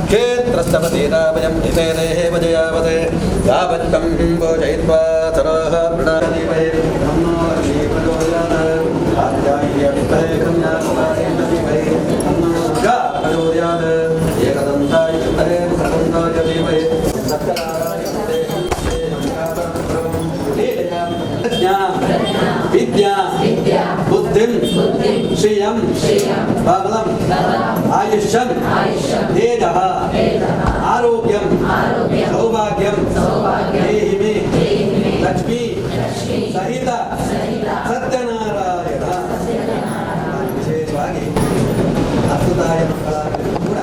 क्षेत्रस्तपतीराभयं हितेरेः वजयावते यावत्तं भोजयित्वा सरोः प्रणादीमहे नमो श्रीप्रचोदयात् आद्याय विद्महे कन्याकुमारी धीमहि तन्नो दुर्गा प्रचोदयात् एकदन्ताय विद्महे प्रचोदयाय धीमहि सत्यनारायण विद्या बुद्धिं श्रियं बलं आयुष्यं तेजः आरोग्यं सौभाग्यं देहि मे लक्ष्मी सहित सत्यनारायण विशेषವಾಗಿ ಅದ್ಭುತಾಯ ಮಕ್ಕಳಾಗಲಿ ಕೂಡ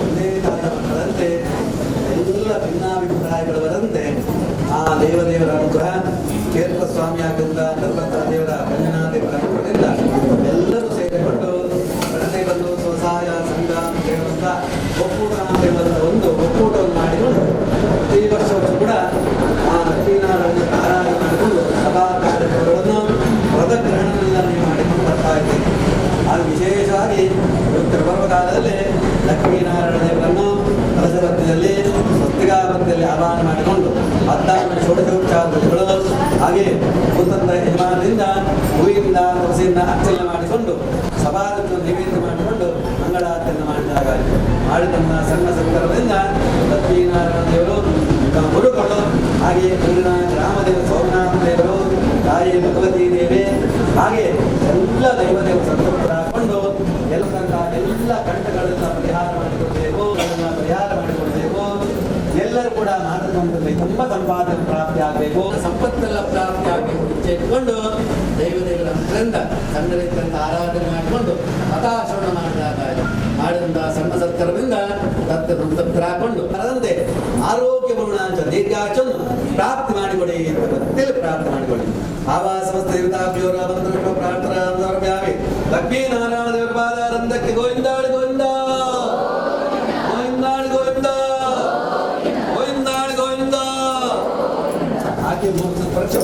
ಒಂದೇ ತಾಯಿಯ ಮಕ್ಕಳಂತೆ ಎಲ್ಲ ಭಿನ್ನಾಭಿಪ್ರಾಯಗಳು ಬರಂತೆ ಆ ದೇವದೇವರ ಅನುಗ್ರಹ ಕ್ಷೇತ್ರ ಸ್ವಾಮಿಯಾಗಿದ್ದ ಧರ್ಮಸ್ಥಳ ದೇವರ ಭಂಜನಾದೇವರ ಅನುಗ್ರಹದಿಂದ ಎಲ್ಲರೂ ಸೇರಿಕೊಂಡು ಗಣತೆ ಬಂದು ಸ್ವಸಹಾಯ ಸಂಘ ಅಂತ ಹೇಳುವಂಥ ಒಕ್ಕೂಟ ಹೇಳುವಂಥ ಒಂದು ಒಕ್ಕೂಟವನ್ನು ಮಾಡಿಕೊಂಡು ಪ್ರತಿ ವರ್ಷವೂ ಕೂಡ ಆ ಲಕ್ಷ್ಮೀನಾರಾಯಣ ಆರಾಧನೆ ಮಾಡಿಕೊಂಡು ಸಭಾ ಕಾರ್ಯಕ್ರಮಗಳನ್ನು ವ್ರತಗ್ರಹಣೆಲ್ಲ ಮಾಡಿಕೊಂಡು ಬರ್ತಾ ಇದ್ದೇನೆ. ಅದು ವಿಶೇಷವಾಗಿ ಉತ್ತರ ಪರ್ವಕಾಲದಲ್ಲಿ ಲಕ್ಷ್ಮೀನಾರಾಯಣ ದೇವರನ್ನು ಕಲಶಬತ್ತಿಯಲ್ಲಿ ಸ್ವಸ್ತಿಕಾಬತ್ತಿಯಲ್ಲಿ ಆಹ್ವಾನ ಮಾಡಿಕೊಂಡು 14 ಷೋಡಶೋಪಚಾರಗಳು ಹಾಗೆ ಭೂತಂದ ಯಜಮಾನದಿಂದ ಹೂವಿನಿಂದ ತುಳಸಿಯಿಂದ ಅರ್ಚನೆ ಮಾಡಿಕೊಂಡು ಸಭಾರನ್ನು ನಿವೇದನೆ ಮಾಡಿಕೊಂಡು ಮಂಗಳಾರತಿಯನ್ನು ಮಾಡಿದಾಗ ಮಾಡಿದಂಥ ಸಣ್ಣ ಸಂದರ್ಭದಿಂದ ಲಕ್ಷ್ಮೀನಾರಾಯಣ ದೇವರು ಗುರುಗಳು ಹಾಗೆ ಊರಿನ ಗ್ರಾಮದೇವ ಸೋಮನಾಥ ದೇವರು ತಾಯಿ ಭಗವತಿ ದೇವಿ ಹಾಗೆ ಎಲ್ಲ ದೈವದೇವ ಸಂತೃಪ್ತರಾಕೊಂಡು ಎಲ್ಲ ಕಂಠಗಳೆಲ್ಲ ಪರಿಹಾರ ಮಾಡಿಕೊಳ್ಬೇಕು ಅದನ್ನು ಪರಿಹಾರ ಮಾಡಿಕೊಳ್ಬೇಕು. ಎಲ್ಲರೂ ಕೂಡ ಮಾತೃಕಂಠದಲ್ಲಿ ತುಂಬ ಸಂಪಾದನೆ ಪ್ರಾಪ್ತಿ ಆಗಬೇಕು, ಸಂಪತ್ತೆಲ್ಲ ಪ್ರಾಪ್ತಿ ಆಗಬೇಕು ಇಚ್ಛೆ ಇಟ್ಕೊಂಡು ದೈವದೇವರ ಮಂತ್ರದಿಂದ ಸಣ್ಣ ರೀತಿಯಿಂದ ಆರಾಧನೆ ಮಾಡಿಕೊಂಡು ಕಥಾಶ್ರವಣ ಮಾಡಿದಂಥ ಸಣ್ಣ ಸತ್ಕರದಿಂದ ತೃಪ್ತರಾಕೊಂಡು ಬರದಂತೆ ಆರೋಗ್ಯ ಗುಣಾಂಶ ದೀರ್ಘಾಚನ್ನು ಪ್ರಾಪ್ತಿ ಮಾಡಿಕೊಡಿ ಅಂತ ಪ್ರಾರ್ಥನೆ ಮಾಡಿಕೊಡಿ. ಆವಾ ಸಮಸ್ತ ದೇವತಾಭ್ಯೋರ ಬಂಧು ಪ್ರಾರ್ಥನಾ ಲಕ್ಷ್ಮೀನಾರಾಯಣ ದೇವರ ಪಾದಾರಂಧಕ್ಕೆ ಗೋವಿಂದಾಳಿ ಗೋವಿಂದ ಗೋವಿಂದಾಳಿ ಗೋವಿಂದ ಗೋವಿಂದಾಳಿ ಗೋವಿಂದ ಹಾಗೆ ಮೂರು ಪರೀಕ್ಷೆ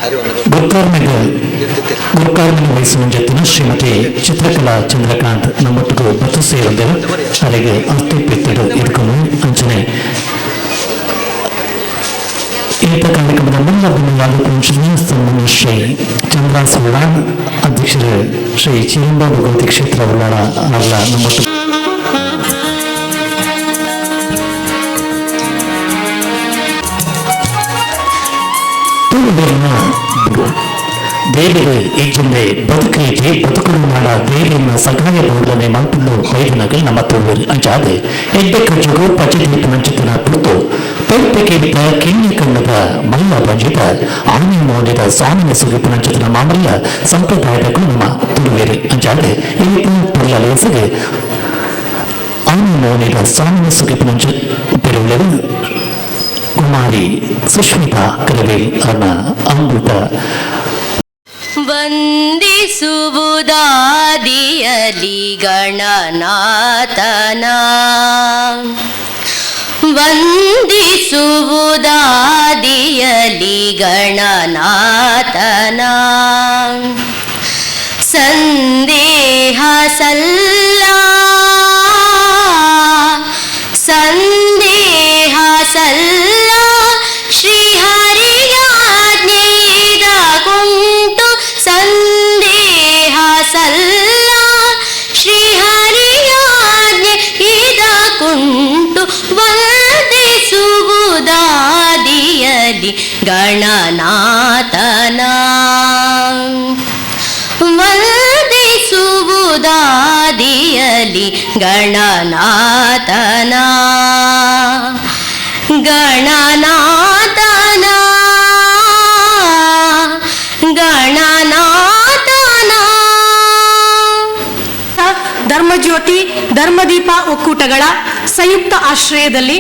ಗುರುಕಾರ್ಮಿಕ ವಹಿಸುವ ಜೊತೆ ಶ್ರೀಮತಿ ಚಿತ್ರಕಲಾ ಚಂದ್ರಕಾಂತ್ ನಮ್ಮೊಟ್ಟಿಗೂ ಬತ್ತು ಸೇರಿದರು ಅವರಿಗೆ ಅಸ್ತಿತ್ವ ಇಟ್ಕೊಂಡು ಅಂಚನೆ ಈ ಕಾರ್ಯಕ್ರಮದ ಮುನ್ನ ಶ್ರೀ ಚಂದ್ರ ಸುಳ್ಳಾಳ್ ಅಧ್ಯಕ್ಷರು ಶ್ರೀ ಚಿರಂಬ ಭಗವತಿ ಕ್ಷೇತ್ರ ಉಳ್ಳಾಳ ಅವರ ನಮ್ಮೊಟ್ಟು ದೇವಿಗೆ ಈ ಜಿಲ್ಲೆ ಬದುಕಿಗೆ ಬದುಕಲು ಮಾಡ ದೇವಿನ ಸಗಾಯ ಬೋಧನೆ ಮಂಟಲು ವೈದ್ಯನಗಳು ನಮ್ಮ ತೋರು ಅಂಚಾದೆ ಎಡ್ಡೆಕ್ಕ ಜಗು ಪಚದೀಪ ಮಂಚಿತನ ಕುರಿತು ಪೈಪೆಕೆಡಿತ ಕಿಣ್ಣಿ ಕಣ್ಣದ ಮಲ್ಲ ಬಂಜಿತ ಆನೆ ಮೌಲ್ಯದ ಸ್ವಾಮಿಯ ಸುಗಿಪ ಮಂಚಿತನ ಮಾಮಲ್ಲ ಸಂಪ್ರದಾಯಗಳು ನಮ್ಮ ತುಳುವೇರಿ ಅಂಚಾದೆ ಈ ಪೊಲ್ಲ ಲೇಸಗೆ ಆನೆ ಮೌಲ್ಯದ ಸ್ವಾಮಿಯ ಸುಗಿಪ ಮಂಚ ಬೆರಳು ಕುಮಾರಿ ಸುಷ್ಮಿತಾ ಕರವೇಲ್ ಅವರ ಅಮೃತ ವಂದಿಸುವುದಾದಿಯಲಿ ಗಣನಾಥನ ವಂದಿಸುವುದಾದಿಯಲಿ ಗಣನಾಥನ ಸಂದೇಹ ಸಲ್ಲ ಸಂದೇಹ ಸಲ್ಲ ಶ್ರೀಹರಿಯಾಜ್ಞೆಯಿದ ಕುಂಟು ಸಂದೇಹ ಸಲ್ಲ ಶ್ರೀಹರಿಯಾಜ್ಞೆ ಇದ ಕುಂಟು ವಂದಿಸುವುದಾದಿಯಲಿ ಗಣನಾಥನ ವಂದಿಸುವುದಾದಿಯಲಿ ಗಣನಾಥನ ಗಣನಾಥನ ಗಣನಾಥನ. ಧರ್ಮಜ್ಯೋತಿ ಧರ್ಮದೀಪ ಒಕ್ಕೂಟಗಳ ಸಂಯುಕ್ತ ಆಶ್ರಯದಲ್ಲಿ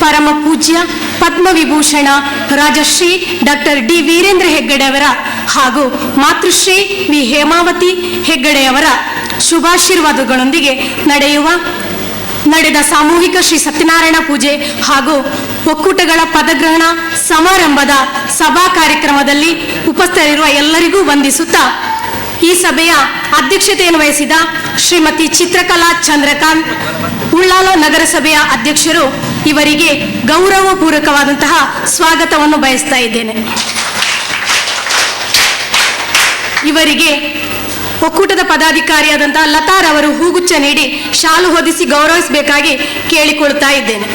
ಪರಮ ಪೂಜ್ಯ ಪದ್ಮವಿಭೂಷಣ ರಾಜಶ್ರೀ ಡಾಕ್ಟರ್ ಡಿ ವೀರೇಂದ್ರ ಹೆಗ್ಗಡೆಯವರ ಹಾಗೂ ಮಾತೃಶ್ರೀ ವಿ ಹೇಮಾವತಿ ಹೆಗ್ಗಡೆಯವರ ಶುಭಾಶೀರ್ವಾದಗಳೊಂದಿಗೆ ನಡೆದ ಸಾಮೂಹಿಕ ಶ್ರೀ ಸತ್ಯನಾರಾಯಣ ಪೂಜೆ ಹಾಗೂ ಒಕ್ಕೂಟಗಳ ಪದಗ್ರಹಣ ಸಮಾರಂಭದ ಸಭಾ ಕಾರ್ಯಕ್ರಮದಲ್ಲಿ ಉಪಸ್ಥಿತರಿರುವ ಎಲ್ಲರಿಗೂ ವಂದಿಸುತ್ತಾ ಈ ಸಭೆಯ ಅಧ್ಯಕ್ಷತೆಯನ್ನು ವಹಿಸಿದ ಶ್ರೀಮತಿ ಚಿತ್ರಕಲಾ ಚಂದ್ರಕಾಂತ್ ಉಳ್ಳಾಲ ನಗರಸಭೆಯ ಅಧ್ಯಕ್ಷರು ಇವರಿಗೆ ಗೌರವಪೂರ್ವಕವಾದಂತಹ ಸ್ವಾಗತವನ್ನು ಬಯಸ್ತಾ ಇದ್ದೇನೆ. ಇವರಿಗೆ ಒಕ್ಕೂಟದ ಪದಾಧಿಕಾರಿಯಾದಂತಹ ಲತಾರವರು ಹೂಗುಚ್ಛ ನೀಡಿ ಶಾಲು ಹೊದಿಸಿ ಗೌರವಿಸಬೇಕಾಗಿ ಕೇಳಿಕೊಳ್ತಾ ಇದ್ದೇನೆ.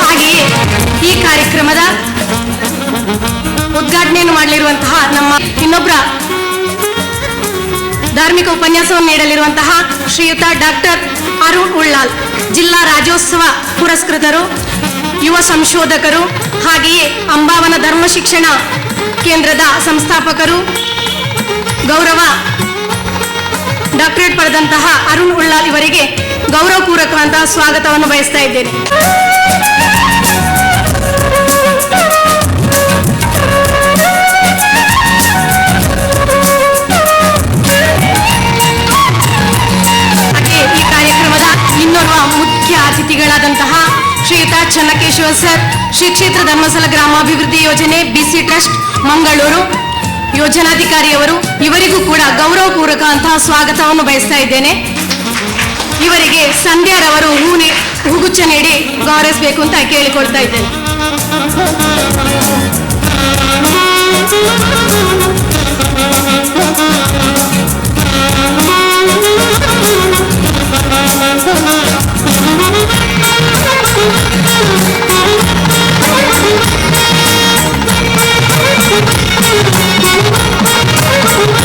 ಹಾಗೆಯೇ ಈ ಕಾರ್ಯಕ್ರಮದ ಉದ್ಘಾಟನೆಯನ್ನು ಮಾಡಲಿರುವಂತಹ ನಮ್ಮ ಇನ್ನೊಬ್ಬರ ಧಾರ್ಮಿಕ ಉಪನ್ಯಾಸವನ್ನು ನೀಡಲಿರುವಂತಹ ಶ್ರೀಯುತ ಡಾಕ್ಟರ್ ಅರುಣ್ ಉಳ್ಳಾಲ್, ಜಿಲ್ಲಾ ರಾಜ್ಯೋತ್ಸವ ಪುರಸ್ಕೃತರು, ಯುವ ಸಂಶೋಧಕರು, ಹಾಗೆಯೇ ಅಂಬಾವನ ಧರ್ಮ ಶಿಕ್ಷಣ ಕೇಂದ್ರದ ಸಂಸ್ಥಾಪಕರು, ಗೌರವ ಡಾಕ್ಟರೇಟ್ ಪಡೆದಂತಹ ಅರುಣ್ ಉಳ್ಳಾಲ್ ಇವರಿಗೆ ಗೌರವಪೂರ್ವಕವಾದಂತಹ ಸ್ವಾಗತವನ್ನು ಬಯಸ್ತಾ ಇದ್ದೇನೆ. ಈ ಕಾರ್ಯಕ್ರಮದ ಇನ್ನೋರ್ವ ಮುಖ್ಯ ಅತಿಥಿಗಳಾದಂತಹ ಶ್ರೀಯುತ ಚನ್ನಕೇಶವ ಸರ್, ಶ್ರೀ ಕ್ಷೇತ್ರ ಧರ್ಮಸ್ಥಳ ಗ್ರಾಮಾಭಿವೃದ್ಧಿ ಯೋಜನೆ ಬಿಸಿ ಟ್ರಸ್ಟ್ ಮಂಗಳೂರು ಯೋಜನಾಧಿಕಾರಿಯವರು, ಇವರಿಗೂ ಕೂಡ ಗೌರವಪೂರ್ವಕವಂತಹ ಸ್ವಾಗತವನ್ನು ಬಯಸ್ತಾ ಇದ್ದೇನೆ. ಇವರಿಗೆ ಸಂಧ್ಯಾರವರು ಹೂಗುಚ್ಛ ನೀಡಿ ಗೌರವಿಸಬೇಕು ಅಂತ ಕೇಳಿಕೊಳ್ತಾ ಇದ್ದೇನೆ.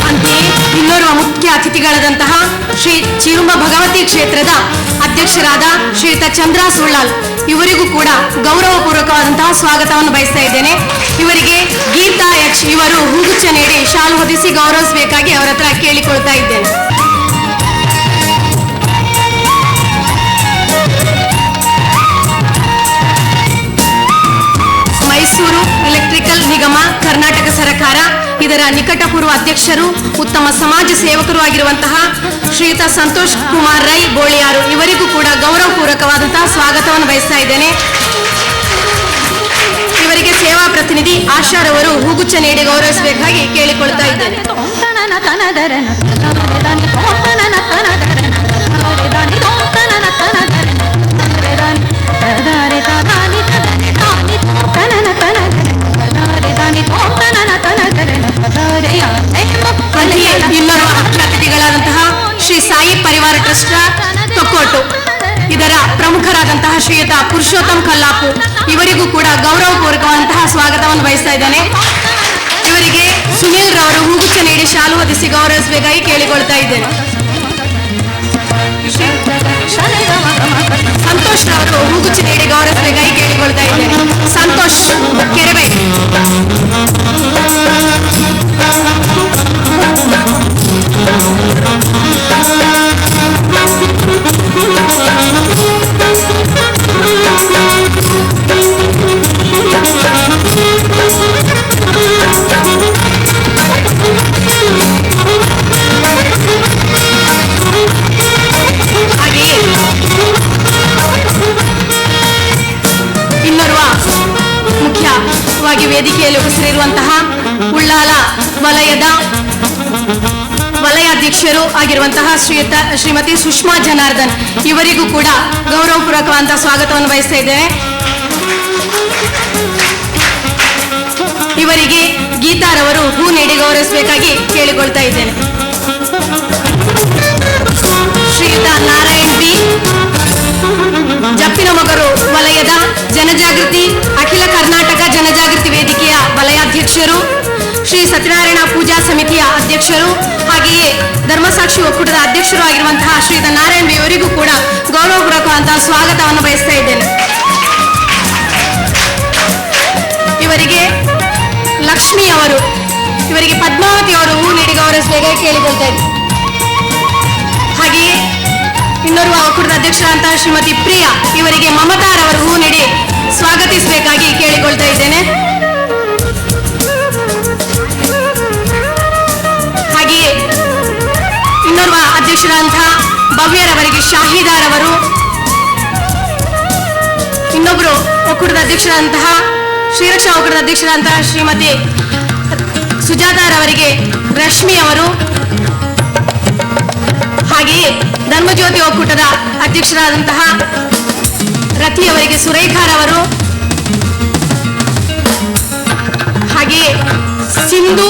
ಅಂತೆಯೇ ಇನ್ನೋರ್ವ ಮುಖ್ಯ ಅತಿಥಿಗಳಾದಂತಹ ಶ್ರೀ ಚಿರುಂಬ ಭಗವತಿ ಕ್ಷೇತ್ರದ ಅಧ್ಯಕ್ಷರಾದ ಶ್ರೀಯುತ ಚಂದ್ರ ಸುಳ್ಳಾಲ್, ಇವರಿಗೂ ಕೂಡ ಗೌರವಪೂರ್ವಕವಾದಂತಹ ಸ್ವಾಗತವನ್ನು ಬಯಸ್ತಾ ಇದ್ದೇನೆ. ಇವರಿಗೆ ಗೀತಾ ಎಚ್ ಇವರು ಹೂಗುಚ್ಛ ನೀಡಿ ಶಾಲು ಹೊದಿಸಿ ಗೌರವಿಸಬೇಕಾಗಿ ಅವರ ಹತ್ರ ಕೇಳಿಕೊಳ್ತಾ ಇದ್ದೇನೆ. ಮೈಸೂರು ಎಲೆಕ್ಟ್ರಿಕಲ್ ನಿಗಮ ಕರ್ನಾಟಕ ಸರ್ಕಾರ ಇದರ ನಿಕಟಪೂರ್ವ ಅಧ್ಯಕ್ಷರು, ಉತ್ತಮ ಸಮಾಜ ಸೇವಕರು ಆಗಿರುವಂತಹ ಶ್ರೀಯುತ ಸಂತೋಷ್ ಕುಮಾರ್ ರೈ ಬೋಳಿಯಾರು, ಇವರಿಗೂ ಕೂಡ ಗೌರವಪೂರ್ವಕವಾದಂತಹ ಸ್ವಾಗತವನ್ನು ಬಯಸ್ತಾ ಇದ್ದೇನೆ. ಇವರಿಗೆ ಸೇವಾ ಪ್ರತಿನಿಧಿ ಆಶಾರವರು ಹೂಗುಚ್ಛ ನೀಡಿ ಗೌರವಿಸಬೇಕಾಗಿ ಕೇಳಿಕೊಳ್ತಾ ಇದ್ದೇನೆ. ಇನ್ನೋರ್ವ ಮುಖ್ಯ ಅತಿಥಿಗಳಾದಂತಹ ಶ್ರೀ ಸಾಯಿ ಪರಿವಾರ ಟ್ರಸ್ಟ್ ತೊಕ್ಕೋಟು, ಇದರ ಪ್ರಮುಖರಾದಂತಹ ಶ್ರೀಯುತ ಪುರುಷೋತ್ತಮ್ ಕಲ್ಲಾಪು, ಇವರಿಗೂ ಕೂಡ ಗೌರವಪೂರ್ವಕವಾದಂತಹ ಸ್ವಾಗತವನ್ನು ಬಯಸ್ತಾ ಇದ್ದೇನೆ. ಇವರಿಗೆ ಸುನೀಲ್ ರವರು ಹೂಗುಚ್ಛ ನೀಡಿ ಶಾಲು ಹೊದಿಸಿ ಗೌರವಿಸಬೇಕಾಗಿ ಕೇಳಿಕೊಳ್ತಾ ಇದ್ದೇನೆ. ಸಂತೋಷ್ ರವರು ಹೂಗುಚ್ಛ ನೀಡಿ ಗೌರವಿಸಬೇಕಾಗಿ ಕೇಳಿಕೊಳ್ತಾ ಇದ್ದೇನೆ. ಸಂತೋಷ್ ಕೆರೆಬೈ. ಇನ್ನೋರ್ವ ಮುಖ್ಯವಾಗಿ ವೇದಿಕೆಯಲ್ಲಿ ಉಪಸ್ಥಿತರಿರುವಂತಹ ಉಳ್ಳಾಲ ವಲಯಾಧ್ಯಕ್ಷರು ಆಗಿರುವಂತಹ ಶ್ರೀಮತಿ ಸುಷ್ಮಾ ಜನಾರ್ದನ್, ಇವರಿಗೂ ಕೂಡ ಗೌರವಪೂರ್ವಕವಾದಂತಹ ಸ್ವಾಗತವನ್ನು ಬಯಸ್ತಾ ಇದ್ದೇನೆ. ಇವರಿಗೆ ಗೀತಾರವರು ಹೂ ನೀಡಿ ಗೌರವಿಸಬೇಕಾಗಿ ಕೇಳಿಕೊಳ್ತಾ ಇದ್ದೇನೆ. ಶ್ರೀಯುತ ನಾರಾಯಣ್ ಬಿ, ಜಪ್ಪಿನಮೊಗರು ವಲಯದ ಜನಜಾಗೃತಿ ಅಖಿಲ ಕರ್ನಾಟಕ ಜನಜಾಗೃತಿ ವೇದಿಕೆಯ ವಲಯಾಧ್ಯಕ್ಷರು, ಶ್ರೀ ಸತ್ಯನಾರಾಯಣ ಪೂಜಾ ಸಮಿತಿಯ ಅಧ್ಯಕ್ಷರು, ಹಾಗೆಯೇ ಧರ್ಮಸಾಕ್ಷಿ ಒಕ್ಕೂಟದ ಅಧ್ಯಕ್ಷರು ಆಗಿರುವಂತಹ ಶ್ರೀಯುತ ನಾರಾಯಣ್ ಬಿ ಅವರಿಗೂ ಕೂಡ ಗೌರವಪೂರ್ವಕವಾದಂತಹ ಸ್ವಾಗತವನ್ನು ಬಯಸ್ತಾ ಇದ್ದೇನೆ. ಇವರಿಗೆ ಲಕ್ಷ್ಮಿ ಅವರು, ಇವರಿಗೆ ಪದ್ಮಾವತಿ ಅವರು ಹೂ ನೀಡಿ ಗೌರವಿಸಬೇಕಾಗಿ ಕೇಳಿಕೊಳ್ತಾ ಇದ್ದಾರೆ. ಹಾಗೆಯೇ ಇನ್ನೋರ್ವ ಒಕ್ಕೂಟದ ಅಧ್ಯಕ್ಷರಾದಂತಹ ಶ್ರೀಮತಿ ಪ್ರಿಯಾ, ಇವರಿಗೆ ಮಮತಾರವರು ಹೂ ನೀಡಿ ಸ್ವಾಗತಿಸಬೇಕಾಗಿ ಕೇಳಿಕೊಳ್ತಾ ಇದ್ದೇನೆ. ಹಾಗೆಯೇ ಇನ್ನೋರ್ವ ಅಧ್ಯಕ್ಷರಾದಂತಹ ಭವ್ಯರವರಿಗೆ ಶಾಹಿದಾರ್ ಅವರು, ಇನ್ನೊಬ್ಬರು ಒಕ್ಕೂಟದ ಅಧ್ಯಕ್ಷರಾದಂತಹ ಶ್ರೀರಕ್ಷಾ ಒಕ್ಕೂಟದ ಅಧ್ಯಕ್ಷರಾದಂತಹ ಶ್ರೀಮತಿ ಸುಜಾತಾರವರಿಗೆ ರಶ್ಮಿ ಅವರು, ಹಾಗೆಯೇ ಧರ್ಮಜ್ಯೋತಿ ಒಕ್ಕೂಟದ ಅಧ್ಯಕ್ಷರಾದಂತಹ ರತಿ ಅವರಿಗೆ ಸುರೇಖಾರವರು, ಹಾಗೆಯೇ ಸಿಂಧು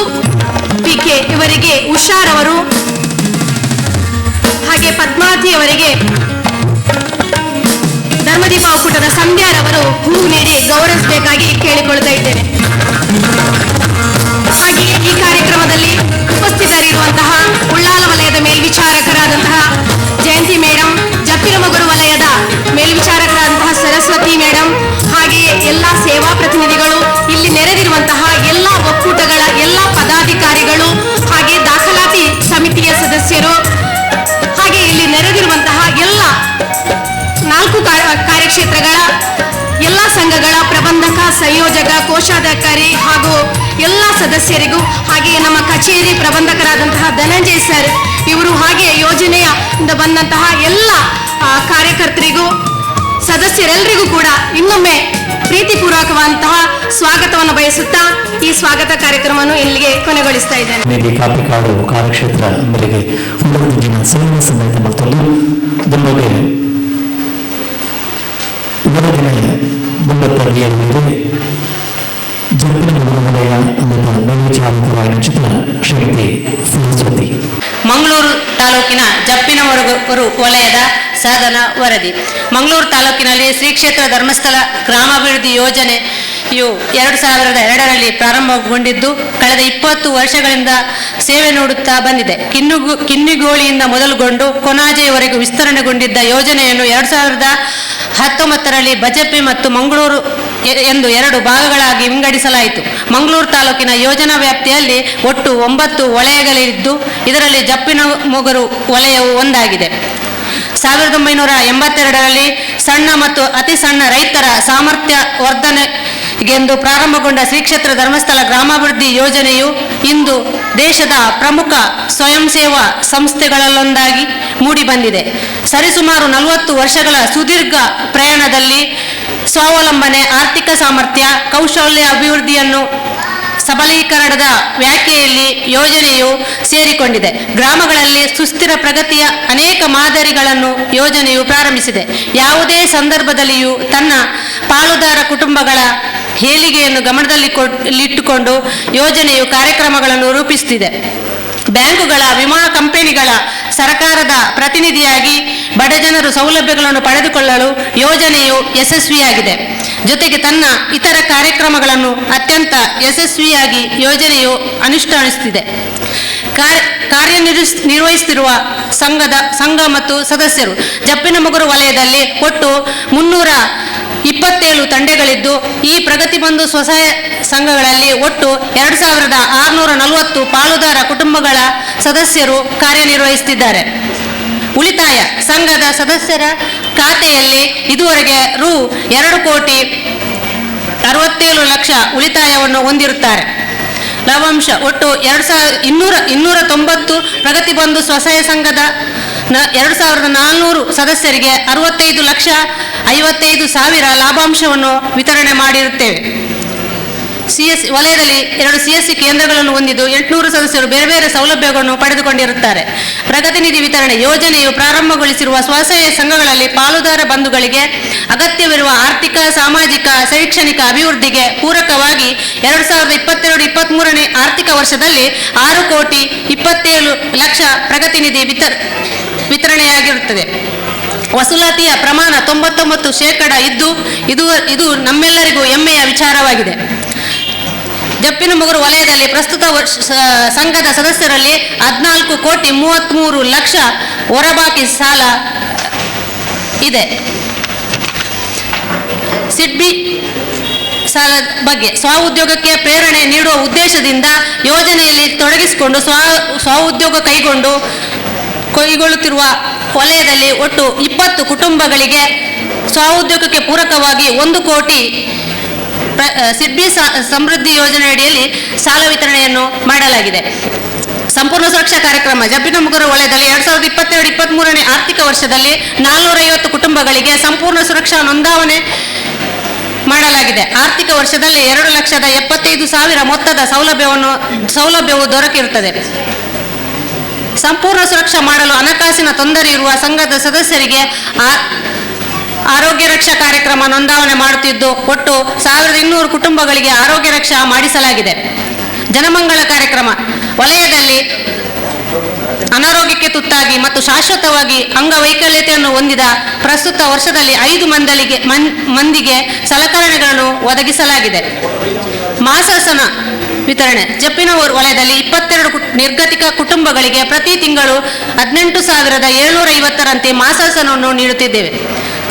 ಪಿಕೆ ಇವರಿಗೆ ಉಷಾರವರು, ಹಾಗೆ ಪದ್ಮಾವತಿ ಅವರಿಗೆ ಧರ್ಮದೀಪ ಒಕ್ಕೂಟದ ಸಂಧ್ಯಾರವರು ಹೂ ನೀಡಿ ಗೌರವಿಸಬೇಕಾಗಿ ಕೇಳಿಕೊಳ್ತಾ ಇದ್ದೇನೆ. ಹಾಗೆಯೇ ಈ ಕಾರ್ಯಕ್ರಮದಲ್ಲಿ ಉಪಸ್ಥಿತರಿರುವಂತಹ ಉಳ್ಳಾಲ ವಲಯದ ಮೇಲ್ವಿಚಾರಕರಾದಂತಹ ಜಯಂತಿ ಮೇಡಮ್, ಜಪ್ಪಿನಮೊಗರು ವಲಯದ ಮೇಲ್ವಿಚಾರಕರಾದಂತಹ ಸರಸ್ವತಿ ಮೇಡಮ್, ಹಾಗೆಯೇ ಎಲ್ಲ ಸೇವಾ ಪ್ರತಿನಿಧಿಗಳು, ಇಲ್ಲಿ ನೆರೆದಿರುವಂತಹ ಎಲ್ಲ ಒಕ್ಕೂಟಗಳ ಎಲ್ಲ ಪದಾಧಿಕಾರಿಗಳು, ಹಾಗೆ ದಾಖಲಾತಿ ಸಮಿತಿಯ ಸದಸ್ಯರು, ಹಾಗೆ ಇಲ್ಲಿ ನೆರೆದಿರುವಂತಹ ಎಲ್ಲ 4 ಕಾರ್ಯಕ್ಷೇತ್ರಗಳ ಎಲ್ಲ ಸಂಘಗಳ ಪ್ರಬಂಧಕ, ಸಂಯೋಜಕ, ಕೋಶಾಧಿಕಾರಿ ಹಾಗೂ ಎಲ್ಲ ಸದಸ್ಯರಿಗೂ, ಹಾಗೆಯೇ ನಮ್ಮ ಕಚೇರಿ ಪ್ರಬಂಧಕರಾದಂತಹ ಧನಂಜಯ್ ಸರ್ ಇವರು, ಹಾಗೆ ಯೋಜನೆಯಿಂದ ಬಂದಂತಹ ಎಲ್ಲ ಕಾರ್ಯಕರ್ತರಿಗೂ ಸದಸ್ಯರೆಲ್ಲರಿಗೂ ಕೂಡ ಇನ್ನೊಮ್ಮೆ ಪ್ರೀತಿಪೂರ್ವಕವಾದಂತಹ ಸ್ವಾಗತವನ್ನು ಬಯಸುತ್ತಾ ಈ ಸ್ವಾಗತ ಕಾರ್ಯಕ್ರಮವನ್ನು ಇಲ್ಲಿಗೆ ಕೊನೆಗೊಳಿಸ್ತಾ ಇದ್ದೇನೆ. ಕಾಪಿಕಾಡು ಕಾರ್ಯಕ್ಷೇತ್ರ ಮೇರೆಗೆ ದಿನ ಸೇವಾ ಸಮೇತ ಮತ್ತೊಂದು ದುರ್ಬಗೆ ಮುಂಬತ್ತರಡಿಯಲ್ಲಿ ಜಪ್ಪಿನಮೊಗರು ವಲಯ ಮೇಲ್ವಿಚಾರಕರಾಗಿರುವ ಶ್ರೀಮತಿ ಸರಸ್ವತಿ. ಮಂಗಳೂರು ತಾಲೂಕಿನ ಜಪ್ಪಿನಮೊಗರು ವಲಯದ ಸಾಧನ ವರದಿ. ಮಂಗಳೂರು ತಾಲೂಕಿನಲ್ಲಿ ಶ್ರೀ ಕ್ಷೇತ್ರ ಧರ್ಮಸ್ಥಳ ಗ್ರಾಮಾಭಿವೃದ್ಧಿ ಯೋಜನೆಯು 2002ರಲ್ಲಿ ಪ್ರಾರಂಭಗೊಂಡಿದ್ದು ಕಳೆದ 20 ವರ್ಷಗಳಿಂದ ಸೇವೆ ನೀಡುತ್ತಾ ಬಂದಿದೆ. ಕಿನ್ನಿಗೋಳಿಯಿಂದ ಮೊದಲುಗೊಂಡು ಕೊನಾಜೆಯವರೆಗೂ ವಿಸ್ತರಣೆಗೊಂಡಿದ್ದ ಯೋಜನೆಯನ್ನು 2019ರಲ್ಲಿ ಬಜಪೆ ಮತ್ತು ಮಂಗಳೂರು ಎಂದು 2 ಭಾಗಗಳಾಗಿ ವಿಂಗಡಿಸಲಾಯಿತು. ಮಂಗಳೂರು ತಾಲೂಕಿನ ಯೋಜನಾ ವ್ಯಾಪ್ತಿಯಲ್ಲಿ ಒಟ್ಟು 9 ವಲಯಗಳಿದ್ದು ಇದರಲ್ಲಿ ಜಪ್ಪಿನಮೊಗರು ವಲಯವು ಒಂದಾಗಿದೆ. 1982ರಲ್ಲಿ ಸಣ್ಣ ಮತ್ತು ಅತಿ ಸಣ್ಣ ರೈತರ ಸಾಮರ್ಥ್ಯ ವರ್ಧನೆ ಎಂದು ಪ್ರಾರಂಭಗೊಂಡ ಶ್ರೀ ಕ್ಷೇತ್ರ ಧರ್ಮಸ್ಥಳ ಗ್ರಾಮಾಭಿವೃದ್ಧಿ ಯೋಜನೆಯು ಇಂದು ದೇಶದ ಪ್ರಮುಖ ಸ್ವಯಂ ಸೇವಾ ಸಂಸ್ಥೆಗಳಲ್ಲೊಂದಾಗಿ ಮೂಡಿಬಂದಿದೆ. ಸರಿಸುಮಾರು 40 ವರ್ಷಗಳ ಸುದೀರ್ಘ ಪ್ರಯಾಣದಲ್ಲಿ ಸ್ವಾವಲಂಬನೆ, ಆರ್ಥಿಕ ಸಾಮರ್ಥ್ಯ, ಕೌಶಲ್ಯ ಅಭಿವೃದ್ಧಿಯನ್ನು ಸಬಲೀಕರಣದ ವ್ಯಾಖ್ಯೆಯಲ್ಲಿ ಯೋಜನೆಯು ಸೇರಿಕೊಂಡಿದೆ. ಗ್ರಾಮಗಳಲ್ಲಿ ಸುಸ್ಥಿರ ಪ್ರಗತಿಯ ಅನೇಕ ಮಾದರಿಗಳನ್ನು ಯೋಜನೆಯು ಪ್ರಾರಂಭಿಸಿದೆ. ಯಾವುದೇ ಸಂದರ್ಭದಲ್ಲಿಯೂ ತನ್ನ ಪಾಲುದಾರ ಕುಟುಂಬಗಳ ಏಳಿಗೆಯನ್ನು ಗಮನದಲ್ಲಿಟ್ಟುಕೊಂಡು ಯೋಜನೆಯು ಕಾರ್ಯಕ್ರಮಗಳನ್ನು ರೂಪಿಸುತ್ತಿದೆ. ಬ್ಯಾಂಕುಗಳ, ವಿಮಾ ಕಂಪನಿಗಳ, ಸರ್ಕಾರದ ಪ್ರತಿನಿಧಿಯಾಗಿ ಬಡಜನರು ಸೌಲಭ್ಯಗಳನ್ನು ಪಡೆದುಕೊಳ್ಳಲು ಯೋಜನೆಯು ಯಶಸ್ವಿಯಾಗಿದೆ. ಜೊತೆಗೆ ತನ್ನ ಇತರ ಕಾರ್ಯಕ್ರಮಗಳನ್ನು ಅತ್ಯಂತ ಯಶಸ್ವಿಯಾಗಿ ಯೋಜನೆಯು ಅನುಷ್ಠಾನಿಸುತ್ತಿದೆ. ಕಾರ್ಯನಿರ್ವಹಿಸುತ್ತಿರುವ ಸಂಘ ಮತ್ತು ಸದಸ್ಯರು ಜಪ್ಪಿನಮೊಗರು ವಲಯದಲ್ಲಿ ಒಟ್ಟು 327 ತಂಡಗಳಿದ್ದು, ಈ ಪ್ರಗತಿ ಬಂಧು ಸ್ವಸಹಾಯ ಸಂಘಗಳಲ್ಲಿ ಒಟ್ಟು 2640 ಪಾಲುದಾರ ಕುಟುಂಬಗಳ ಸದಸ್ಯರು ಕಾರ್ಯನಿರ್ವಹಿಸುತ್ತಿದ್ದಾರೆ. ಉಳಿತಾಯ ಸಂಘದ ಸದಸ್ಯರ ಖಾತೆಯಲ್ಲಿ ಇದುವರೆಗೆ ರು 2,67,00,000 ಉಳಿತಾಯವನ್ನು ಹೊಂದಿರುತ್ತಾರೆ. ಲಾಭಾಂಶ ಒಟ್ಟು 2,290 ಪ್ರಗತಿ ಬಂಧು ಸ್ವಸಹಾಯ ಸಂಘದ 2,400 ಸದಸ್ಯರಿಗೆ 65,55,000 ಲಾಭಾಂಶವನ್ನು ವಿತರಣೆ ಮಾಡಿರುತ್ತೇವೆ. ವಲಯದಲ್ಲಿ 2 CSC ಕೇಂದ್ರಗಳನ್ನು ಹೊಂದಿದ್ದು 800 ಸದಸ್ಯರು ಬೇರೆ ಬೇರೆ ಸೌಲಭ್ಯಗಳನ್ನು ಪಡೆದುಕೊಂಡಿರುತ್ತಾರೆ. ಪ್ರಗತಿ ನಿಧಿ ವಿತರಣೆ ಯೋಜನೆಯು ಪ್ರಾರಂಭಗೊಳಿಸಿರುವ ಸ್ವಸಹಾಯ ಸಂಘಗಳಲ್ಲಿ ಪಾಲುದಾರ ಬಂಧುಗಳಿಗೆ ಅಗತ್ಯವಿರುವ ಆರ್ಥಿಕ, ಸಾಮಾಜಿಕ, ಶೈಕ್ಷಣಿಕ ಅಭಿವೃದ್ಧಿಗೆ ಪೂರಕವಾಗಿ 2022-23ನೇ ಆರ್ಥಿಕ ವರ್ಷದಲ್ಲಿ 6,27,00,000 ಪ್ರಗತಿ ನಿಧಿ ವಿತರಣೆಯಾಗಿರುತ್ತದೆ. ವಸೂಲಾತಿಯ ಪ್ರಮಾಣ 99% ಇದ್ದು ಇದು ನಮ್ಮೆಲ್ಲರಿಗೂ ಹೆಮ್ಮೆಯ ವಿಚಾರವಾಗಿದೆ. ಜಪ್ಪಿನಮೊಗರು ವಲಯದಲ್ಲಿ ಪ್ರಸ್ತುತ ಸಂಘದ ಸದಸ್ಯರಲ್ಲಿ 14,33,00,000 ಹೊರಬಾಕಿ ಸಾಲ ಇದೆ. ಸಿಡ್ಬಿ ಸಾಲದ ಬಗ್ಗೆ ಸ್ವಉದ್ಯೋಗಕ್ಕೆ ಪ್ರೇರಣೆ ನೀಡುವ ಉದ್ದೇಶದಿಂದ ಯೋಜನೆಯಲ್ಲಿ ತೊಡಗಿಸಿಕೊಂಡು ಸ್ವಉದ್ಯೋಗ ಕೈಗೊಳ್ಳುತ್ತಿರುವ ವಲಯದಲ್ಲಿ ಒಟ್ಟು 20 ಕುಟುಂಬಗಳಿಗೆ ಸ್ವಉದ್ಯೋಗಕ್ಕೆ ಪೂರಕವಾಗಿ 1 ಕೋಟಿ ಸಿಡ್ಬಿ ಸಮೃದ್ಧಿ ಯೋಜನೆ ಅಡಿಯಲ್ಲಿ ಸಾಲ ವಿತರಣೆಯನ್ನು ಮಾಡಲಾಗಿದೆ. ಸಂಪೂರ್ಣ ಸುರಕ್ಷಾ ಕಾರ್ಯಕ್ರಮ ಜಪ್ಪಿನಮೊಗರು ವಲಯದಲ್ಲಿ 2022-23ನೇ ಆರ್ಥಿಕ ವರ್ಷದಲ್ಲಿ 450 ಕುಟುಂಬಗಳಿಗೆ ಸಂಪೂರ್ಣ ಸುರಕ್ಷಾ ನೋಂದಾವಣೆ ಮಾಡಲಾಗಿದೆ. ಆರ್ಥಿಕ ವರ್ಷದಲ್ಲಿ 2,75,000 ಮೊತ್ತದ ಸೌಲಭ್ಯವು ದೊರಕಿರುತ್ತದೆ. ಸಂಪೂರ್ಣ ಸುರಕ್ಷಾ ಮಾಡಲು ಹಣಕಾಸಿನ ತೊಂದರೆ ಇರುವ ಸಂಘದ ಸದಸ್ಯರಿಗೆ ಆರೋಗ್ಯ ರಕ್ಷಾ ಕಾರ್ಯಕ್ರಮ ನೋಂದಾವಣೆ ಮಾಡುತ್ತಿದ್ದು ಒಟ್ಟು 1,200 ಕುಟುಂಬಗಳಿಗೆ ಆರೋಗ್ಯ ರಕ್ಷಾ ಮಾಡಿಸಲಾಗಿದೆ. ಜನಮಂಗಳ ಕಾರ್ಯಕ್ರಮ ವಲಯದಲ್ಲಿ ಅನಾರೋಗ್ಯಕ್ಕೆ ತುತ್ತಾಗಿ ಮತ್ತು ಶಾಶ್ವತವಾಗಿ ಅಂಗವೈಕಲ್ಯತೆಯನ್ನು ಹೊಂದಿದ ಪ್ರಸ್ತುತ ವರ್ಷದಲ್ಲಿ 5 ಮಂದಿಗೆ ಸಲಕರಣೆಗಳನ್ನು ಒದಗಿಸಲಾಗಿದೆ. ಮಾಸಾಸನ ವಿತರಣೆ ಜಪ್ಪಿನಮೊಗರು ವಲಯದಲ್ಲಿ 22 ನಿರ್ಗತಿಕ ಕುಟುಂಬಗಳಿಗೆ ಪ್ರತಿ ತಿಂಗಳು 18,750ರಂತೆ ಮಾಸಾಸನವನ್ನು ನೀಡುತ್ತಿದ್ದೇವೆ.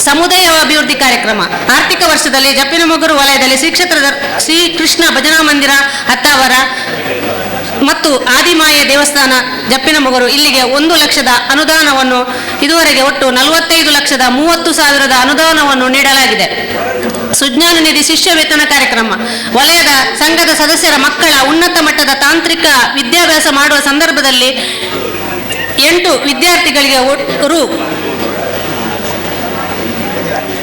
ಸಮುದಾಯ ಅಭಿವೃದ್ಧಿ ಕಾರ್ಯಕ್ರಮ ಆರ್ಥಿಕ ವರ್ಷದಲ್ಲಿ ಜಪ್ಪಿನಮೊಗರು ವಲಯದಲ್ಲಿ ಶ್ರೀ ಕೃಷ್ಣ ಭಜನಾ ಮಂದಿರ ಹತ್ತಾವರ ಮತ್ತು ಆದಿಮಾಯ ದೇವಸ್ಥಾನ ಜಪ್ಪಿನಮೊಗರು ಇಲ್ಲಿಗೆ 1 ಲಕ್ಷದ ಅನುದಾನವನ್ನು ಇದುವರೆಗೆ ಒಟ್ಟು 45,30,000 ಅನುದಾನವನ್ನು ನೀಡಲಾಗಿದೆ. ಸುಜ್ಞಾನ ನಿಧಿ ಶಿಷ್ಯ ವೇತನ ಕಾರ್ಯಕ್ರಮ ವಲಯದ ಸಂಘದ ಸದಸ್ಯರ ಮಕ್ಕಳ ಉನ್ನತ ಮಟ್ಟದ ತಾಂತ್ರಿಕ ವಿದ್ಯಾಭ್ಯಾಸ ಮಾಡುವ ಸಂದರ್ಭದಲ್ಲಿ 8 ವಿದ್ಯಾರ್ಥಿಗಳಿಗೆ ರು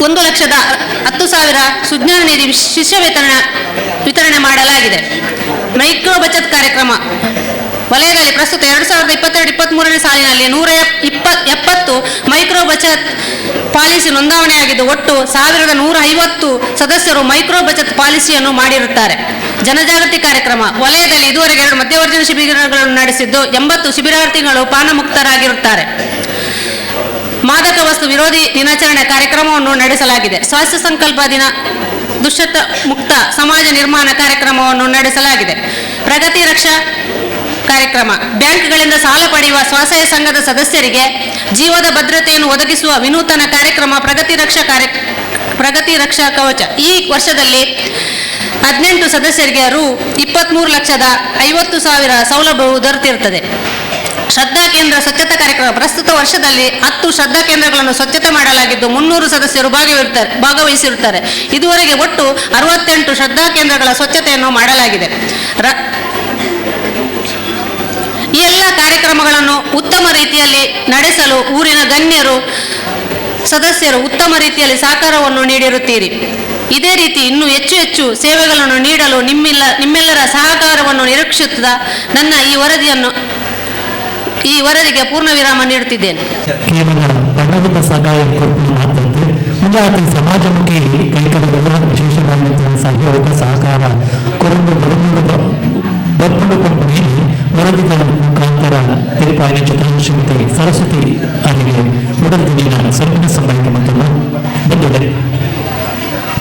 1,10,000 ಸುಜ್ಞಾನ ನಿಧಿ ಶಿಷ್ಯ ವೇತನ ವಿತರಣೆ ಮಾಡಲಾಗಿದೆ. ಮೈಕ್ರೋ ಬಚತ್ ಕಾರ್ಯಕ್ರಮ ವಲಯದಲ್ಲಿ ಪ್ರಸ್ತುತ 2022-23ನೇ ಸಾಲಿನಲ್ಲಿ 170 ಮೈಕ್ರೋ ಬಚತ್ ಪಾಲಿಸಿ ನೋಂದಾವಣೆಯಾಗಿದ್ದು ಒಟ್ಟು 1,150 ಸದಸ್ಯರು ಮೈಕ್ರೋ ಬಚತ್ ಪಾಲಿಸಿಯನ್ನು ಮಾಡಿರುತ್ತಾರೆ. ಜನಜಾಗೃತಿ ಕಾರ್ಯಕ್ರಮ ವಲಯದಲ್ಲಿ ಇದುವರೆಗೆ 2 ಮಧ್ಯವರ್ಜನ ಶಿಬಿರಗಳನ್ನು ನಡೆಸಿದ್ದು 80 ಶಿಬಿರಾರ್ಥಿಗಳು ಪಾನಮುಕ್ತರಾಗಿರುತ್ತಾರೆ. ಮಾದಕ ವಸ್ತು ವಿರೋಧಿ ದಿನಾಚರಣೆ ಕಾರ್ಯಕ್ರಮವನ್ನು ನಡೆಸಲಾಗಿದೆ. ಸ್ವಾಸ್ಥ್ಯ ಸಂಕಲ್ಪ ದಿನ, ದುಶ್ಚಟ ಮುಕ್ತ ಸಮಾಜ ನಿರ್ಮಾಣ ಕಾರ್ಯಕ್ರಮವನ್ನು ನಡೆಸಲಾಗಿದೆ. ಪ್ರಗತಿ ರಕ್ಷಾ ಕಾರ್ಯಕ್ರಮ ಬ್ಯಾಂಕ್ಗಳಿಂದ ಸಾಲ ಪಡೆಯುವ ಸ್ವಸಹಾಯ ಸಂಘದ ಸದಸ್ಯರಿಗೆ ಜೀವದ ಭದ್ರತೆಯನ್ನು ಒದಗಿಸುವ ವಿನೂತನ ಕಾರ್ಯಕ್ರಮ ಪ್ರಗತಿ ರಕ್ಷಾ ಕವಚ. ಈ ವರ್ಷದಲ್ಲಿ 18 ಸದಸ್ಯರಿಗೆ ರು 23,50,50,000 ಸೌಲಭ್ಯವು ದೊರೆತಿರುತ್ತದೆ. ಶ್ರದ್ಧಾ ಕೇಂದ್ರ ಸ್ವಚ್ಛತಾ ಕಾರ್ಯಕ್ರಮ. ಪ್ರಸ್ತುತ ವರ್ಷದಲ್ಲಿ 10 ಶ್ರದ್ಧಾ ಕೇಂದ್ರಗಳನ್ನು ಸ್ವಚ್ಛತೆ ಮಾಡಲಾಗಿದ್ದು 300 ಸದಸ್ಯರು ಭಾಗವಹಿಸಿರುತ್ತಾರೆ. ಇದುವರೆಗೆ ಒಟ್ಟು 68 ಶ್ರದ್ಧಾ ಕೇಂದ್ರಗಳ ಸ್ವಚ್ಛತೆಯನ್ನು ಮಾಡಲಾಗಿದೆ. ಈ ಎಲ್ಲ ಕಾರ್ಯಕ್ರಮಗಳನ್ನು ಉತ್ತಮ ರೀತಿಯಲ್ಲಿ ನಡೆಸಲು ಊರಿನ ಗಣ್ಯರು ಸದಸ್ಯರು ಉತ್ತಮ ರೀತಿಯಲ್ಲಿ ಸಹಕಾರವನ್ನು ನೀಡಿರುತ್ತೀರಿ. ಇದೇ ರೀತಿ ಇನ್ನೂ ಹೆಚ್ಚು ಹೆಚ್ಚು ಸೇವೆಗಳನ್ನು ನೀಡಲು ನಿಮ್ಮೆಲ್ಲರ ಸಹಕಾರವನ್ನು ನಿರೀಕ್ಷಿಸುತ್ತಾ ನನ್ನ ಈ ವರದಿಗೆ ಪೂರ್ಣ ವಿರಾಮ ನೀಡುತ್ತಿದ್ದೇನೆ. ಕೇವಲ ಬಣ್ಣದ ಸಹಾಯ ಮಾತ್ರವೇ ಮುಂದಾದ ಸಮಾಜಮುಖಿ ಕೈಕರಗಳ ವಿಶೇಷವಾದಂತಹ ಸಹಯೋಗ ಸಹಕಾರ ಕೊರಡು ಬರ್ಕೊಂಡು ವರದಿಗಳ ಮುಖಾಂತರ ತಿರುಪಾಯಿನ ಚಿತ್ರಶ್ರೀಮತಿ ಸರಸ್ವತಿ ಅವರಿಗೆ ಮೊದಲ ದಿನ ಸ್ವರ್ಣ ಸಂಬಂಧಿತ ಮತ್ತು ಬಂದಿದೆ.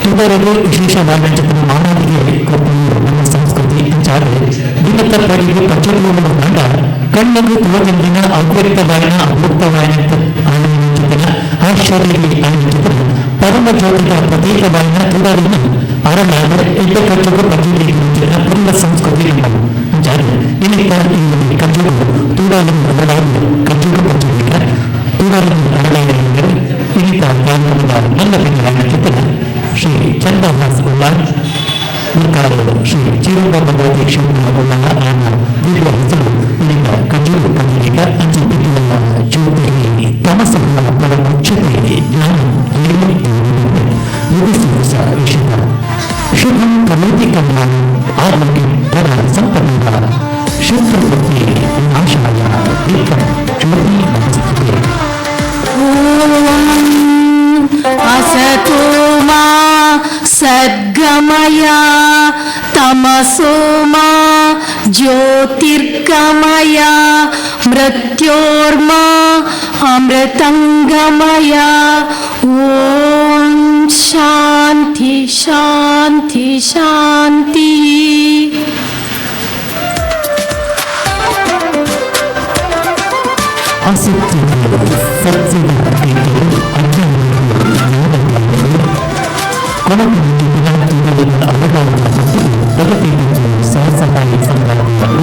ಇದರಲ್ಲಿ ವಿಶೇಷವಾದ ಚಿತ್ರ ಮಾನವರಿಗೆ ಕೊಟ್ಟು ನಮ್ಮ ಸಂಸ್ಕೃತಿ ಹೆಚ್ಚಾದರೆ ದಿನತಪ್ಪಾಗಿ ಪಂಚಮೂಲ ಕಂಡ ಕಣ್ಣಿಗೆ ತುಳದಿಂದಿನ ಅವ್ಯಕ್ತವಾಯನ ಅಮೃತವಾಯನ ಚಿತ್ರ ಆಶ್ಚರ್ಯದಲ್ಲಿ ಚಿತ್ರ ಪರಮ ಜ್ಯೋತಿಯ ಪ್ರತೀಕವಾಯನ ತುಳರಿನ ಅರನಾದ ಎದ್ದ ಕಚ್ಚುಗ ಪಂಚಮೂಲ ಪೂರ್ಣ ಸಂಸ್ಕೃತಿ ಎಂಬುದು ಇನ್ನಿತ ಈ ಕಚ್ಚುಗ ತುಳರಿನ ಅರಳಾದ ಕಚ್ಚುಗ ಪಂಚಮೂಲ ತುಳರಿನ ಅರಳಾದ ಎಂದರೆ ಇನ್ನಿತ ಕಾನೂನಿನ ನನ್ನ ಭಿನ್ನ ಚಿತ್ರ ಶ್ರೀ ಚಂದ್ರಹಾಸ್ ಉಲ್ಲಾಸ್ ಸರ್ಕಾರದ ಶ್ರೀ ಚಿರುಬಾಬಾದಿ ಶಿವನ ಆನ ದಿವ್ಯ ಹೆಸರು ಇಲ್ಲಿಂದ ಕಜೂರು ಕನ್ನಡಿಗ ಅಂಚಿನ ಜ್ಯೋತಿ ತಮಸಗಳ ಪರಮುಚ್ಚತೆ ಜ್ಞಾನ ವಿಧಿಸಿದ ವಿಷಯ ಶುಭಂ ಕಮೇತಿ ಕಲ್ಯಾಣ ಆರೋಗ್ಯ ಪರ ಸಂಪನ್ನ ಶತ್ರುಪತಿ ನಾಶಾಯ ದೀಪ ಜ್ಯೋತಿ ನಮಸ್ತೆ. असतो मा सद्गमय तमसो मा ज्योतिर्गमय मृत्योर्मा अमृतंगमय. ओम शांति शांति शांति. ಆಸಕ್ತಿ ಸತ್ಯದ ಪ್ರಗತಿ ಸಹಸಹಾಯ ಸಂಘಟನೆಯ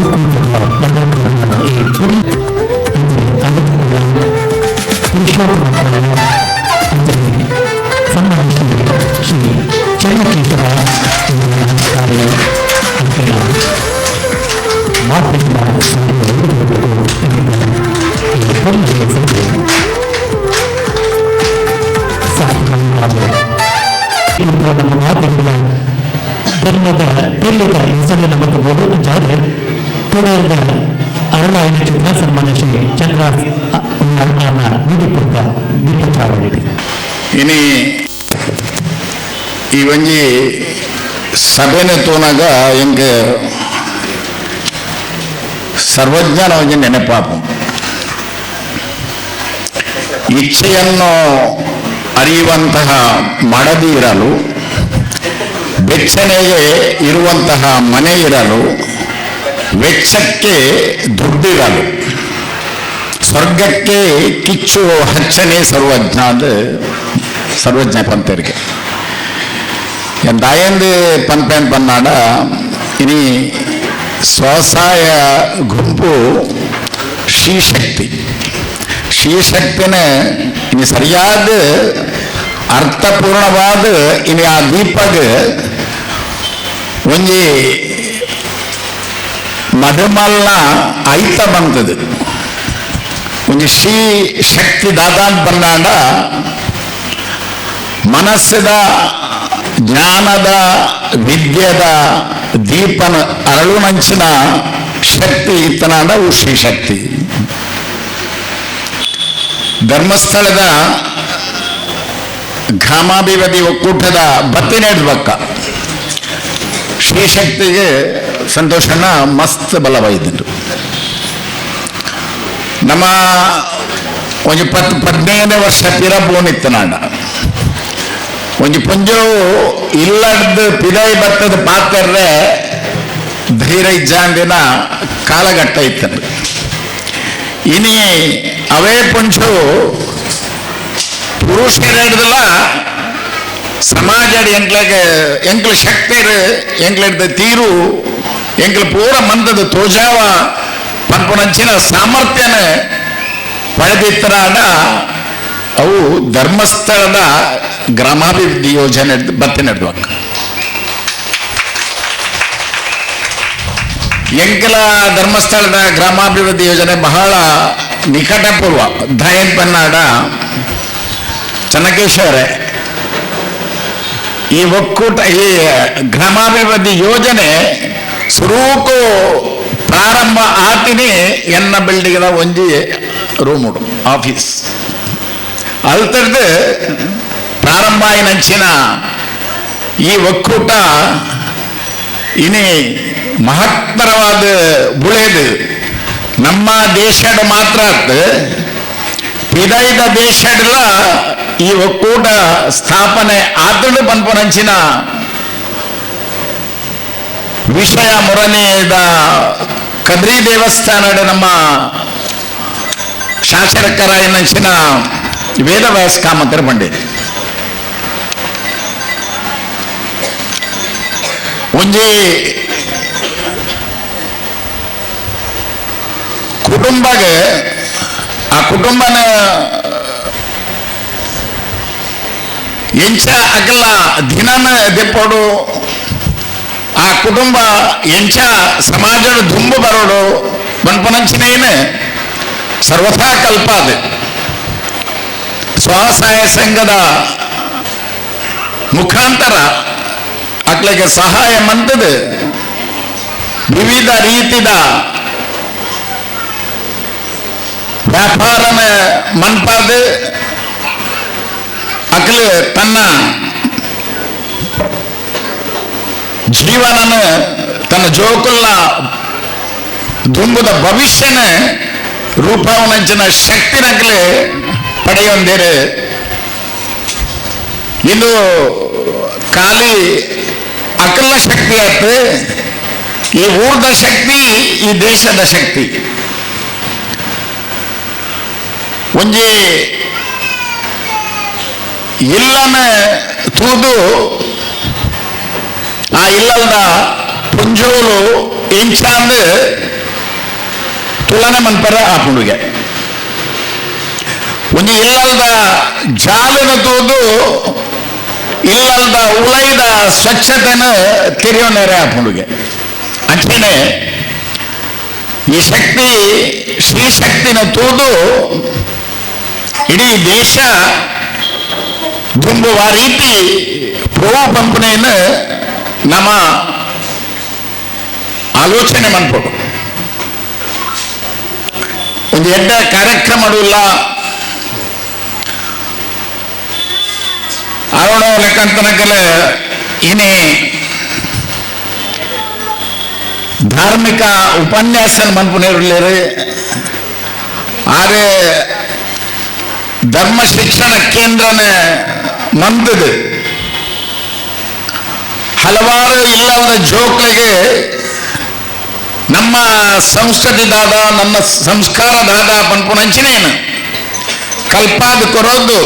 ಶ್ರೀ ಚನ್ನಕೇಶವ ಮಾತೃಗಳ ಮಾತುಗಳ ಧರ್ಮದ ತಿಳಿದ ಹೆಸರು ನಮಗೆ ಬೋಧನೆ ತುಳದ ಅರಳಾಯನ ಚಿತ್ರ ಸನ್ಮಾನ ಶ್ರೀ ಚಂದ್ರ ವಿಧಿಪುರ ದೀಪಚಾರಣಿದೆ. ಇನಿ ಈ ಒಂಜಿ ಸಭೆನೆ ತೋನಾಗ ಹೆಂಗೆ ಸರ್ವಜ್ಞಾನ ಒಂಜಿ ನೆನಪಾಪು ಇಚ್ಛೆಯನ್ನು ಅರಿಯುವಂತಹ ಮಡದಿ ಇರಲು, ಬೆಚ್ಚನೆಗೆ ಇರುವಂತಹ ಮನೆ ಇರಲು, ವೆಚ್ಚಕ್ಕೆ ದುಡ್ಡಿರಲು, ಸ್ವರ್ಗಕ್ಕೆ ಕಿಚ್ಚು ಹಚ್ಚನೆ ಸರ್ವಜ್ಞ ಅದು ಸರ್ವಜ್ಞ ಪಂಪರಿಗೆ ಎಂದಾಯಂದು ಪಂಪೇನ್ ಪನ್ನಾಡ ಇನಿ ಸ್ವಸಹಾಯ ಗುಂಪು ಶ್ರೀಶಕ್ತಿ ಶ್ರೀಶಕ್ತಿನ ಇನ್ನು ಸರಿಯಾದ ಅರ್ಥಪೂರ್ಣವಾದ ಇನ್ನು ಆ ದೀಪಗ ಒಂಜಿ ಮಧುಮಲ್ನ ಐತ ಬಂತದು ಒಂಜಿ ಶ್ರೀ ಶಕ್ತಿ ದಾದಾನ್ ಬಂದಾಂಡ ಮನಸ್ಸದ ಜ್ಞಾನದ ವಿದ್ಯೆದ ದೀಪನ ಅರಳುನಂಚಿನ ಶಕ್ತಿ ಇತ್ತನಾಡ ಅವು ಶ್ರೀಶಕ್ತಿ. ಧರ್ಮಸ್ಥಳದ ಗ್ರಾಮಾಭಿವೃದ್ಧಿ ಒಕ್ಕೂಟದ ಬತ್ತಿನೇಡ್ಬಕ್ಕ ಶ್ರೀಶಕ್ತಿಗೆ ಸಂತೋಷನ ಮಸ್ತ್ ಬಲವೈದ್ಯರು ನಮ್ಮ ಒಂದು 10-15 ವರ್ಷ ಪಿರಬೋನಿತ್ತು ನಾಡ ಒಂದು ಪುಂಜು ಇಲ್ಲದ ಪಿದೈ ಬತ್ತದ ಪಾತ್ರೆ ಧೈರ್ಯ ಇಜ್ಜಾಂದಿನ ಕಾಲಘಟ್ಟ ಇತ್ತನು. ಇನಿ ಅವೇ ಪುಂಜು ಪುರುಷರಿಡ್ದಲ್ಲ ಸಮಾಜದ ಎಂಕ್ಲ ಶಕ್ತಿರು ಎಂಕ್ಲದ ತೀರು ಎಂಕ್ಲ ಪೂರ ಮಂದದ ತೋಜಾವ ಪನ್ಪುನಂಚಿನ ಸಾಮರ್ಥ್ಯನ ಪಡೆದಿತ್ತರಾಡ ಅವು ಧರ್ಮಸ್ಥಳದ ಗ್ರಾಮಾಭಿವೃದ್ಧಿ ಯೋಜನೆ ಬತ್ತೆ ನಡೆದುವಾಗ ಎಂಕಲ ಧರ್ಮಸ್ಥಳದ ಗ್ರಾಮಾಭಿವೃದ್ಧಿ ಯೋಜನೆ ಬಹಳ ನಿಕಟಪೂರ್ವ ದಾಯನ್ ಪನ್ನಾಡ ಚನ್ನಕೇಶ್ವರ ಈ ಒಕ್ಕೂಟ ಈ ಗ್ರಾಮಾಭಿವೃದ್ಧಿ ಯೋಜನೆ ಸ್ವರೂಪು ಪ್ರಾರಂಭ ಆತಿನಿ ಎನ್ನ ಬಿಲ್ಡಿಂಗ್ದ ಒಂಜಿ ರೂಮುಡು ಆಫೀಸ್ ಅಲ್ತರ್ದು ಪ್ರಾರಂಭ ಆಯ್ನಂಚಿನ ಈ ಒಕ್ಕೂಟ ಇನಿ ಮಹತ್ತರವಾದ ಬುಳೆದು ನಮ್ಮ ದೇಶದ ಮಾತ್ರ ಪಿದೈದ ದೇಶಡ್ಲ ಈ ಒಕ್ಕೂಟ ಸ್ಥಾಪನೆ ಆತಡು ಪನ್ಪುನಂಚಿನ ವಿಷಯ ಮುರನೆದ ಕದ್ರಿ ದೇವಸ್ಥಾನದ ನಮ್ಮ ಶಾಸಕರ ಎನ್ನಂಚಿನ ವೇದವ್ಯಾಸ ಕಾಮಂತರ ಪಂಡಿತ್ ಒಂಜಿ ಕುಟುಂಬಗೆ ಆ ಕುಟುಂಬನ ಎಂಚ ಅಗಲ ದಿನನ ದೆಪ್ಪೋಡು ಆ ಕುಟುಂಬ ಎಂಚ ಸಮಾಜದ ದುಂಬು ಬರೋಡು ಪನ್ಪುನಂಚಿನೇನು ಸರ್ವಥಾ ಕಲ್ಪಾದ ಸ್ವಸಹಾಯ ಸಂಘದ ಮುಖಾಂತರ ಅಕ್ಲಿಗೆ ಸಹಾಯ ಮಂತದ ವಿವಿಧ ರೀತಿದ ವ್ಯಾಪಾರನ ಮನ್ಪಾದ ಅಕ್ಲು ತನ್ನ ಜೀವನನ ತನ್ನ ಜೋಕುಲ್ನ ದುಂಬುದ ಭವಿಷ್ಯನ ರೂಪವನಂಚಿನ ಶಕ್ತಿನಕ್ಲೆ ಪಡೆಯೊಂದೇರು ಇದು ಖಾಲಿ ಅಕಲ ಶಕ್ತಿ ಆಯ್ತು ಈ ಊರ್ದ ಶಕ್ತಿ ಈ ದೇಶದ ಶಕ್ತಿ ಒಂಜಿ ಇಲ್ಲನ ತೂದು ಆ ಇಲ್ಲದ ಪುಂಜೋಲು ಇಂಚಾಂದು ತುಲನೆ ಮನ್ಪರ ಆ ಪುಂಡುಗೆ ಒಂಜಿ ಇಲ್ಲದ ಜಾಲನ ತೂದು ಇಲ್ಲದ ಉಳೈದ ಸ್ವಚ್ಛತೆನ ತೆರೆಯೋನೇರೆ ಆ ಪುಂಡುಗೆ ಅಂಚನೆ ಈ ಶಕ್ತಿ ಶ್ರೀಶಕ್ತಿನ ತೂದು ಇಡೀ ದೇಶ ದುಂಬುವ ರೀತಿ ಪ್ರೋವು ಪಂಪನೆಯನ್ನು ನಮ್ಮ ಆಲೋಚನೆ ಮನ್ಪಡು ಒಂದು ಎಡ್ಡ ಕಾರ್ಯಕ್ರಮವಿಲ್ಲ ಆರೋಣ ಲೆಕ್ಕಂತನಕಲ ಇನಿ ಧಾರ್ಮಿಕ ಉಪನ್ಯಾಸ ಮನ್ಪುನೇರುಳ್ಳೇರು ಆರೆ ಧರ್ಮ ಶಿಕ್ಷಣ ಕೇಂದ್ರನ ಮಂದದು ಹಲವಾರು ಇಲ್ಲದ ಜೋಕ್ಲಿಗೆ ನಮ್ಮ ಸಂಸ್ಕೃತಿದಾದ ನಮ್ಮ ಸಂಸ್ಕಾರದಾದ ಪನ್ಪುನಂಚಿನೇನು ಕಲ್ಪಾದ ಕೊರೋದು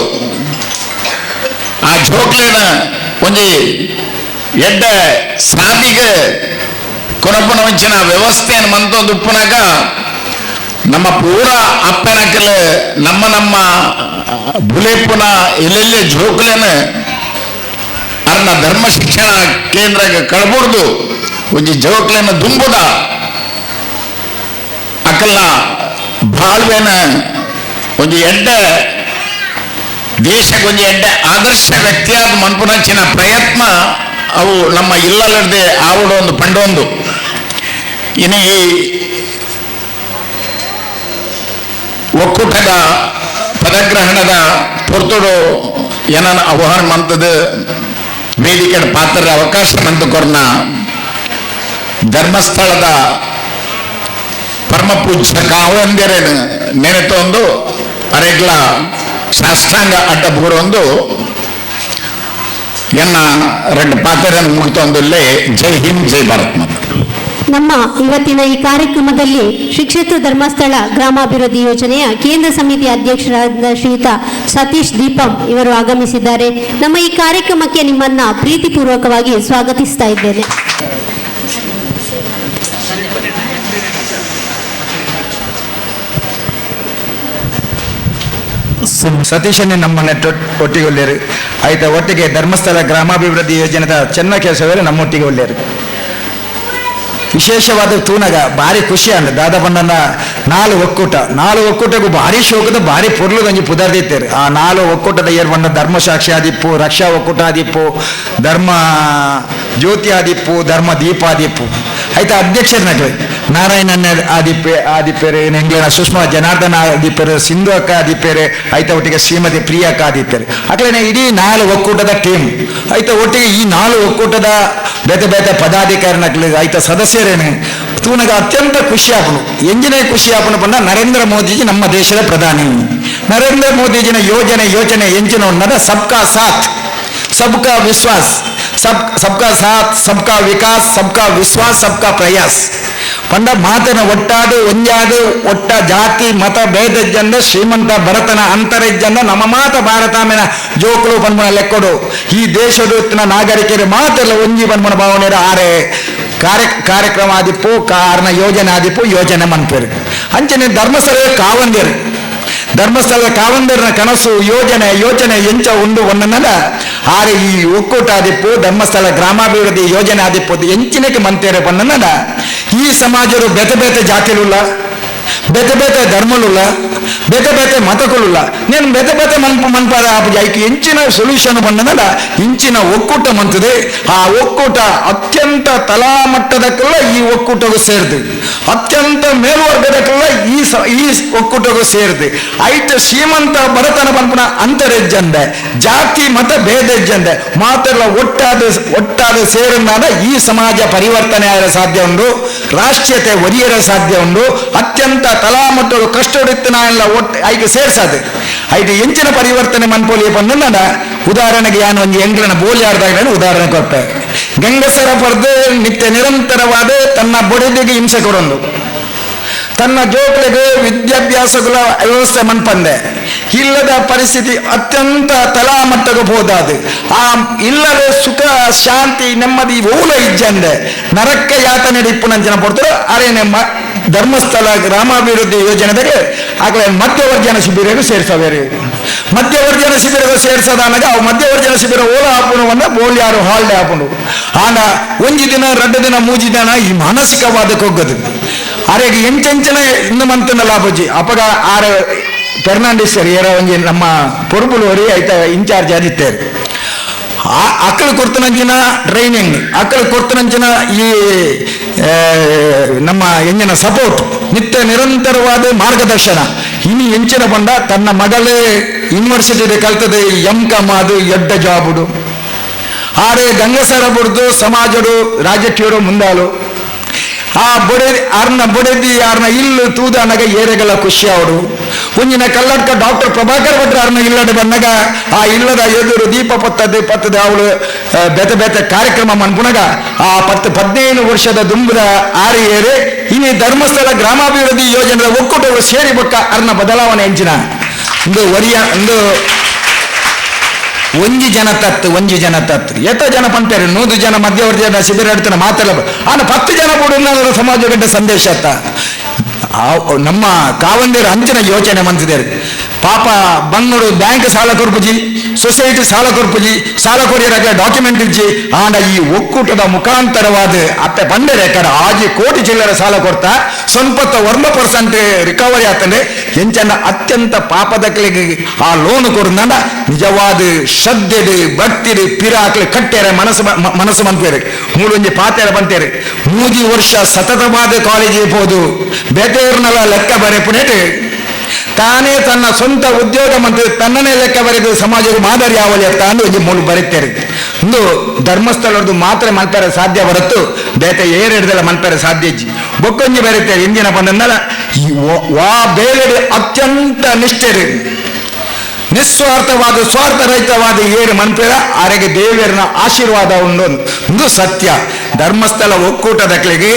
ಆ ಜೋಕ್ಲಿನ ಒಂಜಿ ಎಡ್ಡ ಸಾದಿಗೆ ಕೊರಪುನಂಚಿನ ವ್ಯವಸ್ಥೆಯನ್ನು ಮಂತೊಂದು ಉಪ್ಪುನಾಗ ನಮ್ಮ ಪೂರ ಅಪ್ಪನಕಲ್ ನಮ್ಮ ನಮ್ಮ ಬುಲೆಪುನ ಎಲ್ಲೆಲ್ಲೇ ಜೋಕ್ಲೇನು ಅರ್ನ ಧರ್ಮ ಶಿಕ್ಷಣ ಕೇಂದ್ರಕ್ಕೆ ಕಳ್ಬಾರ್ದು ಒಂಜಿ ಜೋಕ್ಲೇನ ದುಂಬುದ ಅಕಲ್ನ ಬಾಳ್ವೆನ ಒಂಜಿ ಎಡ್ಡ ದೇಶಕ್ಕೆ ಒಂಜಿ ಎಡ್ಡ ಆದರ್ಶ ವ್ಯಕ್ತಿಯಾದ ಮನ್ಪುನಂಚಿನ ಪ್ರಯತ್ನ ಅವು ನಮ್ಮ ಇಲ್ಲಲ್ಲದೆ ಆವಡು ಒಂದು ಪಂಡೊಂದು ಇನ್ನು ಈ ಒಕ್ಕೂಟದ ಪದಗ್ರಹಣದ ಪೊರ್ತುಡು ಏನನ್ನ ಆಹ್ವಾನ ಮಂತದ ವೇದಿಕೆ ಪಾತ್ರ ಅವಕಾಶ ಮಂತಕೊರ್ನ ಧರ್ಮಸ್ಥಳದ ಪರಮ ಪೂಜ್ಯ ಕಾವಂದಿರೇನು ನೆನೆತೊಂದು ಅರೆಗ್ಲ ಸಾಷ್ಟಾಂಗ ಅಡ್ಡ ಬೂರೊಂದು ಎನ್ನ ಎರಡು ಪಾತ್ರರನ್ನು ಮುಗಿತೊಂದುಲ್ಲೇ ಜೈ ಹಿಂದ್ ಜೈ ಭಾರತ್ ಮಾತಾ. ನಮ್ಮ ಇವತ್ತಿನ ಈ ಕಾರ್ಯಕ್ರಮದಲ್ಲಿ ಶ್ರೀ ಕ್ಷೇತ್ರ ಧರ್ಮಸ್ಥಳ ಗ್ರಾಮಾಭಿವೃದ್ಧಿ ಯೋಜನೆಯ ಕೇಂದ್ರ ಸಮಿತಿ ಅಧ್ಯಕ್ಷರಾದ ಶ್ರೀಯುತ ಸತೀಶ್ ದೀಪಂ ಇವರು ಆಗಮಿಸಿದ್ದಾರೆ. ನಮ್ಮ ಈ ಕಾರ್ಯಕ್ರಮಕ್ಕೆ ನಿಮ್ಮನ್ನ ಪ್ರೀತಿಪೂರ್ವಕವಾಗಿ ಸ್ವಾಗತಿಸ್ತಾ ಇದ್ದೇನೆ. ಸತೀಶನೇ ನಮ್ಮನ್ನ ಒಟ್ಟಿಗೆ ಒಳ್ಳೆಯರು ಆಯ್ತಾ. ಒಟ್ಟಿಗೆ ಧರ್ಮಸ್ಥಳ ಗ್ರಾಮಾಭಿವೃದ್ಧಿ ಯೋಜನೆದ ಚೆನ್ನಕೇಶವರು ನಮ್ಮೊಟ್ಟಿಗೆ ಒಳ್ಳೆಯರು. ವಿಶೇಷವಾದ ತೂನಗ ಭಾರಿ ಖುಷಿ ಅಂದ ದಾದಪ್ಪನ 4 ಒಕ್ಕೂಟಗೂ ಭಾರಿ ಶೋಕದ ಭಾರಿ ಪೊರ್ಲು ಗಂಜಿ ಪುದರ್ದಿತ್ತೇರು. ಆ 4 ಒಕ್ಕೂಟದ ಏರ್ ಬಂದ ಧರ್ಮ ಸಾಕ್ಷಿ ಆದಿಪ್ಪು, ರಕ್ಷಾ ಒಕ್ಕೂಟ ಆದಿಪ್ಪು, ಧರ್ಮ ಜ್ಯೋತಿ ಆದಿಪ್ಪು, ಧರ್ಮ ದೀಪ ಆದಿಪ್ಪು ಆಯ್ತಾ. ಅಧ್ಯಕ್ಷರನಾಗ ನಾರಾಯಣನ ಆದಿಪ್ಪೇರು, ಎಂಗ್ಲಿನ ಸುಷ್ಮಾ ಜನಾರ್ದನ ಆದಿಪ್ಪೇರು, ಸಿಂಧು ಅಕ್ಕ ಆದಿಪ್ಪೇರು ಆಯ್ತಾ. ಒಟ್ಟಿಗೆ ಶ್ರೀಮತಿ ಪ್ರಿಯಕ್ಕ ಆದಿಪ್ಪೇರು ಅಕ್ಲೇನೆ ಇಡೀ 4 ಒಕ್ಕೂಟದ ಟೀಮ್ ಆಯ್ತಾ. ಒಟ್ಟಿಗೆ ಈ 4 ಒಕ್ಕೂಟದ ಬೇತೆ ಬೇತೆ ಪದಾಧಿಕಾರಿನಕ್ಲಿ ಆಯ್ತಾ ಸದಸ್ಯರೇನೆ ತೂನಗ ಅತ್ಯಂತ ಖುಷಿ ಆಪನು. ಎಂಜಿನ ಖುಷಿ ಆಪನು ಬಂದ ನರೇಂದ್ರ ಮೋದಿಜಿ ನಮ್ಮ ದೇಶದ ಪ್ರಧಾನಿ. ನರೇಂದ್ರ ಮೋದಿಜಿನ ಯೋಚನೆ ಎಂಚಿನ ಉನ್ನದ ಸಬ್ಕಾ ಸಾಥ್ ಸಬ್ಕಾ ವಿಶ್ವಾಸ್, ಸಬ್ಕಾ ಸಾಥ್ ಸಬ್ಕಾ ವಿಕಾಸ್ ಸಬ್ಕಾ ವಿಶ್ವಾಸ್ ಸಬ್ಕಾ ಪ್ರಯಾಸ್ ಪಂಡ ಮಾತನ ಒಟ್ಟಾಡು ಒಂಜಾಡು ಒಟ್ಟ ಜಾತಿ ಮತ ಭೇದ ಜಂದ ಶ್ರೀಮಂತ ಭರತನ ಅಂತರಿಜ್ಜಂದ ನಮ್ಮ ಮಾತ ಭಾರತಾಮೆನ ಜೋಕುಲು ಪನ್ಮನ ಲೆಕ್ಕೊಡು. ಈ ದೇಶದ ನಾಗರಿಕರು ಮಾತೆಲ್ಲ ಒಂಜಿ ಪನ್ಮನ ಭಾವನೆ ಆರೆ ಕಾರ್ಯಕ್ರಮ ಆದಿಪ್ಪು ಕಾರಣ ಯೋಜನೆ ಆದಿಪ್ಪು ಯೋಜನೆ ಮನ್ಪೇರು ಅಂಚನೆ ಧರ್ಮಸ್ಥಳದ ಕಾವಂದರಿನ ಕನಸು ಯೋಚನೆ ಎಂಚ ಉಂಡು ಒಂದನ್ನದ ಆರೆ ಈ ಒಕ್ಕೂಟ ಆದಿಪ್ಪು ಧರ್ಮಸ್ಥಳ ಗ್ರಾಮಾಭಿವೃದ್ಧಿ ಯೋಜನೆ ಆದಿಪ್ಪು ಎಂಚಿನಕ್ಕೆ ಮಂತೇರೆ ಪನ್ನದ ಈ ಸಮಾಜರು ಬೇತೆ ಬೇತೆ ಜಾತಿಲುಲ್ಲ, ಬೇತೆ ಬೇತೆ ಧರ್ಮಲುಲ್ಲ, ಬೇತೆ ಬೇತೆ ಮತಕುಲುಲ್ಲ. నేను ಬೇತೆ ಬೇತೆ ಮನ್ಪಾದ ಐಕೆ ಎಂಚಿನ ಸೊಲ್ಯೂಷನ್ ಬಂದನಲ್ಲ ಇಂಚಿನ ಒಕ್ಕೂಟ ಮಂತದೆ. ಆ ಒಕ್ಕೂಟ ಅತ್ಯಂತ ತಲಾಮಟ್ಟದಕ್ಕೆಲ್ಲ ಈ ಒಕ್ಕೂಟಗೂ ಸೇರಿದೆ, ಅತ್ಯಂತ ಮೇಲ್ವರ್ಗದಕ್ಕೆಲ್ಲ ಈ ಒಕ್ಕೂಟಗೂ ಸೇರಿದೆ. ಐತೆ ಶ್ರೀಮಂತ ಭರತನ ಪನ್ಪುನ ಅಂತರಿಜ್ಜಂದೆ ಜಾತಿ ಮತ ಭೇದಜ್ಜಂದೆ ಮಾತೆಲ್ಲ ಒಟ್ಟಾದ ಸೇರಿನಾದ ಈ ಸಮಾಜ ಪರಿವರ್ತನೆ ಆಗ ಸಾಧ್ಯ ಉಂಟು, ರಾಷ್ಟ್ರೀಯತೆ ಒರಿಯರ ಸಾಧ್ಯ ಉಂಟು. ಅತ್ಯಂತ ತಲಾಮಟ್ಟಗಳು ಕಷ್ಟಡಿತ್ತಿನ ಎಲ್ಲ ಐಕೆ ಸೇರ್ಸದು ಐದು ಎಂಚಿನ ಪರಿವರ್ತನೆ ಮನ್ಪೋಲಿ ಪಂಡ ಉದಾಹರಣೆಗೆ ಯಾನು ಒಂದು ಎಂಗ್ಲನ ಬೋಲಿಯಾರ್ದಾಗ ಉದಾಹರಣೆ ಕೊಟ್ಟೆ. ಗಂಗಸರ ಪರ್ದೆ ನಿತ್ಯ ನಿರಂತರವಾದ ತನ್ನ ಬೊಡೆದಿಗೆ ಹಿಂಸೆ ಕೊಡೊಂದು, ತನ್ನ ಜೋಕ್ಲೆಗೆ ವಿದ್ಯಾಭ್ಯಾಸಗಳ ವ್ಯವಸ್ಥೆ ಮನ್ಪಂದೆ ಇಲ್ಲದ ಪರಿಸ್ಥಿತಿ ಅತ್ಯಂತ ತಲಾಮಟ್ಟಗೆ ಹೋದಾದು. ಆ ಇಲ್ಲದ ಸುಖ ಶಾಂತಿ ನೆಮ್ಮದಿ ಓಲ ಇಜ್ಜಂದೆ ನರಕ್ಕ ಯಾತನೆ ಇಪ್ಪುನಂಚಿನ ಕೊಡ್ತಾರೆ. ಅರೇನೆ ಧರ್ಮಸ್ಥಳ ಗ್ರಾಮಾಭಿವೃದ್ಧಿ ಯೋಜನೆದಾಗೆ ಆಗಲೇ ಮಧ್ಯವರ್ಜನ ಶಿಬಿರಗೂ ಸೇರಿಸಬೇರೆ. ಮಧ್ಯವರ್ಜನ ಶಿಬಿರಗೂ ಸೇರಿಸದಾನಾಗ ಅವು ಮಧ್ಯವರ್ಜನ ಶಿಬಿರ ಓಲ ಹಾಪುಣವನ್ನ ಬೋಲ್ಯಾರು ಹಾಲ್ಡೆ ಹಾಪುಂಡು ಆಂಡ ಒಂಜಿ ದಿನ 2 ದಿನ 3 ದಿನ ಈ ಮಾನಸಿಕವಾದಕ್ಕೆ ಹೋಗೋದು. ಆರೆಗೆ ಎಂಚೆಂಚನ ಇನ್ನು ಮಂತನ ಲಾಭಜಿ ಅಪಗ ಆರ ಫೆರ್ನಾಂಡಿಸ್ ಏರ ಒಂಜಿ ನಮ್ಮ ಪೊರ್ಪುಲೋರಿ ಆಯ್ತ ಇನ್ಚಾರ್ಜ್ ಆದಿತ್ತೇರು. ಅಕ್ಕಳು ಕೊಡ್ತನಂಚಿನ ಟ್ರೈನಿಂಗ್, ಅಕ್ಕಳು ಕೊಡ್ತನಂಚಿನ ಈ ನಮ್ಮ ಎಂಜಿನ ಸಪೋರ್ಟ್, ನಿತ್ಯ ನಿರಂತರವಾದ ಮಾರ್ಗದರ್ಶನ. ಇನ್ನು ಎಂಚಿನ ಬಂದ ತನ್ನ ಮಗಳೇ ಯೂನಿವರ್ಸಿಟಿ ಕಲ್ತದೆ ಎಂ.ಕಾಮ್ ಅದು ಎಡ್ಡ ಜಾಬುಡು ಆರೆ ಗಂಗಸರ ಬುಡ್ದು ಸಮಾಜಡು ರಾಜಕೀಯರು ಮುಂದಾಲು ಆ ಬೊಡೆದಿ ಯಾರನ್ನ ಇಲ್ಲು ತೂದಾನಾಗ ಏರೆಗಳ ಖುಷಿ ಅವರು ಒಂಜಿನ ಕಲ್ಲಡ್ಕ ಡಾಕ್ಟರ್ ಪ್ರಭಾಕರ್ ಭಟ್ರ ಅವ್ರನ್ನ ಇಲ್ಲಡೆ ಬಂದಾಗ ಆ ಇಲ್ಲದ ಎದುರು ದೀಪ ಪತ್ತದ ಅವಳು ಬೇತೆ ಬೇತೆ ಕಾರ್ಯಕ್ರಮ ಮನ್ಪುಣಗ ಆ 10-15 ವರ್ಷದ ದುಂಬದ ಆರಿ ಏರೆ ಇನ್ನು ಧರ್ಮಸ್ಥಳ ಗ್ರಾಮಾಭಿವೃದ್ಧಿ ಯೋಜನೆ ಒಕ್ಕೂಟಗಳು ಸೇರಿ ಬೊಕ್ಕ ಅವ್ರನ್ನ ಬದಲಾವಣೆ ಹೆಂಚಿನ ಒಂದು ಒಂಜಿ ಜನ ತತ್ತು ಎತ್ತ ಜನ ಪಂಪೇರು 100 ಜನ ಮಧ್ಯವರ್ತಿ ಶಿಬಿರ ಇಡ್ತಾನೆ ಮಾತೆಲ್ಲ ಆನ 10 ಜನ ಕೂಡ ಸಮಾಜಗಡ್ಡ ಸಂದೇಶ ಅತ್ತ ನಮ್ಮ ಕಾವಂದಿರ ಅಂಚಿನ ಯೋಚನೆ ಮಂತಿದ್ದಾರೆ. ಪಾಪ ಬಂಗೂರು ಬ್ಯಾಂಕ್ ಸಾಲ ಕೊರ್ಪುಜಿ, ಸೊಸೈಟಿ ಸಾಲ ಕೊರ್ಪುಜಿ, ಸಾಲ ಕೊರಿಯರಾಗ ಡಾಕ್ಯುಮೆಂಟ್ ಇಜ್ಜಿ ಆಂಡ ಈ ಒಕ್ಕೂಟದ ಮುಖಾಂತರವಾದ ಅತ್ತೆ ಬಂದರೆ ಕಡ ಆಜಿ ಕೋಟಿ ಚಿಲ್ಲರ ಸಾಲ ಕೊಡ್ತಾ ಸ್ವಲ್ಪ 1% ರಿಕವರಿ ಆಗ್ತದೆ. ಎಂಚನ್ನ ಅತ್ಯಂತ ಪಾಪದಕ್ಲಿಗೆ ಆ ಲೋನ್ ಕೊಡ್ದಂಡ ನಿಜವಾದ ಶ್ರದ್ಧೆಡು ಭಕ್ತಿಡು ಪಿರ ಹಾಕ್ಲಿ ಕಟ್ಟೇರೆ ಮನಸ್ಸು ಬಂತೇರೆ ಮೂಲೊಂಜಿ ಪಾತೇರ ಬಂತೇರೆ 3 ವರ್ಷ ಸತತವಾದ ಕಾಲೇಜಿಗೆ ಹೋದು ಬೇಟೆಯವ್ರನ್ನೆಲ್ಲ ಲೆಕ್ಕ ಬರೆಪುನೇಟು ತಾನೇ ತನ್ನ ಸ್ವಂತ ಉದ್ಯೋಗ ಮತ್ತು ತನ್ನನೇ ಲೆಕ್ಕ ಬರೆದು ಸಮಾಜಕ್ಕೆ ಮಾದರಿ ಯಾವಲಿ ಅಂತ ಅಂದು ಒಂದು ಮೂಲ ಬರೀತಾರೆ. ಒಂದು ಧರ್ಮಸ್ಥಳದ್ದು ಮಾತ್ರ ಮಲ್ಪೇರೆ ಸಾಧ್ಯ ಹೊರತು ಬೇತೆ ಏರೆಡ್ದೆಲ್ಲ ಮಲ್ಪೇರೆ ಸಾಧ್ಯ ಇಜ್ಜಿ ಬೊಕ್ಕೊಂಜಿ ಬರೀತಾರೆ. ಎಂಜಿನ ಬಂದಲ್ಲ ಈ ವಾ ಬೇರೆ ಅತ್ಯಂತ ನಿಷ್ಠೆರು ನಿಸ್ವಾರ್ಥವಾದ ಸ್ವಾರ್ಥರಹಿತವಾದ ಏರು ಮನ್ಪೇರ ಆರೆಗೆ ದೇವಿಯರನ ಆಶೀರ್ವಾದ ಒಂದು ಸತ್ಯ. ಧರ್ಮಸ್ಥಳ ಒಕ್ಕೂಟದಕ್ಲಿಗೆ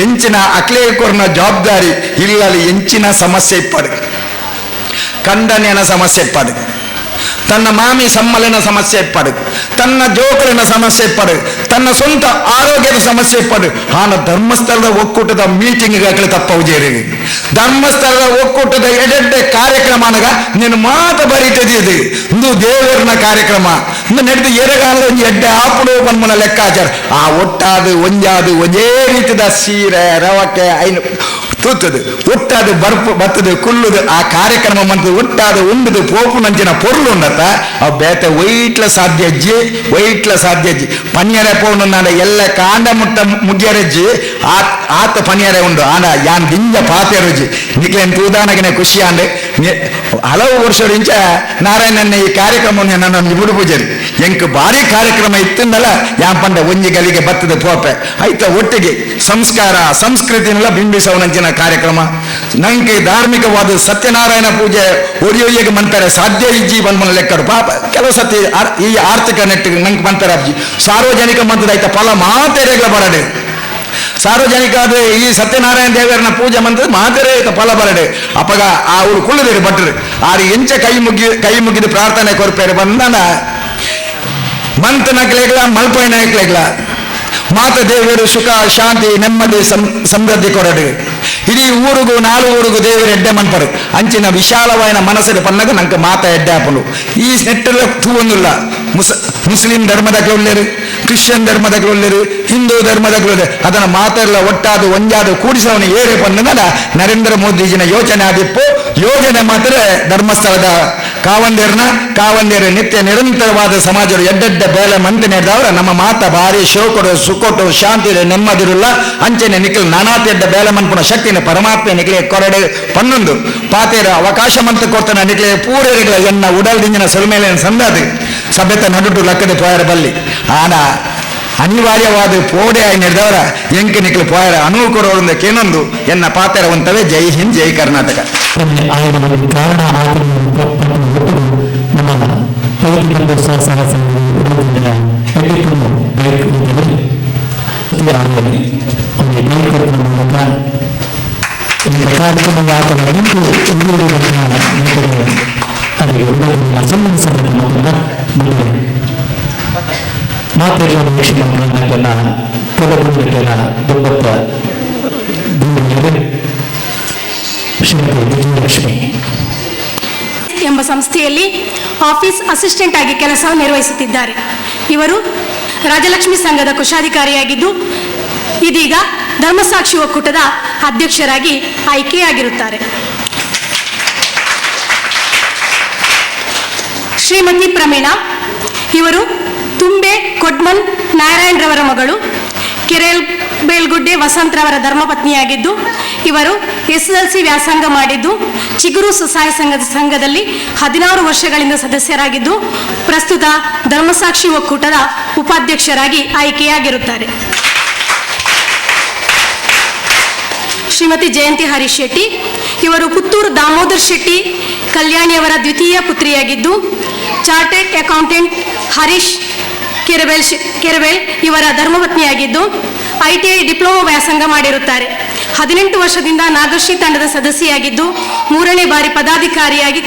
ಎಂಚಿನ ಅಕ್ಲೇಕೊರ್ನ ಜವಾಬ್ದಾರಿ ಇಲ್ಲಲ್ಲಿ ಎಂಚಿನ ಸಮಸ್ಯೆ ಇಪ್ಪಡು, ಖಂಡನೆಯ ಸಮಸ್ಯೆ ಇಪ್ಪಡು, ತನ್ನ ಮಾಮಿ ಸಮ್ಮಲಿನ ಸಮಸ್ಯೆ ಇಪ್ಪಡು, ತನ್ನ ಜೋಕಲಿನ ಸಮಸ್ಯೆ ಇಪ್ಪಡು, ತನ್ನ ಸ್ವಂತ ಆರೋಗ್ಯದ ಸಮಸ್ಯೆ ಪಡು ಆನ ಧರ್ಮಸ್ಥಳದ ಒಕ್ಕೂಟದ ಮೀಟಿಂಗ್ಗಾಗಲಿ ತಪ್ಪವುಜೇರಿ ಧರ್ಮಸ್ಥಳದ ಒಕ್ಕೂಟದ ಎಡೆಡ್ಡೆ ಕಾರ್ಯಕ್ರಮ ಅನಗ ನೀನು ಮಾತ ಬರೀತದೆ ಇಂದು ದೇವರನ ಕಾರ್ಯಕ್ರಮ ಇಂದು ನಡೆದು ಎರಗಾಲ ಒಂದು ಎಡ್ಡೆ ಆಪುಡು ಬನ್ಮನ ಲೆಕ್ಕಾಚಾರ ಆ ಒಟ್ಟಾದು ಒಂಜಾದು ಒಂದೇ ರೀತಿದ ಸೀರೆ ರವಕ್ಕೆ ಐನು ತೂತದು ಒಟ್ಟಾದು ಬರ್ತದೆ ಕುಲ್ಲುದು ಆ ಕಾರ್ಯಕ್ರಮ ಮಂತು ಒಟ್ಟಾದು ಉಂಡುದು ಪೋಪು ನಂಚಿನ ಪೊರ್ಲು ಉಂಡತ್ತ ಅವು ಬೇತೆ ಒಯ್ಟ್ಲ ಸಾಧ್ಯಜ್ಜಿ ಪನ್ಯರೆ ಪೋನು ನಾಡ ಎಲ್ಲ ಕಾಂಡ ಮುಟ್ಟ ಮುಗ್ಯರಜ್ಜಿ ಆತ ಪನ್ಯರೆ ಉಂಡು ಆನ ಯಾನ್ ದಿಂಜ ಪಾತೆರುಜಿ ನಿಕ್ಲೇನ್ ತೂದಾನಗಿನ ಖುಷಿ ಅಂಡೆ ಹಲವು ವರ್ಷದಿಂಚ ನಾರಾಯಣನ ಈ ಕಾರ್ಯಕ್ರಮವನ್ನು ನನ್ನ ಬಿಡು ಪೂಜರಿ ಎಂಕ್ ಭಾರಿ ಕಾರ್ಯಕ್ರಮ ಇತ್ತಿಂದಲ್ಲ ಯಾನ್ ಪಂಡ ಒಂಜಿ ಗಲಿಗೆ ಬತ್ತದ ಪೋಪೆ ಆಯ್ತ ಒಟ್ಟಿಗೆ ಸಂಸ್ಕಾರ ಸಂಸ್ಕೃತಿನೆಲ್ಲ ಬಿಂಬಿಸವನಂಚಿನ ಕಾರ್ಯಕ್ರಮ ನಂಗೆ ಧಾರ್ಮಿಕವಾದ ಸತ್ಯನಾರಾಯಣ ಪೂಜೆ ಒಡಿಯೋಯಿಗೆ ಮಂತಾರೆ ಸಾಧ್ಯ ಇಜ್ಜಿ ಬಂದ್ಮನ ಲೆಕ್ಕರು ಪಾಪ ಕೆಲವು ಸತಿ ಈ ಆರ್ಥಿಕ ನೆಟ್ಟಿಗೆ ನಂಗೆ ಮಂತಾರೆ ಅಜ್ಜಿ ಸಾರ್ವಜನಿಕ ಮಂತ್ರದ ಆಯ್ತ ಫಲ ಮಾತೆರೆಗಳ ಬರಡೆ ಸಾರ್ವಜನಿಕ ಆದ್ರೆ ಈ ಸತ್ಯನಾರಾಯಣ ದೇವರನ್ನ ಪೂಜೆ ಮಂತ್ರ ಮಾತೆರೆ ಫಲ ಬರಡೆ ಅಪಗ ಅವ್ರು ಕುಳ್ಳದಿರು ಭಟ್ರು ಆರು ಎಂಚ ಕೈ ಮುಗಿದು ಪ್ರಾರ್ಥನೆ ಕೊರ್ಪೇರು ಬಂದನ ಮಂತನಕ್ಲೆಗ್ಲ ಮಲ್ಪೈನಕ್ಲೆಗ್ಲ ಮಾತ ದೇವರು ಸುಖ ಶಾಂತಿ ನೆಮ್ಮದಿ ಸಮೃದ್ಧಿ ಕೊರಡು ಇಡೀ ಊರಿಗೂ ಊರಿಗೂ ದೇವರು ಎಡ್ಡೆ ಮನ್ಪರು ಅಂಚಿನ ವಿಶಾಲವಾದ ಮನಸ್ಸಿನ ಪನ್ನಗ ನಂಗೆ ಮಾತ ಎಡ್ಡೆ ಹಾಪಲು ಈ ನೆಟ್ಟಲ್ಲ ತೂವೊಂದಿಲ್ಲ ಮುಸ್ಲಿಂ ಧರ್ಮದಾಗಲೂ ಒಳ್ಳೆರು ಕ್ರಿಶ್ಚಿಯನ್ ಧರ್ಮದಾಗಲೂ ಒಳ್ಳೆರು ಹಿಂದೂ ಧರ್ಮದಾಗಲೂ ಒಳ್ಳೆ ಅದನ್ನ ಮಾತೆಲ್ಲ ಒಟ್ಟಾದು ಒಂಜಾದು ಕೂಡಿಸವನು ಏರೆ ಪನ್ನದ ನರೇಂದ್ರ ಮೋದಿಜಿನ ಯೋಚನೆ ಆದಿಪ್ಪು ಯೋಜನೆ ಮಾತ್ರ ಧರ್ಮಸ್ಥಳದ ಕಾವಂದೇರು ನಿತ್ಯ ನಿರಂತರವಾದ ಸಮಾಜರು ಎಡ್ಡೆಡ್ಡ ಬೇಲೆ ಮಂತಿ ನಡೆದವರ ನಮ್ಮ ಮಾತ ಭಾರಿ ಶೋಕೊಡು ಸುಕೊಟ್ಟು ಶಾಂತಿ ನೆಮ್ಮದಿರುಲ್ಲ ಅಂಚನೆ ನಿಖಿಲ್ ನಾನಾತೆಡ್ಡ ಬೇಲೆ ಮನ್ಪುನ ಶಕ್ತಿನ ಪರಮಾತ್ಮ ನಿಖಿಲೆ ಕೊರಡೆ ಪನ್ನೊಂದು ಪಾತೆರ ಅವಕಾಶ ಮಂತ ಕೊಡ್ತಾನ ನಿಖಿಲೆ ಪೂರೈಗಳ ಎನ್ನ ಉಡಲ್ ದಿಂಜಿನ ಸೊಲ್ಮೇಲೆ ಸಂದಾದು ಸಭ್ಯತ ನಡುಟು ಲಕ್ಕದ ಪೋಯರ ಬಲ್ಲಿ ಆನ ಅನಿವಾರ್ಯವಾದ ಪೋಡೆ ಆಗಿ ನಡೆದವರ ಎಂಕೆ ನಿಖಿಲು ಪೋಯರ ಅನುವು ಕೊಡೋದ್ರಿಂದ ಕೇನೊಂದು ಎನ್ನ ಪಾತೆರ ಒಂತವೇ ಜೈ ಹಿಂದ್ ಜೈ ಕರ್ನಾಟಕ. ಕಾರಣ ಮಾತೆಲ್ಲ ಮುಖ್ಯಮಂತ್ರಿಗಳನ್ನ ಪದವಿಗಳ ದುರ್ಗಪ್ಪ ಶ್ರೀಮತಿ ವಿಜಯಲಕ್ಷ್ಮಿ ಎಂಬ ಸಂಸ್ಥೆಯಲ್ಲಿ ಆಫೀಸ್ ಅಸಿಸ್ಟೆಂಟ್ ಆಗಿ ಕೆಲಸ ನಿರ್ವಹಿಸುತ್ತಿದ್ದಾರೆ. ಇವರು ರಾಜಲಕ್ಷ್ಮಿ ಸಂಘದ ಕೋಶಾಧಿಕಾರಿಯಾಗಿದ್ದು ಇದೀಗ ಧರ್ಮಸಾಕ್ಷಿ ಒಕ್ಕೂಟದ ಅಧ್ಯಕ್ಷರಾಗಿ ಆಯ್ಕೆಯಾಗಿರುತ್ತಾರೆ. ಶ್ರೀಮತಿ ಪ್ರಮೀಳಾ ಇವರು ತುಂಬೆ ಕೊಡ್ಮನ್ ನಾರಾಯಣರವರ ಮಗಳು. ಬೇಲ್ಗುಡ್ಡೆ ವಸಂತರವರ ಧರ್ಮಪತ್ನಿಯಾಗಿದ್ದು ಇವರು SSLC ವ್ಯಾಸಂಗ ಮಾಡಿದ್ದು ಚಿಗುರು ಸ್ವಸಹಾಯ ಸಂಘದಲ್ಲಿ 16 ವರ್ಷಗಳಿಂದ ಸದಸ್ಯರಾಗಿದ್ದು ಪ್ರಸ್ತುತ ಧರ್ಮಸಾಕ್ಷಿ ಒಕ್ಕೂಟದ ಉಪಾಧ್ಯಕ್ಷರಾಗಿ ಆಯ್ಕೆಯಾಗಿರುತ್ತಾರೆ. ಶ್ರೀಮತಿ ಜಯಂತಿ ಹರೀಶ್ ಶೆಟ್ಟಿ ಇವರು ಪುತ್ತೂರು ದಾಮೋದರ್ ಶೆಟ್ಟಿ ಕಲ್ಯಾಣಿಯವರ ದ್ವಿತೀಯ ಪುತ್ರಿಯಾಗಿದ್ದು ಚಾರ್ಟೆಡ್ ಅಕೌಂಟೆಂಟ್ ಹರೀಶ್ ಕೆರಬೇಲ್ ಇವರ ಧರ್ಮಪತ್ನಿಯಾಗಿದ್ದು ITI ಡಿಪ್ಲೊಮಾ ವ್ಯಾಸಂಗ ಮಾಡಿರುತ್ತಾರೆ. 18 ವರ್ಷದಿಂದ ನಾಗಶ್ರೀ ತಂಡದ ಸದಸ್ಯೆಯಾಗಿದ್ದು 3ನೇ ಬಾರಿ ಪದಾಧಿಕಾರಿಯಾಗಿ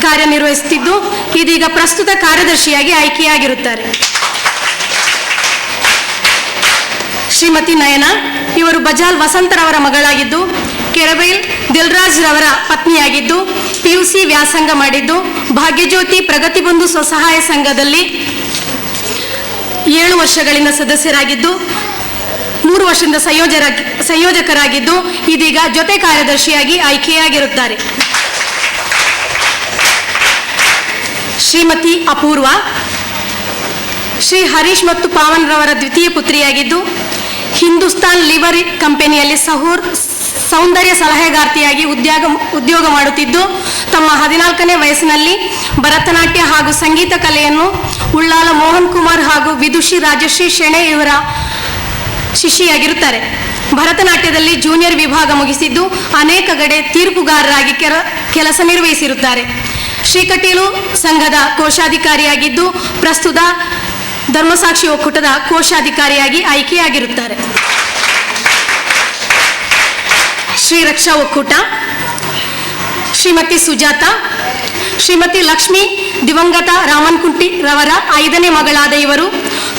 ಕಾರ್ಯನಿರ್ವಹಿಸುತ್ತಿದ್ದು ಇದೀಗ ಪ್ರಸ್ತುತ ಕಾರ್ಯದರ್ಶಿಯಾಗಿ ಆಯ್ಕೆಯಾಗಿರುತ್ತಾರೆ. ಶ್ರೀಮತಿ ನಯನಾ ಇವರು ಬಜಾಲ್ ವಸಂತರವರ ಮಗಳಾಗಿದ್ದು ಕೆರಬೇಲ್ ದಿಲ್ರಾಜ್ ರವರ ಪತ್ನಿಯಾಗಿದ್ದು PUC ವ್ಯಾಸಂಗ ಮಾಡಿದ್ದು ಭಾಗ್ಯಜ್ಯೋತಿ ಪ್ರಗತಿಬಂಧು ಸ್ವಸಹಾಯ ಸಂಘದಲ್ಲಿ 7 ವರ್ಷಗಳಿಂದ ಸದಸ್ಯರಾಗಿದ್ದು 3 ವರ್ಷದಿಂದ ಸಂಯೋಜಕರಾಗಿದ್ದು ಇದೀಗ ಜೊತೆ ಕಾರ್ಯದರ್ಶಿಯಾಗಿ ಆಯ್ಕೆಯಾಗಿರುತ್ತಾರೆ. ಶ್ರೀಮತಿ ಅಪೂರ್ವ ಶ್ರೀ ಹರೀಶ್ ಮತ್ತು ಪಾವನ್ ರವರ ದ್ವಿತೀಯ ಪುತ್ರಿಯಾಗಿದ್ದು ಹಿಂದೂಸ್ತಾನ್ ಲಿವರ್ ಕಂಪನಿಯಲ್ಲಿ ಸೌಂದರ್ಯ ಸಲಹೆಗಾರ್ತಿಯಾಗಿ ಉದ್ಯೋಗ ಮಾಡುತ್ತಿದ್ದು ತಮ್ಮ 14ನೇ ವಯಸ್ಸಿನಲ್ಲಿ ಭರತನಾಟ್ಯ ಹಾಗೂ ಸಂಗೀತ ಕಲೆಯನ್ನು ಉಳ್ಳಾಲ ಮೋಹನ್ ಕುಮಾರ್ ಹಾಗೂ ವಿದುಷಿ ರಾಜಶ್ರೀ ಶೆಣೆ ಇವರ ಶಿಷ್ಯೆಯಾಗಿರುತ್ತಾರೆ. ಭರತನಾಟ್ಯದಲ್ಲಿ ಜೂನಿಯರ್ ವಿಭಾಗ ಮುಗಿಸಿದ್ದು ಅನೇಕ ಕಡೆ ತೀರ್ಪುಗಾರರಾಗಿ ಕೆಲಸ ನಿರ್ವಹಿಸಿರುತ್ತಾರೆ. ಶ್ರೀಕಟೀಲು ಸಂಘದ ಕೋಶಾಧಿಕಾರಿಯಾಗಿದ್ದು ಪ್ರಸ್ತುತ ಧರ್ಮಸಾಕ್ಷಿ ಒಕ್ಕೂಟದ ಕೋಶಾಧಿಕಾರಿಯಾಗಿ ಆಯ್ಕೆಯಾಗಿರುತ್ತಾರೆ. ಶ್ರೀ ರಕ್ಷಾ ಒಕ್ಕೂಟ ಶ್ರೀಮತಿ ಸುಜಾತ ಶ್ರೀಮತಿ ಲಕ್ಷ್ಮಿ ದಿವಂಗತ ರಾಮನ್ಕುಂಟಿ ರವರ 5ನೇ ಮಗಳಾದ ಇವರು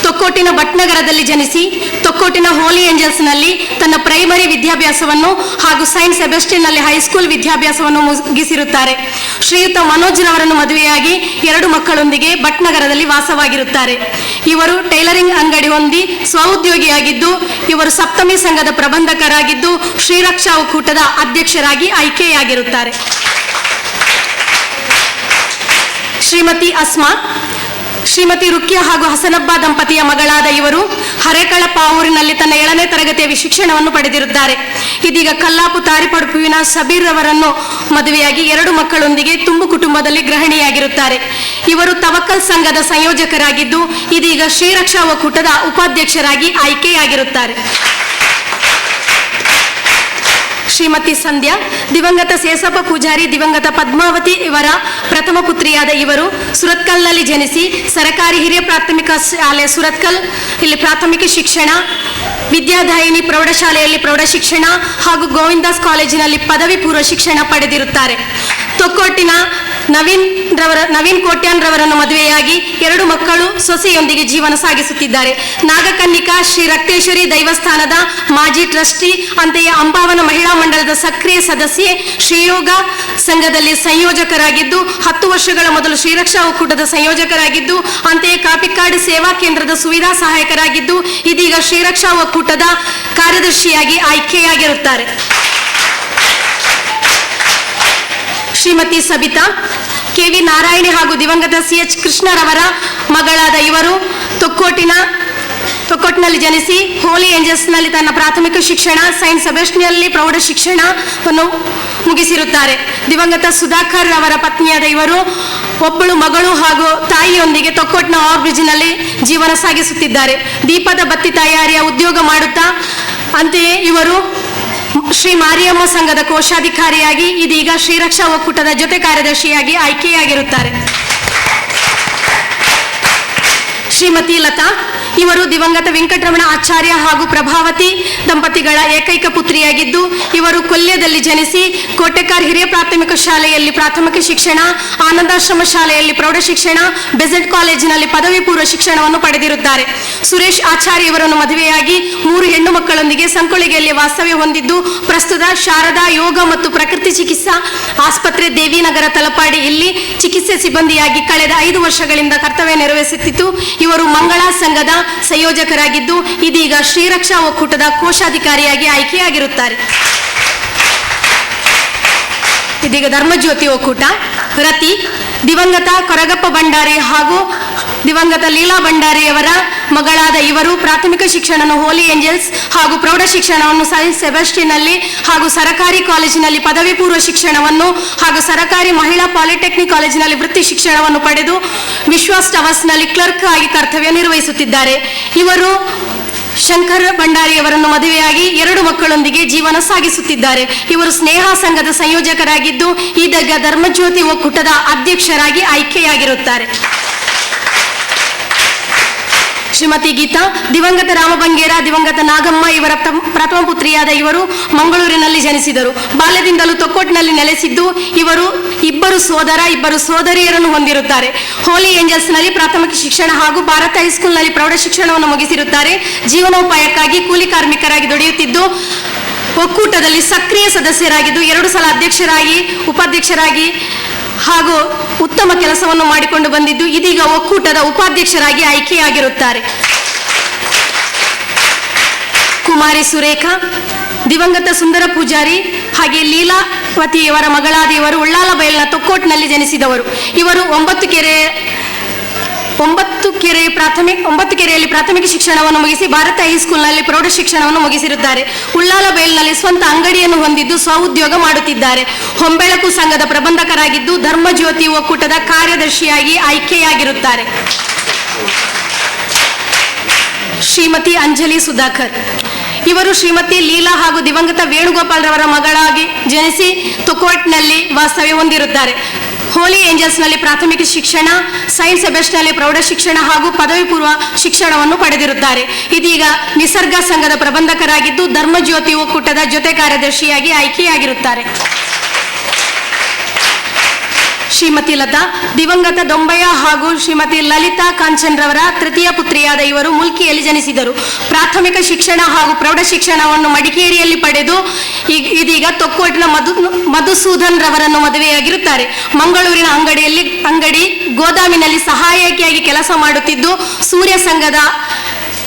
ತೊಕ್ಕೋಟಿನ ಭಟ್ನಗರದಲ್ಲಿ ಜನಿಸಿ ತೊಕ್ಕೋಟಿನ ಹೋಲಿ ಏಂಜಲ್ಸ್ನಲ್ಲಿ ತನ್ನ ಪ್ರೈಮರಿ ವಿದ್ಯಾಭ್ಯಾಸವನ್ನು ಹಾಗೂ ಸೈಂಟ್ ಸೆಬೆಸ್ಟಿಯನ್ನಲ್ಲಿ ಹೈಸ್ಕೂಲ್ ವಿದ್ಯಾಭ್ಯಾಸವನ್ನು ಮುಗಿಸಿರುತ್ತಾರೆ. ಶ್ರೀಯುತ ಮನೋಜ್ ರವರನ್ನು ಮದುವೆಯಾಗಿ 2 ಮಕ್ಕಳೊಂದಿಗೆ ಭಟ್ನಗರದಲ್ಲಿ ವಾಸವಾಗಿರುತ್ತಾರೆ. ಇವರು ಟೈಲರಿಂಗ್ ಅಂಗಡಿ ಹೊಂದಿ ಸ್ವಉದ್ಯೋಗಿಯಾಗಿದ್ದು, ಇವರು ಸಪ್ತಮಿ ಸಂಘದ ಪ್ರಬಂಧಕರಾಗಿದ್ದು ಶ್ರೀರಕ್ಷಾ ಒಕ್ಕೂಟದ ಅಧ್ಯಕ್ಷರಾಗಿ ಆಯ್ಕೆಯಾಗಿರುತ್ತಾರೆ. ಶ್ರೀಮತಿ ಅಸ್ಮಾ, ಶ್ರೀಮತಿ ರುಕ್ಯಾ ಹಾಗೂ ಹಸನಬ್ಬ ದಂಪತಿಯ ಮಗಳಾದ ಇವರು ಹರೇಕಳಪ್ಪ ಊರಿನಲ್ಲಿ ತನ್ನ 7ನೇ ತರಗತಿಯ ಶಿಕ್ಷಣವನ್ನು ಪಡೆದಿರುತ್ತಾರೆ. ಇದೀಗ ಕಲ್ಲಾಪು ತಾರಿಪಡುಪುವಿನ ಸಬೀರ್ ರವರನ್ನು ಮದುವೆಯಾಗಿ 2 ಮಕ್ಕಳೊಂದಿಗೆ ತುಂಬು ಕುಟುಂಬದಲ್ಲಿ ಗೃಹಿಣಿಯಾಗಿರುತ್ತಾರೆ. ಇವರು ತವಕ್ಕಲ್ ಸಂಘದ ಸಂಯೋಜಕರಾಗಿದ್ದು ಇದೀಗ ಶ್ರೀರಕ್ಷಾ ಒಕ್ಕೂಟದ ಉಪಾಧ್ಯಕ್ಷರಾಗಿ ಆಯ್ಕೆಯಾಗಿರುತ್ತಾರೆ. ಶ್ರೀಮತಿ ಸಂಧ್ಯಾ, ದಿವಂಗತ ಸೇಸಪ್ಪ ಪೂಜಾರಿ, ದಿವಂಗತ ಪದ್ಮಾವತಿ ಇವರ ಪ್ರಥಮ ಪುತ್ರಿಯಾದ ಇವರು ಸುರತ್ಕಲ್ನಲ್ಲಿ ಜನಿಸಿ ಸರಕಾರಿ ಹಿರಿಯ ಪ್ರಾಥಮಿಕ ಶಾಲೆ ಸುರತ್ಕಲ್ ಇಲ್ಲಿ ಪ್ರಾಥಮಿಕ ಶಿಕ್ಷಣ, ವಿದ್ಯಾದಾಯಿನಿ ಪ್ರೌಢಶಾಲೆಯಲ್ಲಿ ಪ್ರೌಢ ಶಿಕ್ಷಣ ಹಾಗೂ ಗೋವಿಂದಾಸ್ ಕಾಲೇಜಿನಲ್ಲಿ ಪದವಿ ಪೂರ್ವ ಶಿಕ್ಷಣ ಪಡೆದಿರುತ್ತಾರೆ. ತೊಕ್ಕೋಟಿನ ನವೀನ್ ಕೋಟ್ಯಾನ್ ರವರನ್ನು ಮದುವೆಯಾಗಿ 2 ಮಕ್ಕಳು ಸೊಸೆಯೊಂದಿಗೆ ಜೀವನ ಸಾಗಿಸುತ್ತಿದ್ದಾರೆ. ನಾಗಕನ್ನಿಕಾ ಶ್ರೀ ರಕ್ತೇಶ್ವರಿ ದೈವಸ್ಥಾನದ ಮಾಜಿ ಟ್ರಸ್ಟಿ, ಅಂತೆಯೇ ಅಂಬಾವನ ಮಹಿಳಾ ಮಂಡಲದ ಸಕ್ರಿಯ ಸದಸ್ಯೆ, ಶ್ರೀಯೋಗ ಸಂಘದಲ್ಲಿ ಸಂಯೋಜಕರಾಗಿದ್ದು 10 ವರ್ಷಗಳ ಮೊದಲು ಶ್ರೀರಕ್ಷಾ ಒಕ್ಕೂಟದ ಸಂಯೋಜಕರಾಗಿದ್ದು, ಅಂತೆಯೇ ಕಾಪಿಕಾಡು ಸೇವಾ ಕೇಂದ್ರದ ಸುವಿಧಾ ಸಹಾಯಕರಾಗಿದ್ದು ಇದೀಗ ಶ್ರೀರಕ್ಷಾ ಒಕ್ಕೂಟದ ಕಾರ್ಯದರ್ಶಿಯಾಗಿ ಆಯ್ಕೆಯಾಗಿರುತ್ತಾರೆ. ಶ್ರೀಮತಿ ಸಬಿತಾ, KV ನಾರಾಯಣಿ ಹಾಗೂ ದಿವಂಗತ CH ಕೃಷ್ಣರವರ ಮಗಳಾದ ಇವರು ತೊಕ್ಕೋಟಿನಲ್ಲಿ ಜನಿಸಿ ಹೋಲಿ ಏಂಜಲ್ಸ್ನಲ್ಲಿ ತನ್ನ ಪ್ರಾಥಮಿಕ ಶಿಕ್ಷಣ, ಸೈಂಟ್ ಸೆಬೆಸ್ಟಿಯನ್ನಲ್ಲಿ ಪ್ರೌಢ ಶಿಕ್ಷಣವನ್ನು ಮುಗಿಸಿರುತ್ತಾರೆ. ದಿವಂಗತ ಸುಧಾಕರ್ ರವರ ಪತ್ನಿಯಾದ ಇವರು ಒಬ್ಬಳು ಮಗಳು ಹಾಗೂ ತಾಯಿಯೊಂದಿಗೆ ತೊಕ್ಕೋಟ್ನ ಓವರ್ ಬ್ರಿಡ್ಜ್ನಲ್ಲಿ ಜೀವನ ಸಾಗಿಸುತ್ತಿದ್ದಾರೆ. ದೀಪದ ಬತ್ತಿ ತಯಾರಿಯ ಉದ್ಯೋಗ ಮಾಡುತ್ತಾ, ಅಂತೆಯೇ ಇವರು ಶ್ರೀ ಮಾರಿಯಮ್ಮ ಸಂಘದ ಕೋಶಾಧಿಕಾರಿಯಾಗಿ ಇದೀಗ ಶ್ರೀರಕ್ಷಾ ಒಕ್ಕೂಟದ ಜೊತೆ ಕಾರ್ಯದರ್ಶಿಯಾಗಿ ಆಯ್ಕೆಯಾಗಿರುತ್ತಾರೆ. ಶ್ರೀಮತಿ ಲತಾ, ಇವರು ದಿವಂಗತ ವೆಂಕಟರಮಣ ಆಚಾರ್ಯ ಹಾಗೂ ಪ್ರಭಾವತಿ ದಂಪತಿಗಳ ಏಕೈಕ ಪುತ್ರಿಯಾಗಿದ್ದು ಇವರು ಕೊಲ್ಯದಲ್ಲಿ ಜನಿಸಿ ಕೋಟೆಕಾರ್ ಹಿರಿಯ ಪ್ರಾಥಮಿಕ ಶಾಲೆಯಲ್ಲಿ ಪ್ರಾಥಮಿಕ ಶಿಕ್ಷಣ, ಆನಂದಾಶ್ರಮ ಶಾಲೆಯಲ್ಲಿ ಪ್ರೌಢ ಶಿಕ್ಷಣ, ಬೆಸೆಂಟ್ ಕಾಲೇಜಿನಲ್ಲಿ ಪದವಿ ಪೂರ್ವ ಶಿಕ್ಷಣವನ್ನು ಪಡೆದಿರುತ್ತಾರೆ. ಸುರೇಶ್ ಆಚಾರ್ಯ ಇವರನ್ನು ಮದುವೆಯಾಗಿ 3 ಹೆಣ್ಣು ಮಕ್ಕಳೊಂದಿಗೆ ಸಂಕೊಳಿಗೆಯಲ್ಲಿ ವಾಸ್ತವ್ಯ ಹೊಂದಿದ್ದು ಪ್ರಸ್ತುತ ಶಾರದಾ ಯೋಗ ಮತ್ತು ಪ್ರಕೃತಿ ಚಿಕಿತ್ಸಾ ಆಸ್ಪತ್ರೆ ದೇವಿನಗರ ತಲಪಾಡಿ ಇಲ್ಲಿ ಚಿಕಿತ್ಸೆ ಸಿಬ್ಬಂದಿಯಾಗಿ ಕಳೆದ 5 ವರ್ಷಗಳಿಂದ ಕರ್ತವ್ಯ ನಿರ್ವಹಿಸುತ್ತಿದ್ದು ಇವರು ಮಂಗಳಾ ಸಂಘದ ಸಂಯೋಜಕರಾಗಿದ್ದು ಇದೀಗ ಶ್ರೀರಕ್ಷಾ ಒಕ್ಕೂಟದ ಕೋಶಾಧಿಕಾರಿಯಾಗಿ ಆಯ್ಕೆಯಾಗಿರುತ್ತಾರೆ. ಇದೀಗ ಧರ್ಮಜ್ಯೋತಿ ಒಕ್ಕೂಟ. ರತಿ, ದಿವಂಗತ ಕೊರಗಪ್ಪ ಭಂಡಾರಿ ಹಾಗೂ ದಿವಂಗತ ಲೀಲಾ ಭಂಡಾರಿಯವರ ಮಗಳಾದ ಇವರು ಪ್ರಾಥಮಿಕ ಶಿಕ್ಷಣವನ್ನು ಹೋಲಿ ಏಂಜಲ್ಸ್ ಹಾಗೂ ಪ್ರೌಢ ಶಿಕ್ಷಣವನ್ನು ಸೈಂಟ್ ಸೆಬೆಸ್ಟಿಯನ್ನಲ್ಲಿ ಹಾಗೂ ಸರಕಾರಿ ಕಾಲೇಜಿನಲ್ಲಿ ಪದವಿ ಪೂರ್ವ ಶಿಕ್ಷಣವನ್ನು ಹಾಗೂ ಸರಕಾರಿ ಮಹಿಳಾ ಪಾಲಿಟೆಕ್ನಿಕ್ ಕಾಲೇಜಿನಲ್ಲಿ ವೃತ್ತಿ ಶಿಕ್ಷಣವನ್ನು ಪಡೆದು ವಿಶ್ವಾಸ್ ಟವರ್ಸ್ನಲ್ಲಿ ಕ್ಲರ್ಕ್ ಆಗಿ ಕರ್ತವ್ಯ ನಿರ್ವಹಿಸುತ್ತಿದ್ದಾರೆ. ಇವರು ಶಂಕರ ಭಂಡಾರಿಯವರನ್ನು ಮದುವೆಯಾಗಿ 2 ಮಕ್ಕಳೊಂದಿಗೆ ಜೀವನ ಸಾಗಿಸುತ್ತಿದ್ದಾರೆ. ಇವರು ಸ್ನೇಹ ಸಂಘದ ಸಂಯೋಜಕರಾಗಿದ್ದು ಇದೀಗ ಧರ್ಮಜ್ಯೋತಿ ಒಕ್ಕೂಟದ ಅಧ್ಯಕ್ಷರಾಗಿ ಆಯ್ಕೆಯಾಗಿರುತ್ತಾರೆ. ಶ್ರೀಮತಿ ಗೀತಾ, ದಿವಂಗತ ರಾಮಬಂಗೇರ, ದಿವಂಗತ ನಾಗಮ್ಮ ಇವರ ಪ್ರಥಮ ಪುತ್ರಿಯಾದ ಇವರು ಮಂಗಳೂರಿನಲ್ಲಿ ಜನಿಸಿದರು. ಬಾಲ್ಯದಿಂದಲೂ ತೊಕ್ಕೋಟ್ನಲ್ಲಿ ನೆಲೆಸಿದ್ದು ಇವರು 2 ಸೋದರ 2 ಸೋದರಿಯರನ್ನು ಹೊಂದಿರುತ್ತಾರೆ. ಹೋಲಿ ಏಂಜಲ್ಸ್ನಲ್ಲಿ ಪ್ರಾಥಮಿಕ ಶಿಕ್ಷಣ ಹಾಗೂ ಭಾರತ ಹೈಸ್ಕೂಲ್ನಲ್ಲಿ ಪ್ರೌಢ ಶಿಕ್ಷಣವನ್ನು ಮುಗಿಸಿರುತ್ತಾರೆ. ಜೀವನೋಪಾಯಕ್ಕಾಗಿ ಕೂಲಿ ಕಾರ್ಮಿಕರಾಗಿ ದುಡಿಯುತ್ತಿದ್ದು ಒಕ್ಕೂಟದಲ್ಲಿ ಸಕ್ರಿಯ ಸದಸ್ಯರಾಗಿದ್ದು 2 ಸಲ ಅಧ್ಯಕ್ಷರಾಗಿ ಉಪಾಧ್ಯಕ್ಷರಾಗಿ ಹಾಗೂ ಉತ್ತಮ ಕೆಲಸವನ್ನು ಮಾಡಿಕೊಂಡು ಬಂದಿದ್ದು ಇದೀಗ ಒಕ್ಕೂಟದ ಉಪಾಧ್ಯಕ್ಷರಾಗಿ ಆಯ್ಕೆಯಾಗಿರುತ್ತಾರೆ. ಕುಮಾರಿ ಸುರೇಖಾ, ದಿವಂಗತ ಸುಂದರ ಪೂಜಾರಿ ಹಾಗೆ ಲೀಲಾವತಿಯವರ ಮಗಳಾದ ಇವರು ಉಳ್ಳಾಲ ಬಯಲಿನ ತೊಕ್ಕೋಟ್ನಲ್ಲಿ ಜನಿಸಿದವರು. ಇವರು 9 ಕೆರೆಯಲ್ಲಿ ಪ್ರಾಥಮಿಕ ಶಿಕ್ಷಣವನ್ನು ಮುಗಿಸಿ ಭಾರತ ಹೈಸ್ಕೂಲ್ನಲ್ಲಿ ಪ್ರೌಢ ಶಿಕ್ಷಣವನ್ನು ಮುಗಿಸಿರುತ್ತಾರೆ. ಉಳ್ಳಾಲ ಬಯಲಿನಲ್ಲಿ ಸ್ವಂತ ಅಂಗಡಿಯನ್ನು ಹೊಂದಿದ್ದು ಸ್ವಉದ್ಯೋಗ ಮಾಡುತ್ತಿದ್ದಾರೆ. ಹೊಂಬೆಳಕು ಸಂಘದ ಪ್ರಬಂಧಕರಾಗಿದ್ದು ಧರ್ಮಜ್ಯೋತಿ ಒಕ್ಕೂಟದ ಕಾರ್ಯದರ್ಶಿಯಾಗಿ ಆಯ್ಕೆಯಾಗಿರುತ್ತಾರೆ. ಶ್ರೀಮತಿ ಅಂಜಲಿ ಸುಧಾಕರ್, ಇವರು ಶ್ರೀಮತಿ ಲೀಲಾ ಹಾಗೂ ದಿವಂಗತ ವೇಣುಗೋಪಾಲ್ ರವರ ಮಗಳಾಗಿ ಜನಿಸಿ ತೊಕ್ಕೋಟ್ನಲ್ಲಿ ವಾಸ್ತವ್ಯ ಹೊಂದಿರುತ್ತಾರೆ. ಹೋಲಿ ಏಂಜಲ್ಸ್ನಲ್ಲಿ ಪ್ರಾಥಮಿಕ ಶಿಕ್ಷಣ, ಸೈಂಟ್ ಸೆಬೆಸ್ಟಿಯನ್ನಲ್ಲಿ ಪ್ರೌಢ ಶಿಕ್ಷಣ ಹಾಗೂ ಪದವಿ ಪೂರ್ವ ಶಿಕ್ಷಣವನ್ನು ಪಡೆದಿರುತ್ತಾರೆ. ಇದೀಗ ನಿಸರ್ಗ ಸಂಘದ ಪ್ರಬಂಧಕರಾಗಿದ್ದು ಧರ್ಮಜ್ಯೋತಿ ಒಕ್ಕೂಟದ ಜೊತೆ ಕಾರ್ಯದರ್ಶಿಯಾಗಿ ಆಯ್ಕೆಯಾಗಿರುತ್ತಾರೆ. ಶ್ರೀಮತಿ ಲತಾ, ದಿವಂಗತ ದೊಂಬಯ್ಯ ಹಾಗೂ ಶ್ರೀಮತಿ ಲಲಿತಾ ಕಾಂಚನ್ರವರ ತೃತೀಯ ಪುತ್ರಿಯಾದ ಇವರು ಮುಲ್ಕಿಯಲ್ಲಿ ಜನಿಸಿದರು. ಪ್ರಾಥಮಿಕ ಶಿಕ್ಷಣ ಹಾಗೂ ಪ್ರೌಢ ಶಿಕ್ಷಣವನ್ನು ಮಡಿಕೇರಿಯಲ್ಲಿ ಪಡೆದು ಇದೀಗ ತೊಕ್ಕೋಟಿನ ಮಧುಸೂದನ್ ರವರನ್ನು ಮದುವೆಯಾಗಿರುತ್ತಾರೆ. ಮಂಗಳೂರಿನ ಅಂಗಡಿ ಗೋದಾಮಿನಲ್ಲಿ ಸಹಾಯಕಿಯಾಗಿ ಕೆಲಸ ಮಾಡುತ್ತಿದ್ದು ಸೂರ್ಯ ಸಂಘದ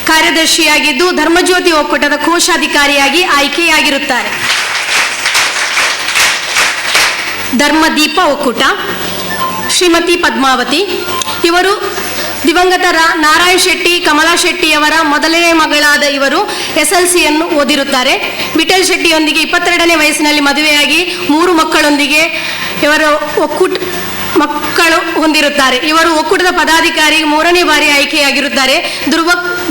ಕಾರ್ಯದರ್ಶಿಯಾಗಿದ್ದು ಧರ್ಮಜ್ಯೋತಿ ಒಕ್ಕೂಟದ ಕೋಶಾಧಿಕಾರಿಯಾಗಿ ಆಯ್ಕೆಯಾಗಿರುತ್ತಾರೆ. ಧರ್ಮದೀಪ ಒಕ್ಕೂಟ. ಶ್ರೀಮತಿ ಪದ್ಮಾವತಿ, ಇವರು ದಿವಂಗತ ನಾರಾಯಣ್ ಶೆಟ್ಟಿ, ಕಮಲಾ ಶೆಟ್ಟಿಯವರ ಮೊದಲನೇ ಮಗಳಾದ ಇವರು SLCಯನ್ನು ಓದಿರುತ್ತಾರೆ. ವಿಠಲ್ ಶೆಟ್ಟಿಯೊಂದಿಗೆ 22ನೇ ವಯಸ್ಸಿನಲ್ಲಿ ಮದುವೆಯಾಗಿ 3 ಮಕ್ಕಳೊಂದಿಗೆ ಇವರು ಮಕ್ಕಳು ಹೊಂದಿರುತ್ತಾರೆ. ಇವರು ಒಕ್ಕೂಟದ ಪದಾಧಿಕಾರಿ 3ನೇ ಬಾರಿ ಆಯ್ಕೆಯಾಗಿರುತ್ತಾರೆ.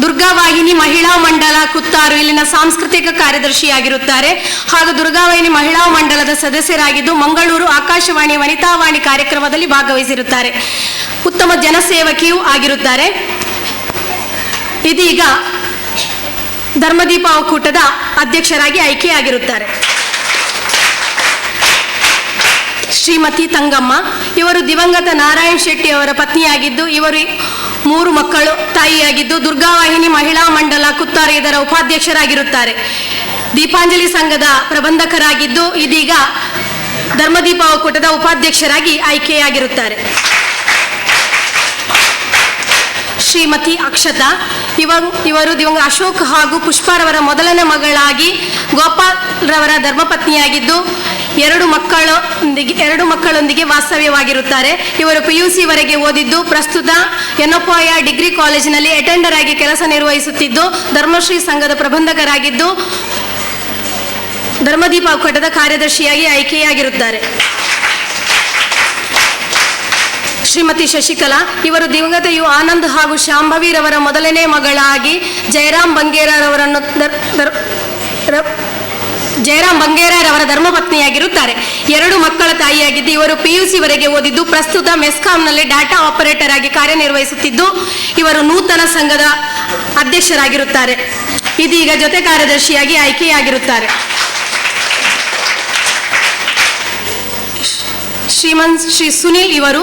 ದುರ್ಗಾವಾಹಿನಿ ಮಹಿಳಾ ಮಂಡಲ ಕುತ್ತಾರು ಇಲ್ಲಿನ ಸಾಂಸ್ಕೃತಿಕ ಕಾರ್ಯದರ್ಶಿಯಾಗಿರುತ್ತಾರೆ ಹಾಗೂ ದುರ್ಗಾವಾಹಿನಿ ಮಹಿಳಾ ಮಂಡಲದ ಸದಸ್ಯರಾಗಿದ್ದು ಮಂಗಳೂರು ಆಕಾಶವಾಣಿ ವನಿತಾವಾಣಿ ಕಾರ್ಯಕ್ರಮದಲ್ಲಿ ಭಾಗವಹಿಸಿರುತ್ತಾರೆ. ಉತ್ತಮ ಜನಸೇವಕಿಯೂ ಆಗಿರುತ್ತಾರೆ. ಇದೀಗ ಧರ್ಮದೀಪ ಒಕ್ಕೂಟದ ಅಧ್ಯಕ್ಷರಾಗಿ ಆಯ್ಕೆಯಾಗಿರುತ್ತಾರೆ. ಶ್ರೀಮತಿ ತಂಗಮ್ಮ, ಇವರು ದಿವಂಗತ ನಾರಾಯಣ್ ಶೆಟ್ಟಿ ಅವರ ಪತ್ನಿಯಾಗಿದ್ದು ಇವರು 3 ಮಕ್ಕಳು ತಾಯಿಯಾಗಿದ್ದು ದುರ್ಗಾವಾಹಿನಿ ಮಹಿಳಾ ಮಂಡಲ ಕುತ್ತಾರು ಇದರ ಉಪಾಧ್ಯಕ್ಷರಾಗಿರುತ್ತಾರೆ. ದೀಪಾಂಜಲಿ ಸಂಘದ ಪ್ರಬಂಧಕರಾಗಿದ್ದು ಇದೀಗ ಧರ್ಮದೀಪ ಒಕ್ಕೂಟದ ಉಪಾಧ್ಯಕ್ಷರಾಗಿ ಆಯ್ಕೆಯಾಗಿರುತ್ತಾರೆ. ಶ್ರೀಮತಿ ಅಕ್ಷತಾ, ಇವರು ದಿವಂಗತ ಅಶೋಕ್ ಹಾಗೂ ಪುಷ್ಪಾರವರ ಮೊದಲನೇ ಮಗಳಾಗಿ ಗೋಪಾಲ್ ರವರ ಧರ್ಮಪತ್ನಿಯಾಗಿದ್ದು 2 ಮಕ್ಕಳೊಂದಿಗೆ ವಾಸ್ತವ್ಯವಾಗಿರುತ್ತಾರೆ. ಇವರು PUC ವರೆಗೆ ಓದಿದ್ದು ಪ್ರಸ್ತುತ ಎನ್ನಪೋಯ ಡಿಗ್ರಿ ಕಾಲೇಜಿನಲ್ಲಿ ಅಟೆಂಡರ್ ಆಗಿ ಕೆಲಸ ನಿರ್ವಹಿಸುತ್ತಿದ್ದು ಧರ್ಮಶ್ರೀ ಸಂಘದ ಪ್ರಬಂಧಕರಾಗಿದ್ದು ಧರ್ಮದೀಪ ಒಕ್ಕೂಟದ ಕಾರ್ಯದರ್ಶಿಯಾಗಿ ಆಯ್ಕೆಯಾಗಿರುತ್ತಾರೆ. ಶ್ರೀಮತಿ ಶಶಿಕಲಾ, ಇವರು ದಿವಂಗತ ಆನಂದ್ ಹಾಗೂ ಶಾಂಭವಿರವರ ಮೊದಲನೇ ಮಗಳಾಗಿ ಜಯರಾಮ್ ಬಂಗೇರವರ ಧರ್ಮಪತ್ನಿಯಾಗಿರುತ್ತಾರೆ. 2 ಮಕ್ಕಳ ತಾಯಿಯಾಗಿದ್ದು ಇವರು PUC ವರೆಗೆ ಓದಿದ್ದು ಪ್ರಸ್ತುತ ಮೆಸ್ಕಾಂನಲ್ಲಿ ಡಾಟಾ ಆಪರೇಟರ್ ಆಗಿ ಕಾರ್ಯನಿರ್ವಹಿಸುತ್ತಿದ್ದು ಇವರು ನೂತನ ಸಂಘದ ಅಧ್ಯಕ್ಷರಾಗಿರುತ್ತಾರೆ. ಇದೀಗ ಜೊತೆ ಕಾರ್ಯದರ್ಶಿಯಾಗಿ ಆಯ್ಕೆಯಾಗಿರುತ್ತಾರೆ. ಶ್ರೀ ಸುನಿಲ್, ಇವರು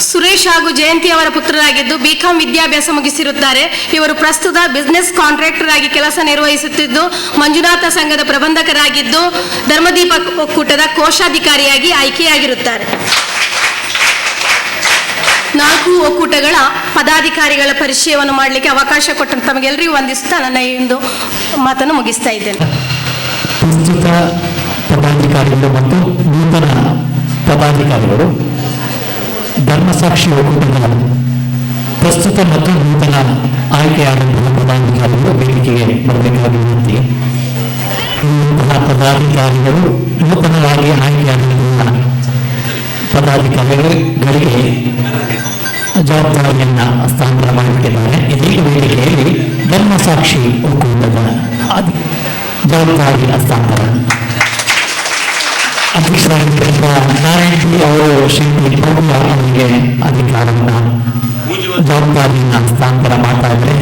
ಸುರೇಶ್ ಹಾಗೂ ಜಯಂತಿ ಅವರ ಪುತ್ರರಾಗಿದ್ದು BCom ವಿದ್ಯಾಭ್ಯಾಸ ಮುಗಿಸಿರುತ್ತಾರೆ. ಇವರು ಪ್ರಸ್ತುತ ಬಿಸಿನೆಸ್ ಕಾಂಟ್ರಾಕ್ಟರ್ ಆಗಿ ಕೆಲಸ ನಿರ್ವಹಿಸುತ್ತಿದ್ದು ಮಂಜುನಾಥ ಸಂಘದ ಪ್ರಬಂಧಕರಾಗಿದ್ದು ಧರ್ಮದೀಪ ಒಕ್ಕೂಟದ ಕೋಶಾಧಿಕಾರಿಯಾಗಿ ಆಯ್ಕೆಯಾಗಿರುತ್ತಾರೆ. 4 ಒಕ್ಕೂಟಗಳ ಪದಾಧಿಕಾರಿಗಳ ಪರಿಚಯವನ್ನು ಮಾಡಲಿಕ್ಕೆ ಅವಕಾಶ ಕೊಟ್ಟ ತಮಗೆಲ್ಲರಿಗೂ ವಂದಿಸುತ್ತಾ ನನ್ನ ಈ ಒಂದು ಮಾತನ್ನು ಮುಗಿಸ್ತಾ ಇದ್ದೇನೆ. ಪ್ರಸ್ತುತ ಪದಾಧಿಕಾರಿಗಳು ಮತ್ತು ನೂತನ ಪದಾಧಿಕಾರಿಗಳು ಧರ್ಮಸಾಕ್ಷಿ ಒಕ್ಕೂಟದ ಪ್ರಸ್ತುತ ಮತ್ತು ನೂತನ ಆಯ್ಕೆಯಾದಂತಹ ಪದಾಧಿಕಾರಿಗಳು ವೇದಿಕೆಗೆ ಬರಬೇಕಾಗಿ ವಿನಂತಿ. ಪದಾಧಿಕಾರಿಗಳು ನೂತನವಾಗಿ ಆಯ್ಕೆಯಾದಂತಹ ಪದಾಧಿಕಾರಿಗಳಿಗೆ ಜವಾಬ್ದಾರಿಯನ್ನು ಹಸ್ತಾಂತರ ಮಾಡಿಬಿಟ್ಟಿದ್ದಾರೆ. ಇದೀಗ ವೇದಿಕೆಯಲ್ಲಿ ಧರ್ಮಸಾಕ್ಷಿ ಒಕ್ಕೂಟದ ಜವಾಬ್ದಾರಿ ಹಸ್ತಾಂತರ ಅಧ್ಯಕ್ಷರಾಗಿದ್ದ ನಾರಾಯಣ್ ಅವರು ಶ್ರೀಮತಿ ಪ್ರಭು ಅವರಿಗೆ ಅಧಿಕಾರವನ್ನು ಜವಾಬ್ದಾರಿಯನ್ನು ಹಸ್ತಾಂತರ ಮಾಡ್ತಾ ಇದ್ದಾರೆ.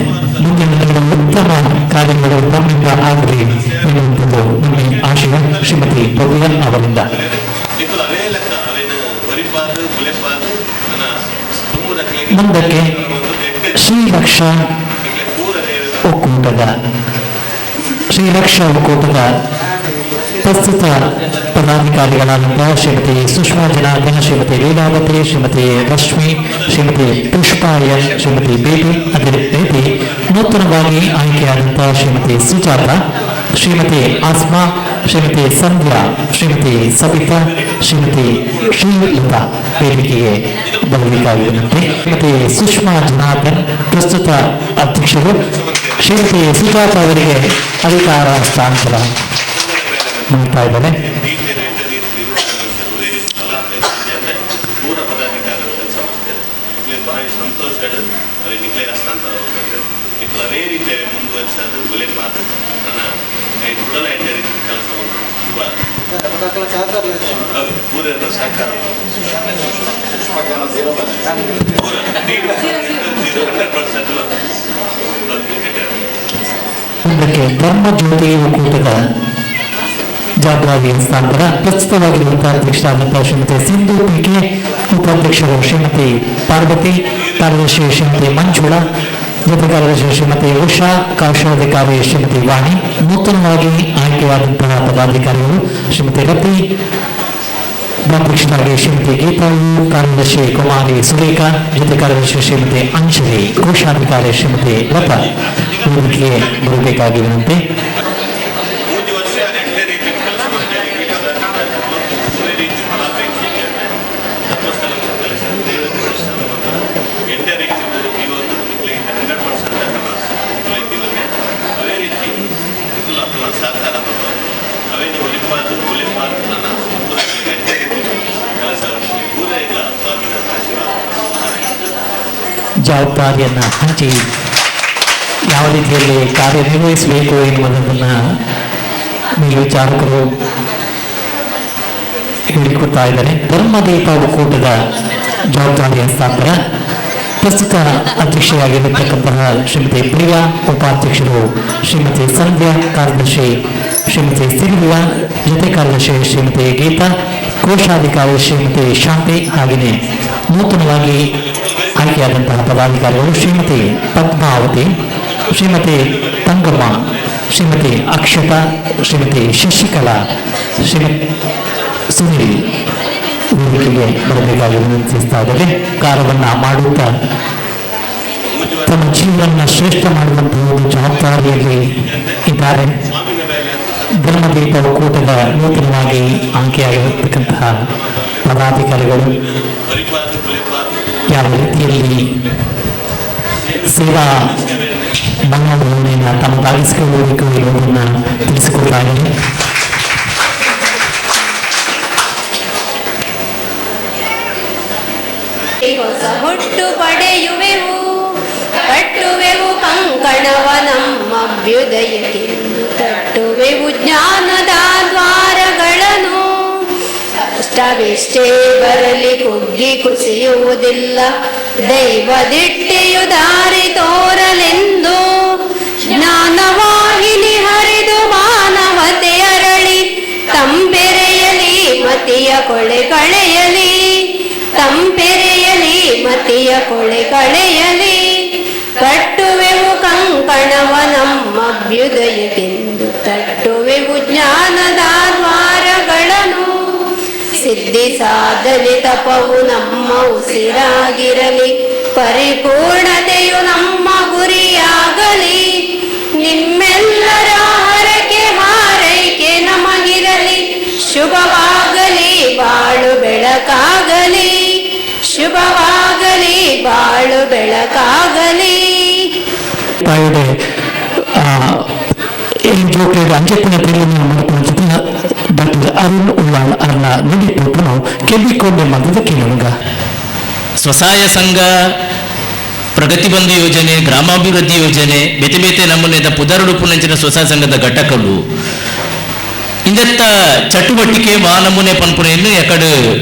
ಮುಂದಿನ ದಿನಗಳಲ್ಲಿ ಉತ್ತಮ ಕಾರ್ಯಗಳು ಪ್ರಾರಂಭ ಆಗಲಿ ಎನ್ನುವಂಥದ್ದು ನಮ್ಮ ಆಶಯ. ಶ್ರೀಮತಿ ಪ್ರಭು ಅವರಿಂದ ಮುಂದಕ್ಕೆ ಶ್ರೀರಕ್ಷಾ ಒಕ್ಕೂಟದ ಪ್ರಸ್ತುತ ಪದಾಧಿಕಾರಿಗಳಾದಂತಹ ಶ್ರೀಮತಿ ಸುಷ್ಮಾ ಜನಾರ್ದನ, ಶ್ರೀಮತಿ ಲೀಲಾವತಿ, ಶ್ರೀಮತಿ ರಶ್ಮಿ, ಶ್ರೀಮತಿ ಪುಷ್ಪಾ ಎನ್, ಶ್ರೀಮತಿ ಬೇಬಿ, ಅದೇ ರೀತಿ ನೂತನವಾಗಿ ಆಯ್ಕೆಯಾದಂತಹ ಶ್ರೀಮತಿ ಸುಜಾತ, ಶ್ರೀಮತಿ ಆಸ್ಮಾ, ಶ್ರೀಮತಿ ಸಂಧ್ಯಾ, ಶ್ರೀಮತಿ ಸಬಿತಾ, ಶ್ರೀಮತಿ ಶ್ರೀಲತಾ ವೇದಿಕೆಗೆ ಬರಬೇಕಾಗಿ ವಿನಂತಿ. ಶ್ರೀಮತಿ ಸುಷ್ಮಾ ಜನಾರ್ದನ್ ಪ್ರಸ್ತುತ ಅಧ್ಯಕ್ಷರು. ಶ್ರೀಮತಿ ಸುಜಾತ ಅವರಿಗೆ ಅಧಿಕಾರ ಹಸ್ತಾಂತರ ಮಾಡ್ತಾ ಇದ್ದಾರೆ. ಮುಂದಕ್ಕೆ ಧರ್ಮಜ್ಯೋತಿ ಒಕ್ಕೂಟದ ಜವಾಬ್ದಾರಿ ಹಸ್ತಾಂತರ ಪ್ರಸ್ತುತವಾಗಿರುವಂತಹ ಅಧ್ಯಕ್ಷರಾದಂತಹ ಶ್ರೀಮತಿ ಸಿಂಧು PK ಉಪಾಧ್ಯಕ್ಷರು ಶ್ರೀಮತಿ ಪಾರ್ವತಿ, ಕಾರ್ಯದರ್ಶಿ ಶ್ರೀಮತಿ ಮಂಜುಳಾ, ಜೊತೆ ಕಾರ್ಯದರ್ಶಿ ಶ್ರೀಮತಿ ಉಷಾ, ಕೌಶಲಾಧಿಕಾರಿ ಶ್ರೀಮತಿ ವಾಣಿ, ನೂತನವಾಗಿ ಆಯ್ಕೆಯಾದಂತಹ ಪದಾಧಿಕಾರಿಗಳು ಶ್ರೀಮತಿ ರತಿ, ಉಪಾಧ್ಯಕ್ಷರಾಗಿ ಶ್ರೀಮತಿ ಗೀತಾ, ಕಾರ್ಯದರ್ಶಿ ಕುಮಾರಿ ಸುರೇಖಾ, ಜೊತೆ ಕಾರ್ಯದರ್ಶಿ ಶ್ರೀಮತಿ ಅಂಜಲಿ, ಕೋಶಾಧಿಕಾರಿ ಶ್ರೀಮತಿ ಲತಾ ವೇದಿಕೆಗೆ ಬರಬೇಕಾಗಿ ವಿನಂತಿ. ಜವಾಬ್ದಾರಿಯನ್ನು ಹಂಚಿ ಯಾವ ರೀತಿಯಲ್ಲಿ ಕಾರ್ಯನಿರ್ವಹಿಸಬೇಕು ಎನ್ನುವುದನ್ನು ಮೇಲ್ವಿಚಾರಕರು ಹೇಳಿಕೊಡ್ತಾ ಇದ್ದಾರೆ. ಧರ್ಮದೀಪ ಒಕ್ಕೂಟದ ಜವಾಬ್ದಾರಿ ಹಸ್ತಾಂತರ. ಪ್ರಸ್ತುತ ಅಧ್ಯಕ್ಷರಾಗಿರತಕ್ಕಂತಹ ಶ್ರೀಮತಿ ಪ್ರಿಯಾ, ಉಪಾಧ್ಯಕ್ಷರು ಶ್ರೀಮತಿ ಸಂಧ್ಯಾ, ಕಾರ್ಯದರ್ಶಿ ಶ್ರೀಮತಿ ಸಿಲ್ವಿಯಾ, ಜೊತೆ ಕಾರ್ಯದರ್ಶಿ ಶ್ರೀಮತಿ ಗೀತಾ, ಕೋಶಾಧಿಕಾರಿ ಶ್ರೀಮತಿ ಶಾಂತಿ, ಹಾಗೆಯೇ ನೂತನವಾಗಿ ಆಯ್ಕೆಯಾದಂತಹ ಪದಾಧಿಕಾರಿಗಳು ಶ್ರೀಮತಿ ಪದ್ಮಾವತಿ, ಶ್ರೀಮತಿ ತಂಗಮ್ಮ, ಶ್ರೀಮತಿ ಅಕ್ಷತಾ, ಶ್ರೀಮತಿ ಶಶಿಕಲಾ, ಶ್ರೀಮತಿ ಸುನೀಲ್ ವೇದಿಕೆಗೆ ಬರಬೇಕಾಗಿ ವಿನಂತಿಸ್ತಾ ಇದ್ದಾರೆ. ಕಾರ್ಯವನ್ನು ಮಾಡುತ್ತಾ ತಮ್ಮ ಜೀವನ ಶ್ರೇಷ್ಠ ಮಾಡುವಂತಹ ಒಂದು ಜವಾಬ್ದಾರಿಯಲ್ಲಿ ಇದ್ದಾರೆ. ಧರ್ಮದೀಪ ಒಕ್ಕೂಟದ ನೂತನವಾಗಿ ಆಯ್ಕೆಯಾಗಿರತಕ್ಕಂತಹ ಪದಾಧಿಕಾರಿಗಳು ಯಾವ ರೀತಿಯಲ್ಲಿ ಸೇವಾ ಮನೋಭಾವನೆಯನ್ನು ತಮ್ಮದಾಗಿಸಿಕೊಳ್ಳಬೇಕು ಎನ್ನುವುದನ್ನು ತಿಳಿಸಿಕೊಡ್ತಾ ಇದ್ದಾರೆ. ಹೊಸ ಹುಟ್ಟು ಪಡೆಯುವೆವು, ಕಟ್ಟುವೆವು ಕಂಕಣವ ನಮ್ಮ ಅಭ್ಯುದಯಕ್ಕೆಂದು, ತಟ್ಟುವೆವು ಜ್ಞಾನದ ದ್ವಾರಗಳನ್ನು. ಕಷ್ಟವೆಷ್ಟೇ ಬರಲಿ ಕುಗ್ಗಿ ಕುಸಿಯುವುದಿಲ್ಲ, ದೈವದಿಟ್ಟೆಯು ದಾರಿ ತೋರಲೆಂದು. ಜ್ಞಾನವಾಹಿನಿ ಹರಿದು ಮಾನವತೆ ಅರಳಿ, ತಂಪೆರೆಯಲಿ ಮತಿಯ ಕೊಳೆ ಕಳೆಯಲಿ, ತಂಪೆರೆಯಲಿ ಮತಿಯ ಕೊಳೆ ಕಳೆಯಲಿ. ಕಟ್ಟುವೆವು ಕಂಕಣವ ನಮ್ಮ ಅಭ್ಯುದಯಕ್ಕೆಂದು, ತಟ್ಟುವೆವು ಜ್ಞಾನದ ದ್ವಾರಗಳನ್ನು. ಸಿದ್ಧಿ ಸಾಧನೆ ತಪವು ನಮ್ಮ ಉಸಿರಾಗಿರಲಿ, ಪರಿಪೂರ್ಣತೆಯು ನಮ್ಮ ಗುರಿಯಾಗಲಿ. ನಿಮ್ಮೆಲ್ಲರ ಹರಕೆ ಹಾರೈಕೆ ನಮಗಿರಲಿ, ಶುಭವಾಗಲಿ ಬಾಳು ಬೆಳಕಾಗಲಿ, ಶುಭವಾಗಲಿ ಬಾಳು ಬೆಳಕಾಗಲಿ. ಅಂಚೆತ್ತಿನ ಪೇರಿಯನ್ನು ಮಾಡಿಕೊಳ್ಳುತ್ತಿದ್ದ ಡಾಕ್ಟರ್ ಅರುಣ್ ಉಳ್ಳಾಳ್ ಅವರನ್ನ ನುಡಿಬಿಟ್ಟು ನಾವು ಕೇಳಿಕೊಂಡೆ ಮಗದಕ್ಕೆ ನಮಗ ಸ್ವಸಹಾಯ ಸಂಘ, ಪ್ರಗತಿ ಬಂಧು ಯೋಜನೆ, ಗ್ರಾಮಾಭಿವೃದ್ಧಿ ಯೋಜನೆ, ಬೇತೆ ಬೇತೆ ನಮೂನೆದ ಪುದರುಡುಪುನಂಚಿನ ಸ್ವಸಹಾಯ ಸಂಘದ ಘಟಕಗಳು ಇಂದೆತ್ತ ಚಟುವಟಿಕೆ ನಮೂನೆ ಪನ್ಪುನೆಯನ್ನು ಎಕಡು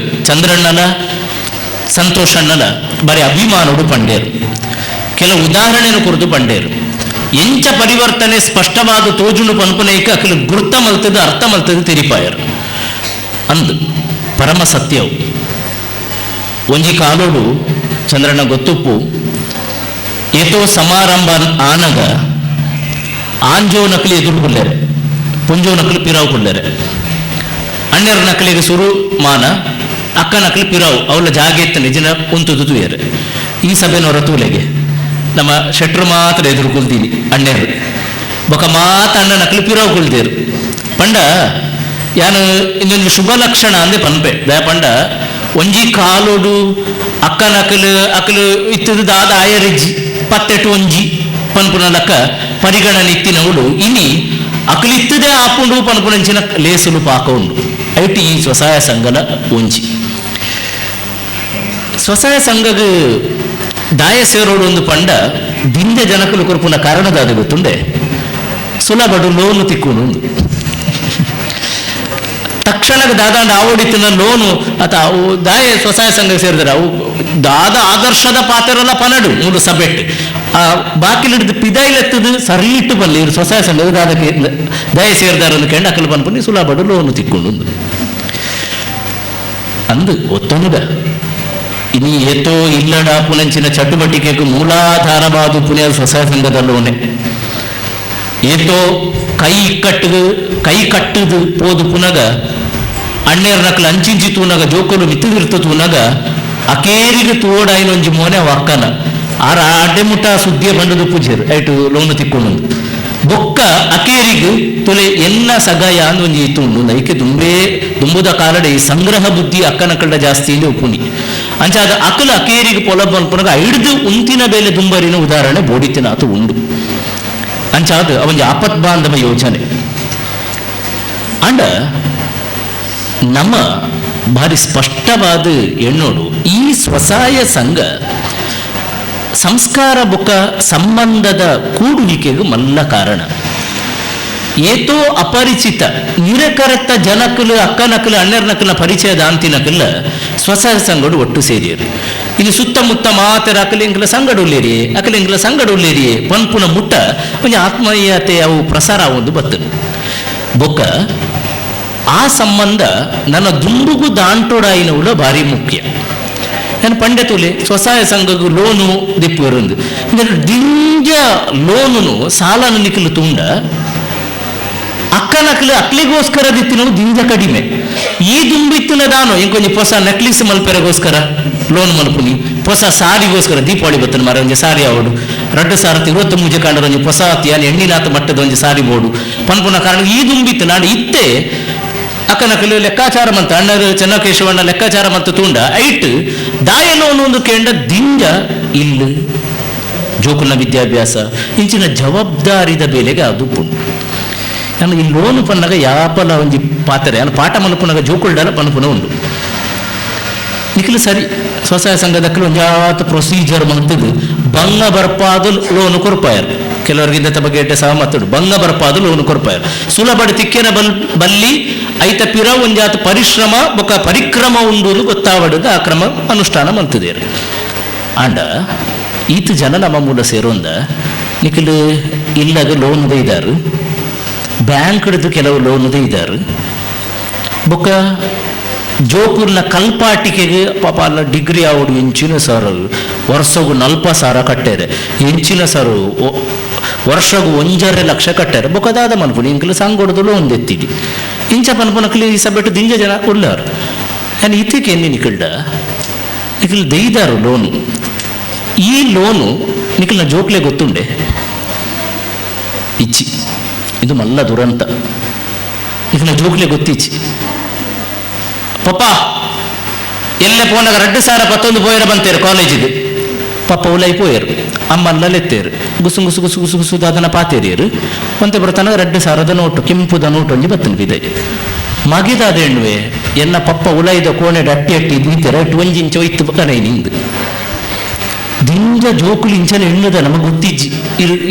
ಚಂದ್ರಣ್ಣನ, ಸಂತೋಷಣ್ಣನ ಬಾರಿ ಅಭಿಮಾನೋಡು ಪಂಡೇರು. ಕೆಲವು ಉದಾಹರಣೆಯನ್ನು ಕುರಿತು ಪಂಡೇರು. ಎಂಚ ಪರಿವರ್ತನೆ ಸ್ಪಷ್ಟವಾದ ತೋಜುಂಡು ಪನ್ಪುನೈಕ ಅಕಲು ಗುರ್ತ ಮಲ್ತದ ಅರ್ಥ ಮಲ್ತದ ತಿರಿಪಾಯರು ಅಂದು ಪರಮ ಸತ್ಯವು. ಒಂಜಿ ಕಾಲೋಡು ಚಂದ್ರಣ್ಣ ಗೊತ್ತುಪ್ಪು ಏತೋ ಸಮಾರಂಭ ಆನಗ ಆಂಜೋ ನಕಲಿ ಎದುರು ಕೊಡ್ಲೇರೆ, ಪುಂಜೋ ನಕಲಿ ಪಿರಾವು ಕೊಡ್ಲೇರೆ. ಅಣ್ಣರ ನಕಲಿಗೆ ಸುರು ಮಾನ, ಅಕ್ಕ ನಕಲಿ ಪಿರಾವು ಅವಳ ಜಾಗೆತ್ತ ನಿಜನ ಕುಂತುದು ತುಯರೆ. ಈ ಸಭೆನವರ ತೂಲೆಗೆ ನಮ್ಮ ಶೆಟ್ರು ಮಾತ್ರ ಎದುರು ಕುಲ್ತೀನಿ ಅಣ್ಣರು ಬೊಕ ಮಾತ ಅಣ್ಣ ನಕಲಿ ಪಿರಾವು ಕುಲ್ದೇರು ಪಂಡ ಯಾನು ಇನ್ನೊಂದು ಶುಭ ಲಕ್ಷಣ ಅಂದೆ ಪನ್ಪೆ ದಯ ಪಂಡ ಒಂಜಿ ಕಾಲೋಡು ಅಕ್ಕ ನಕಲು ಅಕಲು ಇತ್ತದ ದಾದ ಆಯರಿಜ್ಜಿ ಪತ್ತೆಟ್ಟು ಒಂಜಿ ಪನ್ಪುನ ಲಕ್ಕ ಪರಿಗಣನೆ ಇತ್ತಿನವಳು ಇನಿ ಅಕಲಿತ್ತದೇ ಆಪುಂಡು ಪನ್ಪುನಂಚಿನ ಲೇಸುಲು ಪಾಕ ಉಂಡು. ಐಟಿ ಈ ಸ್ವಸಹಾಯ ಸಂಘದ ಒಂಜಿ ಸ್ವಸಹಾಯ ಸಂಘಗ ದಾಯ ಸೇರೋಡು ಒಂದು ಪಂಡ ದಿಂದೆ ಜನಕಲು ಕೊರ್ಪುನ ಕಾರಣದಾದ ಗೊತ್ತುಂಡೆ ಸುಲಭಡು ಲೋನು ತಿಕ್ಕೊಂಡು ತಕ್ಷಣಕ್ಕೆ ದಾದಾಂಡ ಆವಡಿತ್ತಿನ ಲೋನು ಅತ ಅವು ದಾಯ ಸ್ವಸಹಾಯ ಸಂಘ ಸೇರಿದಾರೆ ಅವು ದಾದ ಆದರ್ಶದ ಪಾತ್ರರೆಲ್ಲ ಪನಡು ಮೂರು ಸಭೆಟ್ ಆ ಬಾಕಿಲ್ ಹಿಡಿದು ಪಿದಾಯಿಲೆತ್ತದು ಸರಿ ಇಟ್ಟು ಬಲ್ಲಿ ಇವರು ಸ್ವಸಹಾಯ ಸಂಘದ ದಾದಕ್ಕೆ ದಯ ಸೇರಿದಾರನ್ನು ಕೆಂಡ ಅಕಲು ಪನ್ಪನಿ ಸುಲಭಡು ಲೋನು ತಿಕ್ಕೊಂಡು ಅಂದು ಒತ್ತೊಂದುಗ ಇನಿ ಏತೋ ಇಲ್ಲಡ ಪುನಂಚಿನ ಚಟುವಟಿಕೆಗೂ ಮೂಲಾಧಾರವಾದ ಪುಣ್ಯ ಸ್ವಸಹಾಯ ಸಂಘದಲ್ಲೋನೆ ಏತೋ ಕೈ ಕಟ್ಟದು ಪೋದು ಪುನಗ ಅಣ್ಣೇರ ನಕಲು ಅಂಚಿಂಚಿ ತೂನಗ ಜೋಕಲು ಮಿತ್ತದಿರ್ತ ತೂನಗ ಅಕೇರಿಗೆ ತೋಡಾಯಿನೊಂಜಿ ಮೋನೆ ಅಕ್ಕನ ಆರ ಅಡ್ಡೆ ಮುಟ್ಟ ಸುದ್ದಿಯ ಬಂಡದು ಪೂಜೆರು ಐಟು ಲೋನು ತಿಕ್ಕೊಂಡು ಬೊಕ್ಕ ಅಕೇರಿಗೆ ತೊಲೆ ಎನ್ನ ಸಗಾಯ ಅಂದ್ ಒಂಜಿ ಇತ್ತುಂಡು ನೈಕೆ ದುಂಬುದ ಕಾಲಡೆ ಈ ಸಂಗ್ರಹ ಬುದ್ಧಿ ಅಕ್ಕನ ಕಳ್ಳ ಜಾಸ್ತಿ ಇಂದು ಉಪುನಿ ಅಂಚಾದ ಅಕಲ ಅಕೇರಿಗೆ ಪೊಲ ಬಂಪುನಗ ಐಡ್ದು ಉಂತಿನ ಬೇಲೆ ದುಂಬರಿನ ಉದಾಹರಣೆ ಬೋಡಿತಿನ ಆತು ಉಂಡು ಅಂಚಾದ ಅವೊಂಜಿ ಆಪತ್ ಬಾಂಧವ ಯೋಜನೆ ಅಂಡ ನಮ್ಮ ಭಾರಿ ಸ್ಪಷ್ಟವಾದ ಎಣ್ಣೋಡು ಈ ಸ್ವಸಹಾಯ ಸಂಘ ಸಂಸ್ಕಾರ ಬೊಕ್ಕ ಸಂಬಂಧದ ಕೂಡುವಿಕೆಗೂ ಮಲ್ಲ ಕಾರಣ ಏತೋ ಅಪರಿಚಿತ ನಿರಕರತ್ತ ಜನಕಲು ಅಕ್ಕನಕಲು ಅಣ್ಣರ್ನಕಲ ಪರಿಚಯದ ಅಂತಿನಕಲ್ಲ ಸ್ವಸಹಾಯ ಸಂಘಡು ಒಟ್ಟು ಸೇರಿಯರು ಇಲ್ಲಿ ಸುತ್ತಮುತ್ತ ಮಾತರ ಅಕಲೆಂಗ್ಲ ಸಂಗಡುಲ್ಲೇರಿಯೇ ಅಕಲೆಂಗ್ಲ ಸಂಗಡುಲ್ಲೇರಿಯೇ ಪನ್ಪುನ ಮುಟ್ಟ ಒಂಜಿ ಆತ್ಮೀಯತೆ ಅವು ಪ್ರಸಾರ ಆವೊಂದು ಬತ್ತನು ಬೊಕ್ಕ ಆ ಸಂಬಂಧ ನನ್ನ ದುಂಬುಗು ದಾಂಟೋಡಾಯಿನವುಲ ಭಾರಿ ಮುಖ್ಯ ನಾನು ಪಂಡೆ ತುಲೆ ಸ್ವಸಹಾಯ ಸಂಘಗೂ ಲೋನು ದಿಪ್ಪುವರೊಂದು ದಿಂಜ ಲೋನು ಸಾಲನ ನಿಖಲು ತುಂಡ ಅಕ್ಕನಕಲು ಅಕ್ಲಿಗೋಸ್ಕರ ದಿತ್ತಿನ ದಿಂಜ ಕಡಿಮೆ ಈ ದುಂಬಿತ್ತಿನ ದಾನು ಇಂಕೊಂಜಿ ಹೊಸ ನೆಕ್ಲಿಸ್ ಮಲ್ಪೆರೆಗೋಸ್ಕರ ಲೋನ್ ಮಲ್ಪುನಿ ಹೊಸ ಸಾರಿಗೋಸ್ಕರ ದೀಪಾವಳಿ ಬತ್ತನ ಮರ ಒಂಜಿ ಸಾರಿ ಆವಡು 2023 ಮುಂಜೆ ಕಾಂಡ್ರ ಒಂಜಿ ಹೊಸ ಯಾನ್ ಎಣ್ಣಿನಾಥ ಮಟ್ಟದ ಒಂಜಿ ಸಾರಿ ಬೋಡು ಪನ್ಪುನ ಕಾರಣ ಈ ದುಂಬಿತ್ತು ನಾನು ಇತ್ತೆ ಅಕ್ಕನಕಲು ಲೆಕ್ಕಾಚಾರ ಮಂತ ಅಣ್ಣರು ಚೆನ್ನಕೇಶವಣ್ಣ ಲೆಕ್ಕಾಚಾರ ಮಂತ ತುಂಡ ಐಟ್ ದಾಯಲೋನು ಒಂದು ಕೇಂದ್ರ ದಿಂಜ ಇಲ್ಲು ಜೋಕುಲ್ನ ವಿದ್ಯಾಭ್ಯಾಸ ಇಂಚಿನ ಜವಾಬ್ದಾರಿದ ಬೆಲೆಗೆ ಅದು ಪುಂಡು ನಾನು ಈ ಲೋನು ಪನ್ನಗ ಯಾಪಲ ಒಂಜಿ ಪಾತ್ರೆ ನಾನು ಪಾಠ ಮಲ್ಪುನಗ ಜೋಕುಲ್ಡಲ ಪನ್ಪುನ ಉಂಡು ನಿಖಲು ಸರಿ ಸ್ವಸಹಾಯ ಸಂಘದಕ್ಕಲು ಒಂಜಾತ ಪ್ರೊಸೀಜರ್ ಮಂತದ್ದು ಬಂಗ ಬರ್ಪಾದು ಲೋನು ಕೊರ್ಪಾಯರು ಕೆಲವರಿಗೆ ಇಂಥ ಬಗ್ಗೆ ಎಡ್ಡೆ ಸಹಮತಡು ಬಂಗ ಬರ್ಪಾದು ಲೋನು ಕೊರ್ಪಾಯರು ಸುಲಭ ತಿಕ್ಕೆನ ಬಲ್ಲಿ ಐತ ಪಿರ ಒಂಜಾತ ಪರಿಶ್ರಮ ಬೊಕ್ಕ ಪರಿಕ್ರಮ ಉಂಡು ಗೊತ್ತಾವಡದ ಆ ಕ್ರಮ ಅನುಷ್ಠಾನ ಮಂತದೇರು ಆಂಡ ಈತ ಜನ ನಮ್ಮ ಮೂಲ ಸೇರೊಂದ ನಿಖಲು ಇಲ್ಲಗ ಲೋನ್ ಇದಾರು ಬ್ಯಾಂಕ್ ಹಿಡಿದು ಕೆಲವು ಲೋನ್ ಇದಾರು ಬೊಕ್ಕ ಜೋಪುರ್ನ ಕಲ್ಪಾಟಿಕೆಗೆ ಪಾಪ ಅಲ್ಲ ಡಿಗ್ರಿ ಆವಡು ಎಂಚಿನ ಸರ್ ವರ್ಷಗೂ 40,000 ಕಟ್ಟಾರೆ ಎಂಚಿನ ಸರು ವರ್ಷಗೂ 1.5 ಲಕ್ಷ ಕಟ್ಟಾರೆ ಬೊಕ್ಕದಾದ ಮನ್ಪುನಿ ಇಂಕಲು ಸಂಗೊಡ್ದು ಲೋನ್ ಎತ್ತಿಡಿ ಇಂಚ ಪನ್ಪುನಕ್ಲಿ ಸಬ್ಬಿಟ್ಟು ದಿಂಜ ಜನ ಉಳ್ಳಾರು ನಾನು ಇತ್ತಿಗೆ ಎನ್ನಿ ನಿಖಲ್ಡ ನಿಖಲ್ ದೈದಾರು ಲೋನು ಈ ಲೋನು ನಿಖಲ್ನ ಜೋಕ್ಲೆ ಗೊತ್ತುಂಡೆ ಇಚ್ಚಿ ಇದು ಮಲ್ಲ ದುರಂತ ನಿಖಲ್ನ ಜೋಕ್ಲೆ ಗೊತ್ತಿಚ್ಚಿ ಪಪ್ಪ ಎಲ್ಲೇ ಪೋನಾಗ 2,011 ಪೋಯರ ಬಂತೇರು ಕಾಲೇಜಿಗೆ ಪಪ್ಪ ಉಲೈ ಪೋಯರು ಅಮ್ಮಲ್ಲಲೆತ್ತೇರು ಗುಸು ಗುಸು ಗುಸು ಗುಸು ಗುಸು ಅದನ್ನ ಪಾತೇರಿಯರು ಒಂತೆ ಬರ್ತನಾಗ 2,000 ನೋಟು ಕೆಂಪುದ ನೋಟು ಒಂಜಿ ಬತ್ತನ ಬಿದೆ ಮಗಿದಾದ ಎಣ್ಣುವೆ ಎನ್ನ ಪಪ್ಪ ಉಲೈದ ಕೋಣೆ ಅಟ್ಟಿ ಅಟ್ಟಿ ದೀತೆರ 1 ಇಂಚ ಒಯ್ತು ಕಣೆ ನಿಂದು ದಿಂಜ ಜೋಕುಲು ಇಂಚನ ಎಣ್ಣದ ನಮಗೆ ಗೊತ್ತಿಜ್ಜಿ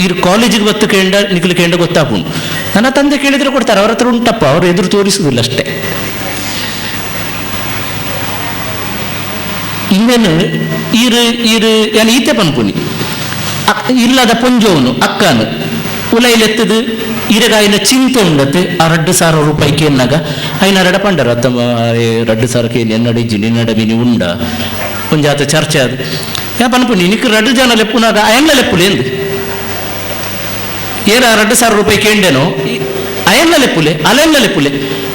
ಇರು ಕಾಲೇಜಿಗೆ ಬತ್ತು ಕೇಂಡ ನಿಖಲು ಕೇಂಡ ಗೊತ್ತಾಪುಂಡು ನನ್ನ ತಂದೆ ಕೇಳಿದ್ರೆ ಕೊಡ್ತಾರೆ ಅವ್ರ ಹತ್ರ ಉಂಟಪ್ಪ ಅವ್ರು ಎದುರು ತೋರಿಸುವುದಿಲ್ಲ ಅಷ್ಟೇ ಇನ್ನೇನು ಏನು ಈತೆ ಪನ್ಪುನಿ ಇಲ್ಲದ ಪೊಂಜೋನು ಅಕ್ಕನು ಉಲೈಲೆತ್ತದು ಇರಗಾಯಿನ ಚಿಂತೆ ಉಂಡತ್ತೆ ಆ 2,000 ರೂಪಾಯಿಗೆ ಎನ್ನಾಗ ಐನಾರಡ ಪಂಡರ ಅತ್ತಮ್ಮ 2,000ಕ್ಕೆ ಎನ್ನಡಿಜ್ಜಿ ನಿನ್ನಡ ಮಿನಿ ಉಂಡ ಒಂಜಾತ ಚರ್ಚೆ ಅದು ಯಾ ಪನ್ಪುನಿ ನಿಕ್ 2 ಜನ ಲೆಪ್ಪುನಾಗ ಅಯನ್ನ ಲೆಪ್ಪುಲೆ ಎಂದು ಏನ 2,000 ರೂಪಾಯಿಗೆ ಎಂಡೇನೋ ಅಯನ್ನ ಲೆಪ್ಪುಲೆ ಅಲೆನ್ನ ಲೆಪ್ಪುಲೆ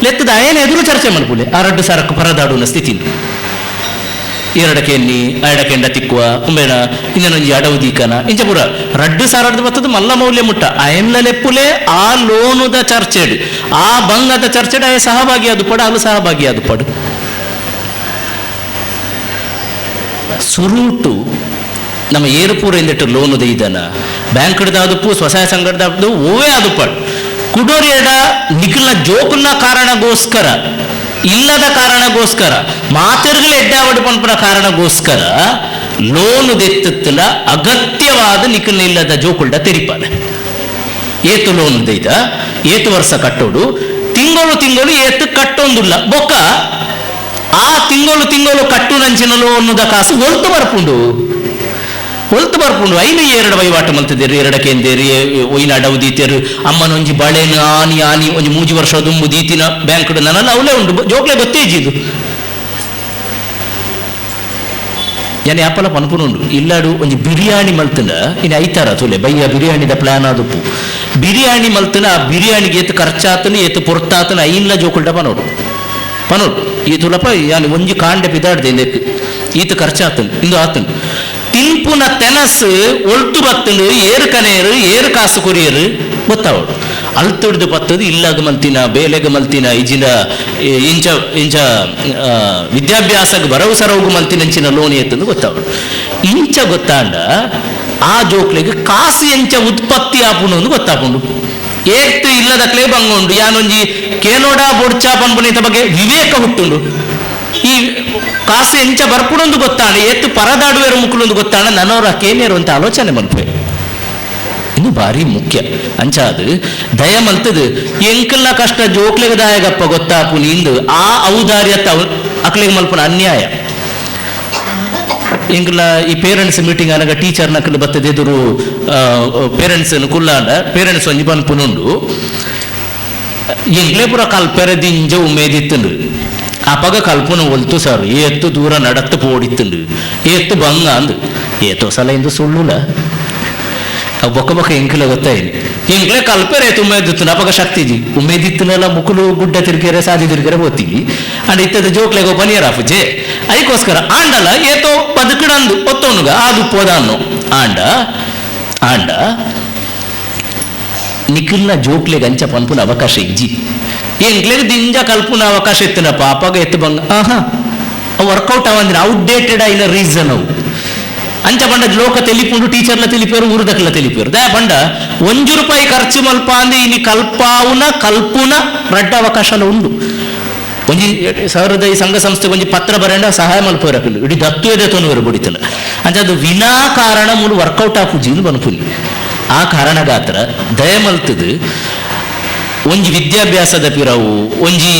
ಲೆತ್ತದ ಅಯನ ಎದುರು ಚರ್ಚೆ ಮಾಡ್ಪುಲೆ ಆ 2,000ಕ್ಕೆ ಪರದಾಡುವ ಸ್ಥಿತಿ ಎರಡಕ್ಕೆ ಎಣ್ಣಿ ಎರಡಕ್ಕೆಂಡ ತಿಕ್ಕುವ ಉಂಬೇನ ಇನ್ನೊಂಜಿ ಅಡವು ದೀಕನ ಇಂಚ ಪೂರ 2,000 ಬತ್ತದ ಮಲ್ಲ ಮೌಲ್ಯ ಮುಟ್ಟ ಅಯನ್ನ ಲೆಪ್ಪುಲೆ ಆ ಲೋನುದ ಚರ್ಚೆಡು ಆ ಬಂಗದ ಚರ್ಚೆಡು ಅಯ ಸಹಭಾಗಿ ಅದು ಪಡ ಅಲು ಸಹಭಾಗಿ ಅದು ಪಡು ಸುರುಟು ನಮ್ಮ ಏರುಪೂರ ಇಂದಿಟ್ಟು ಲೋನು ದೈದನ ಬ್ಯಾಂಕ್ ಹಿಡ್ದಾದಪ್ಪು ಸ್ವಸಹಾಯ ಸಂಘದ ಓವೇ ಅದು ಪಡು ಕುಡೋರಿಯಡ ನಿಖಿಲ್ನ ಜೋಕುಲ್ನ ಕಾರಣಗೋಸ್ಕರ ಇಲ್ಲದ ಕಾರಣಗೋಸ್ಕರ ಮಾತಿರ್ಗಲ ಎಡ್ಡಾವಡು ಪಂಪನ ಕಾರಣಗೋಸ್ಕರ ಲೋನು ದೆತ್ತಲ ಅಗತ್ಯವಾದ ನಿಖಿಲ್ನ ಇಲ್ಲದ ಜೋಕುಲ್ಡ ತೆರಿಪಾನೆ ಏತು ಲೋನು ದೈದ ಏತು ವರ್ಷ ಕಟ್ಟೋಡು ತಿಂಗಳು ಏತು ಕಟ್ಟೊಂದುಲ್ಲ ಬೊಕ್ಕ ಆ ತಿಂಗಳು ಕಟ್ಟು ನಂಚಿನ ಲೋನುದ ಕಾಸು ಒಲ್ತು ಬರ್ಪುಂಡು ಐನು 2 ವಹಿವಾಟು ಮಲ್ತಿದ್ದೇರು 2ಕ್ಕೆ ಎಂದೇರಿ ಒಯ್ನ ಅಡವು ದೀತೇರು ಅಮ್ಮನೊಂಜಿ ಬಳೆನು ಆನಿ ಒಂಜಿ 3 ವರ್ಷ ದುಂಬು ದೀತಿನ ಬ್ಯಾಂಕ್ ನನ್ನಲ್ಲಿ ಅವಲೇ ಉಂಟು ಜೋಕ್ಲೆ ಗೊತ್ತೇಜಿದು ಯಾನಿ ಅಪ್ಪಲ ಪನ್ಪುನುಂಡು ಇಲ್ಲಾಡು ಒಂಜಿ ಬಿರಿಯಾನಿ ಮಲ್ತನ ಇನ್ನು ಐತಾರ ತುಲೆ ಬಯ್ಯ ಬಿರಿಯಾನಿದ ಪ್ಲಾನ್ ಆದುಪ್ಪು ಬಿರಿಯಾನಿ ಮಲ್ತನ ಆ ಬಿರಿಯಾನಿಗೆ ಏತು ಖರ್ಚಾತನು ಏತು ಪೊರ್ತಾತನ ಐನ್ಲ ಜೋಕುಲ್ಡ ಪನೋಡು ಈ ತುಲಪ ಯಾನಿ ಒಂಜಿ ಕಾಂಡೆ ಪಿದಾಡ್ದೆ ಈತ ಖರ್ಚಾತನು ಇಂದು ಆತನು ತಿನ್ಪುನ ತೆನಸು ಒಳ್ತು ಬತ್ತನು ಏರು ಕನೇರು ಏರು ಕಾಸು ಕೊರಿಯರು ಗೊತ್ತಾವಡು ಅಳ್ತೊಡ್ದು ಬತ್ತದು ಇಲ್ಲಾಗ ಮಲ್ತಿನ ಬೇಲೆಗ ಮಲ್ತಿನ ಇಜಿನ ಇಂಚ ಇಂಚ ವಿದ್ಯಾಭ್ಯಾಸಕ್ಕೆ ಬರವು ಸರವುಗು ಮಲ್ತಿನಂಚಿನ ಲೋನಿ ಎತ್ತಂದು ಗೊತ್ತಾವಡು ಇಂಚ ಗೊತ್ತಾಂಡ ಆ ಜೋಕ್ಲೆಗೆ ಕಾಸು ಎಂಚ ಉತ್ಪತ್ತಿ ಆಪುಂಡು ಗೊತ್ತಾಪುಂಡು ಏತ್ತು ಇಲ್ಲದಕ್ಲೇ ಬಂಗೊಂಡು ಯಾನೊಂಜಿ ಕೇನೋಡ ಬೊಡ್ಚಾ ಪನ್ಪುನಿತ ಬಗ್ಗೆ ವಿವೇಕ ಹುಟ್ಟುಂಡು ಈ ಕಾಸು ಎಂಚ ಬರ್ಪುಡೊಂದು ಗೊತ್ತಾಣ ಏತ್ತು ಪರದಾಡುವೆರು ಮುಕ್ಕಳೊಂದು ಗೊತ್ತಾಣ ನನ್ನವರ ಕೇನೇರು ಅಂತ ಆಲೋಚನೆ ಮಲ್ಪೆ ಇನ್ನು ಭಾರಿ ಮುಖ್ಯ ಅಂಚಾದು ದಯ ಮಲ್ತದು ಎಂಕಲ್ನ ಕಷ್ಟ ಜೋಕ್ಲೆಗೆ ದಾಯಗಪ್ಪ ಗೊತ್ತಾಪು ನಿಂದು ಆ ಔದಾರ್ಯತ ಅಕ್ಲೆಗೆ ಮಲ್ಪನ ಅನ್ಯಾಯ ಎಂಕಲ ಈ ಪೇರೆಂಟ್ಸ್ ಮೀಟಿಂಗ್ ಅನಗ ಟೀಚರ್ ನಕಲು ಬರ್ತದೆ ಎದುರು ಪೇರೆಂಟ್ಸ್ ಕುಲ್ಲಾಂಡ ಪೇರೆಂಟ್ಸ್ ಒಂಜಿ ಪನ್ಪುನುಂಡು ಎಂಕ್ಲೆ ಪುರ ಕಲ್ಪೆರದಿಂಜ ಉಮೇದಿತ್ತುಂಡು ಅಪಗ ಕಲ್ಪನ ಒಲ್ತು ಸರ್ ಏತ್ತು ದೂರ ನಡತ್ತು ಪೋಡಿತ್ತುಂಡು ಏತ್ತು ಬಂಗ ಅಂದು ಏತೋ ಸಲ ಇಂದು ಸುಳ್ಳುಲ ಬೊಕ್ಕ ಬೊಕ್ಕ ಎಂಕಲ ಗೊತ್ತಾಯಿನಿ ಎಂಕ್ಲೆ ಕಲ್ಪೆರೆ ಉಮೇದಿತ್ತು ಅಪಗ ಶಕ್ತಿಜಿ ಉಮೇದಿತ್ತನೆಲ್ಲ ಮುಕುಲು ಗುಡ್ಡ ತಿರ್ಗೆರೆ ಸಾದಿ ತಿರ್ಗೆರೆ ಓದ್ತೀವಿ ಅಂಡ್ ಇತ್ತದ ಜೋಕ್ಲೆಗೋ ಬನಿಯರಾಪುಜೆ ಅದಕ್ಕೋಸ್ಕರ ಆಂಡಲ ಏತೋ ಬದುಕಡಂದು ಒತ್ತೋನುಗ ಆದು ಪೋದಾನು ಆಂಡ ಆಂಡ ನಿಖಿಲ್ನ ಜೋಕ್ಲೆಗೆ ಅಂಚ ಪನ್ಪುನ ಅವಕಾಶ ಇಜ್ಜಿ ಎಂಕ್ಲೆಗೆ ದಿಂಜ ಕಲ್ಪುನ ಅವಕಾಶ ಎತ್ತಿನಪ್ಪ ಅಪ್ಪಗ ಎತ್ತು ಬಂಗ ವರ್ಕೌಟ್ ಅವಂದಿನ ಔಟ್ಡೇಟೆಡ್ అయిన ರೀಸನ್ ಅವು ಅಂಚ ಪಂಡ ಲೋಕ ತೆಲಿಪುಂಡು ಟೀಚರ್ಲ ತೆಲಿಪೇರು ಊರದಕ್ಲ ತೆಲಿಪೇರು ದಯ ಪಂಡ ₹1 ಖರ್ಚು ಮಲ್ಪ ಅಂದೆ ಇನಿ ಕಲ್ಪಾವುನ ಕಲ್ಪುನ ರಡ್ಡ ಅವಕಾಶ ಉಂಡು ಒಂಜಿ ಸಾವಿರದ ಈ ಸಂಘ ಸಂಸ್ಥೆ ಒಂಜಿ ಪತ್ರ ಬರೆಂಡ ಸಹಾಯ ಮಲ್ಪೋರಕಲು ಇಡೀ ದತ್ತು ಎದೆ ತೊನುವರು ಬುಡಿತಲ್ಲ ಅಂಚ ಅದು ವಿನಾಕಾರಣ ಮೂಲು ವರ್ಕೌಟ್ ಆಪುಜಿಂದು ಬನ್ಪುಲಿ ಆ ಕಾರಣಗಾತ್ರ ದಯ ಮಲ್ತದು ಒಂಜಿ ವಿದ್ಯಾಭ್ಯಾಸದ ಪಿರವು ಒಂಜಿ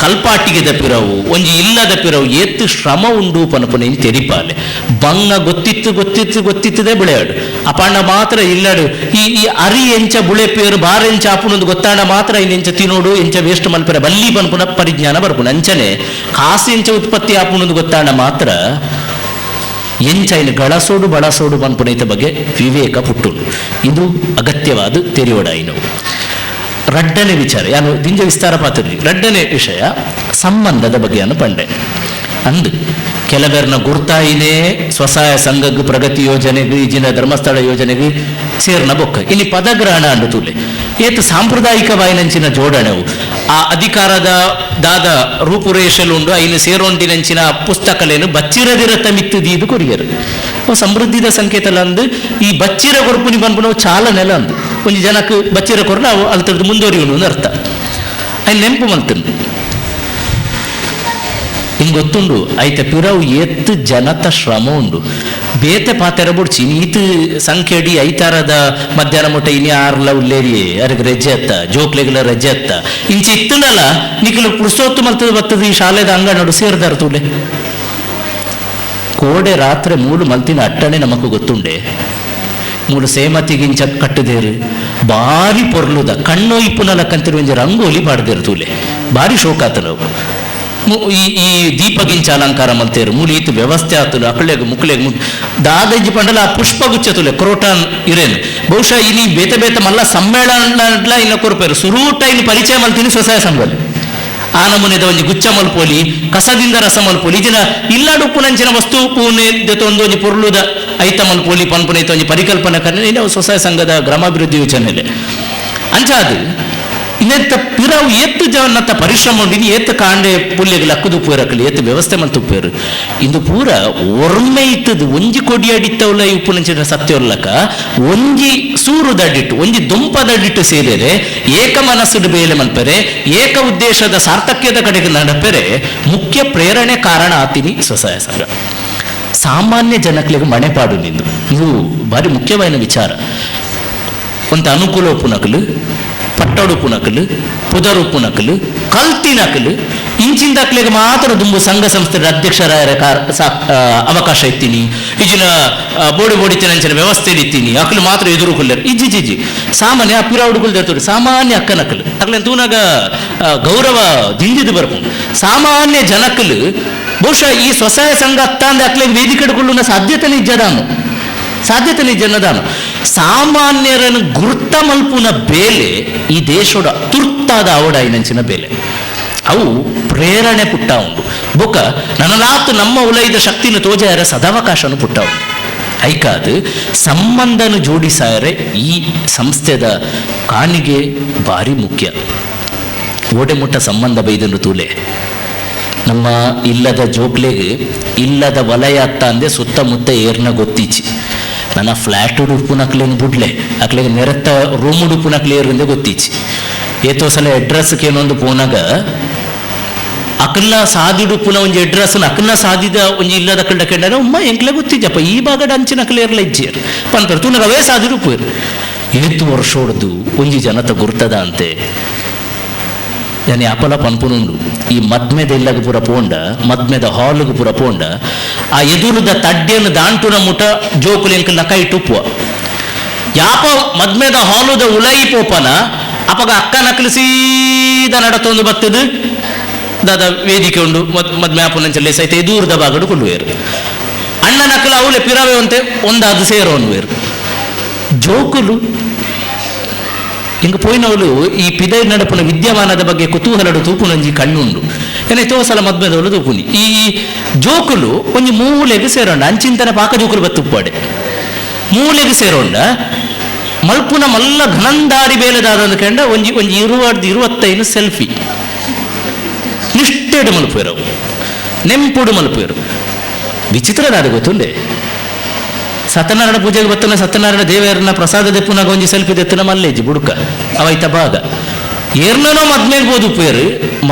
ಕಲ್ಪಾಟಿಗೆದ ಪಿರವು ಒಂಜಿ ಇಲ್ಲದ ಪಿರವು ಎತ್ತು ಶ್ರಮ ಉಂಡು ಪನಪನ ತೆರಿಪಾಲೆ ಬಂಗ ಗೊತ್ತಿತ್ತದೇ ಬಿಳೆಯಾಡು ಅಪಾಂಡ ಮಾತ್ರ ಇಲ್ಲಾಡು ಈ ಅರಿ ಎಂಚ ಬುಳೆ ಪೇರು ಬಾರ ಎಂಚ ಆಪುನೊಂದು ಗೊತ್ತಾಂಡ ಮಾತ್ರ ಎಂಚ ತಿನ್ನೋಡು ಎಂಚ ವೇಸ್ಟ್ ಮಲ್ಪರ ಬಲ್ಲಿ ಪನ್ಪುನ ಪರಿಜ್ಞಾನ ಬರ್ಪುಣ ಅಂಚನೆ ಕಾಸು ಎಂಚ ಉತ್ಪತ್ತಿ ಆಪುನೊಂದು ಗೊತ್ತಾಂಡ ಮಾತ್ರ ಎಂಚ ಇನ್ನು ಗಳಸೋಡು ಬಳಸೋಡು ಪನ್ಪುನೈತ ಬಗ್ಗೆ ವಿವೇಕ ಪುಟ್ಟುಂಡು ಇದು ಅಗತ್ಯವಾದ ತೆರಿಯೋಡಾಯಿನವು ರಡ್ಡನೆ ವಿಚಾರ ಯಾನು ದಿಂಜ ವಿಸ್ತಾರ ಪಾತ್ರಿ ರಡ್ಡನೆ ವಿಷಯ ಸಂಬಂಧದ ಬಗ್ಗೆ ಅನ್ನು ಪಂಡೆ ಅಂದು ಕೆಲವೆರ್ನ ಗುರ್ತಾಯಿನೇ ಸ್ವಸಹಾಯ ಸಂಘಕ್ಕೆ ಪ್ರಗತಿ ಯೋಜನೆಗೆ ಈಜಿನ ಧರ್ಮಸ್ಥಳ ಯೋಜನೆಗೆ ಸೇರ್ನ ಬೊಕ್ಕ ಇನ್ನು ಪದಗ್ರಹಣ ಅಂಡು ತೂಲೆ ಏತು ಸಾಂಪ್ರದಾಯಿಕವಾಯಿನಂಚಿನ ಜೋಡಣೆವು ಆ ಅಧಿಕಾರದ ದಾದ ರೂಪುರೇಷಲುಂಡು ಐನು ಸೇರೊಂಡಿನಂಚಿನ ಪುಸ್ತಕಲೇನು ಬಚ್ಚಿರದಿರತ್ತ ಮಿತ್ತುದೀದು ಕೊರಿಯರು ಸಮೃದ್ಧಿದ ಸಂಕೇತಲ ಅಂದು ಈ ಬಚ್ಚಿರ ಕೊರ್ಪುನಿ ಬಂದ್ಬಿಟ್ಟು ಚಾಲನೆಲ್ಲ ಅಂದು ಒಂಜಿ ಜನಕ್ಕೆ ಬಚ್ಚಿರ ಕೊರ ನಾವು ಅಲ್ತರದ್ದು ಮುಂದುವರಿಯುವುದು ಒಂದು ಅರ್ಥ ಅಲ್ಲಿ ನೆನಪು ಮಲ್ತಂದು ಹಿಂಗೆ ಗೊತ್ತುಂಡು ಐತೆ ಪಿರವು ಎತ್ತು ಜನತ ಶ್ರಮ ಉಂಡು ಬೇತೆ ಪಾತೆರ ಬುಡ್ಚಿ ಈತು ಸಂಖ್ಯೆಡಿ ಐತಾರದ ಮಧ್ಯಾಹ್ನ ಮುಟ್ಟ ಇನಿ ಆರ್ಲ ಉಲ್ಲೇರಿ ಅರ್ಗೆ ರಜೆ ಅತ್ತ ಜೋಕ್ಲೆಗಳ ರಜೆ ಅತ್ತ ಇಂಚೆ ಇತ್ತುಂಡಲ್ಲ ನಿಖಿಲು ಪುರುಷೋತ್ತು ಮಲ್ತದ ಬರ್ತದ ಈ ಶಾಲೆದ ಅಂಗನಡು ಸೇರ್ದಾರ ತೂಲೆ ಕೋಡೆ ರಾತ್ರಿ ಮೂಲು ಮಲ್ತಿನ ಅಟ್ಟಣೆ ನಮಗೂ ಗೊತ್ತುಂಡೆ ಮೂಲು ಸೇಮತಿಗಿಂಚ ಕಟ್ಟದೇರು ಭಾರಿ ಪೊರ್ಲುದ ಕಣ್ಣು ಇಪ್ಪುನಲ ಕಂತಿರುವಂಜ ರಂಗೋಲಿ ಪಾಡ್ದೇರು ತೂಲೆ ಭಾರಿ ಶೋಕಾತ ನಾವು ಈ ದೀಪಗಿಂಚ ಅಲಂಕಾರ ಮಲ್ತೇರು ಮೂಲಿ ಈತು ವ್ಯವಸ್ಥೆ ಆತನು ಅಕಳೆಗೆ ಮುಕ್ಳೆಗೆ ದಾದಜ್ಜಿ ಪಂಡಲ ಆ ಪುಷ್ಪಗುಚ್ಚ ತುಲೆ ಕ್ರೋಟಾನ್ ಇರೇನು ಬಹುಶಃ ಇಲ್ಲಿ ಬೇತೆ ಮಲ್ಲ ಸಮ್ಮೇಳನ ಇನ್ನ ಕೊರಪೇರು ಸುರೂಟ ಇನ್ನು ಪರಿಚಯ ಮಲ್ತೀನಿ ಸ್ವಸಹಾಯ ಸಂಘದಲ್ಲಿ ಆ ನಮೂನೆದ ಒಂಜಿ ಗುಚ್ಚ ಮಲ್ಪೋಲಿ ಕಸದಿಂದ ರಸ ಮಲ್ಪೋಲಿ ಇದಿನ ಇಲ್ಲಾಡು ಪುನಂಚಿನ ವಸ್ತು ಪೂನೆ ಒಂದೊಂದು ಪೊರ್ಲುದ ಐತ ಮಲ್ಪೋಲಿ ಪನ್ಪುನೈತ ಒಂಜಿ ಪರಿಕಲ್ಪನೆ ಕರ್ನೆ ಇನ್ನು ಸ್ವಸಹಾಯ ಸಂಘದ ಗ್ರಾಮಾಭಿವೃದ್ಧಿ ಯೋಜನೆಲೆ ಅಂಚಾದು ಇನ್ನೆತ್ತ ಪಿರವು ಎತ್ತು ಜವನ್ನತ್ತ ಪರಿಶ್ರಮ ಉಂಡು ಇನ್ನು ಎತ್ತು ಕಾಂಡೆ ಪುಲ್ಯಗಳು ಅಕ್ಕದು ಪೂರಕಲಿ ಎತ್ತು ವ್ಯವಸ್ಥೆ ಮಲ್ತು ಉಪ್ಪೇರು ಇಂದು ಪೂರ ಒರ್ಮೆ ಇತ್ತದು ಒಂಜಿ ಕೊಡಿ ಅಡಿತ್ತವಲ್ಲ ಉಪ್ಪುನಂಚಿನ ಸತ್ಯವಲ್ಲಕ ಒಂಜಿ ಸೂರು ದಡ್ಡಿಟ್ಟು ಒಂಜಿ ದುಂಪ ದಡ್ಡಿಟ್ಟು ಸೇರಿದರೆ ಏಕ ಮನಸ್ಸುಡು ಬೇಲೆ ಮಲ್ಪರೆ ಏಕ ಉದ್ದೇಶದ ಸಾರ್ಥಕ್ಯದ ಕಡೆಗೆ ನಡಪೆರೆ ಮುಖ್ಯ ಪ್ರೇರಣೆ ಕಾರಣ ಆತಿನಿ ಸ್ವಸಹಾಯ ಸಂಘ ಸಾಮಾನ್ಯ ಜನಕ್ಲಿಗೆ ಮಣೆಪಾಡು ನಿಂದು ಇದು ಭಾರಿ ಮುಖ್ಯವಾದ ವಿಚಾರ ಒಂದು ಅನುಕೂಲ ಪುನಕಲು ಪಟ್ಟಡು ಪುನಕಲು ಪುದರು ಪುನಕಲು ಕಲ್ತಿನಕಲು ಇಂಚಿಂದ ಅಕ್ಲೆಗೆ ಮಾತ್ರ ದುಂಬು ಸಂಘ ಸಂಸ್ಥೆ ಅಧ್ಯಕ್ಷರ ಅವಕಾಶ ಇತ್ತೀನಿ ಈಜಿನ ಬೋಡಿ ಅಂಚಿನ ವ್ಯವಸ್ಥೆ ಇತ್ತೀನಿ ಅಕ್ಲು ಮಾತ್ರ ಎದುರು ಕೊಲ್ಲರು ಇಜ್ಜಿ ಸಾಮಾನ್ಯ ಅಪ್ಪಿರಾವುಡು ಕುಲ್ದಿರ್ತಾರೆ ಸಾಮಾನ್ಯ ಅಕ್ಕನಕ್ಕಲು ಅಕ್ಲೆ ತೂನಾಗ ಗೌರವ ದಿಂದಿದು ಬರ್ಕೊಂಡು ಸಾಮಾನ್ಯ ಜನಕ್ಕಲು ಬಹುಶಃ ಈ ಸ್ವಸಹಾಯ ಸಂಘ ಅತ್ತಾಂದೆ ಅಕ್ಲೆಗೆ ವೇದಿಕೆಡುಕೊಳ್ಳುವ ಸಾಧ್ಯತೆ ನಿಜನದಾನು ಸಾಮಾನ್ಯರನ್ನು ಗುರ್ತ ಮಲ್ಪುನ ಬೇಲೆ ಈ ದೇಶದ ತುರ್ತಾದ ಅವಡಾಯಿನಂಚಿನ ಬೇಲೆ ಅವು ಪ್ರೇರಣೆ ಪುಟ್ಟ ಉಂಡು ಬೊಕ್ಕ ನನಲಾತು ನಮ್ಮ ಉಲೈದ ಶಕ್ತಿನ ತೋಜಾರ ಸದಾವಕಾಶನು ಪುಟ್ಟ ಉಂಡು ಐಕಾದು ಸಂಬಂಧನು ಜೋಡಿಸಾರೆ ಈ ಸಂಸ್ಥೆದ ಕಾಣಿಗೆ ಭಾರಿ ಮುಖ್ಯ ಓಡೆ ಮುಟ್ಟ ಸಂಬಂಧ ಬೈದನು ತೂಲೆ ನಮ್ಮ ಇಲ್ಲದ ಜೋಕ್ಲೆಗೆ ಇಲ್ಲದ ವಲಯ ಅತ್ತ ಅಂದೆ ಸುತ್ತಮುತ್ತ ಏರ್ನ ಗೊತ್ತಿಚ್ಚಿ ನನ್ನ ಫ್ಲ್ಯಾಟ್ ಉಡುಪುನಕ್ಲೇನು ಬಿಡ್ಲೆ ಅಕ್ಲೆಗೆ ನೆರೆತ್ತ ರೂಮ್ ಉಡುಪುನಕ್ಲೆ ಏರಿಂದ ಗೊತ್ತಿಚ್ಚಿ ಏತೋ ಸಲ ಅಡ್ರೆಸ್ಗೆ ಏನೊಂದು ಪೋನಾಗ ಅಕಲ್ನ ಸಾದಿಡುಪುನ ಒಂಜಿ ಅಡ್ರೆಸ್ನ ಅಕಲ್ನ ಸಾದಿದ ಒಂಜಿ ಇಲ್ಲದ ಕಳ್ಳ ಕೆಂಡ ಉಮ್ಮ ಎಂಕ್ಲೆ ಗೊತ್ತಿದ್ದಪ್ಪ ಈ ಭಾಗದ ಅಂಚಿನ ಅಕ್ಲೆ ಇರಲ್ಲ ಇಜ್ಜಿಯರು ಪಂಪರು ತುನಗ ಅವೇ ಸಾದಿಡುಪುರು ಏತು ವರ್ಷ ಹೊಡೆದು ಒಂಜಿ ಜನತ ಗುರ್ತದ ಅಂತೆ ಯಾನಿ ಅಪಲ ಪನ್ಪುನುಂಡು ಈ ಮದ್ಮೆದ ಇಲ್ಲಗ ಪೂರ ಪೋಂಡ ಮದ್ಮೆದ ಹಾಲ್ಗೆ ಪೂರ ಪೋಂಡ ಆ ಎದುರುದ ತಡ್ಡೆಯನ್ನು ದಾಂಟುನ ಮುಟ ಜೋಕುಲು ಎಂಕಲ್ನ ಕೈ ಟುಪ್ಪುವ ಯಾಪ ಮದ್ಮೆದ ಹಾಲುದ ಉಲೈ ಪೋಪನ ಅಪಗ ಅಕ್ಕ ನಕಲು ಸೀದ ನಡತೊಂದು ಬತ್ತದು ದಾದ ವೇದಿಕೆ ಉಂಡು ಮದ್ಮೆ ಆಪುನಂಚಲ್ಲಿ ಸಹಿತ ಎದುರುದ ಬಾಗಡು ಕೊಳ್ಳುವೇರು ಅಣ್ಣ ನಕಲು ಅವಳೆ ಪಿರವೆ ಅಂತೆ ಒಂದಾದು ಸೇರೋನ್ವೇರು ಜೋಕುಲು ಹಿಂಗೆ ಪೋಯಿನವಳು ಈ ಪಿದೈ ನಡಪುನ ವಿದ್ಯಮಾನದ ಬಗ್ಗೆ ಕುತೂಹಲಡು ತೂಪುನಂಜಿ ಕಣ್ಣುಂಡು ಏನೇ ತೋಸಲ ಮದ್ಮೆದವಳು ತೂಪುನಿ ಈ ಜೋಕುಲು ಒಂಜಿ ಮೂಲೆಗೆ ಸೇರೋಂಡ ಅಂಚಿಂತನ ಪಾಕ ಜೋಕುಲು ಬತ್ತುಪ್ಪಾಡೆ ಮೂಲೆಗೆ ಸೇರೋಂಡ ಮಲ್ಪುನ ಮಲ್ಲ ಘನಂದಾರಿ ಬೇಲೆದಾದ ಕಂಡ ಒಂಜಿ 25 ಸೆಲ್ಫಿ ನಿಷ್ಠೆಡು ಮಲ್ಪೇರವು ನೆಂಪುಡು ಮಲ್ಪೇರು ವಿಚಿತ್ರದಾದ ಗೊತ್ತುಂಡೆ ಸತ್ಯನಾರಾಯಣ ಪೂಜೆಗೆ ಬತ್ತನ ಸತ್ಯನಾರಾಯಣ ದೇವರನ್ನ ಪ್ರಸಾದ ದೆಪ್ಪುನಾಗ ಒಂಜಿ ಸೆಲ್ಫಿ ದೆತ್ತನ ಮಲ್ಲೇಜಿ ಬುಡುಕ ಅವೈತ ಭಾಗ ಏರ್ನೋ ಮದ್ಮೆಗೆ ಬೋದು ಉಪ್ಪೇರು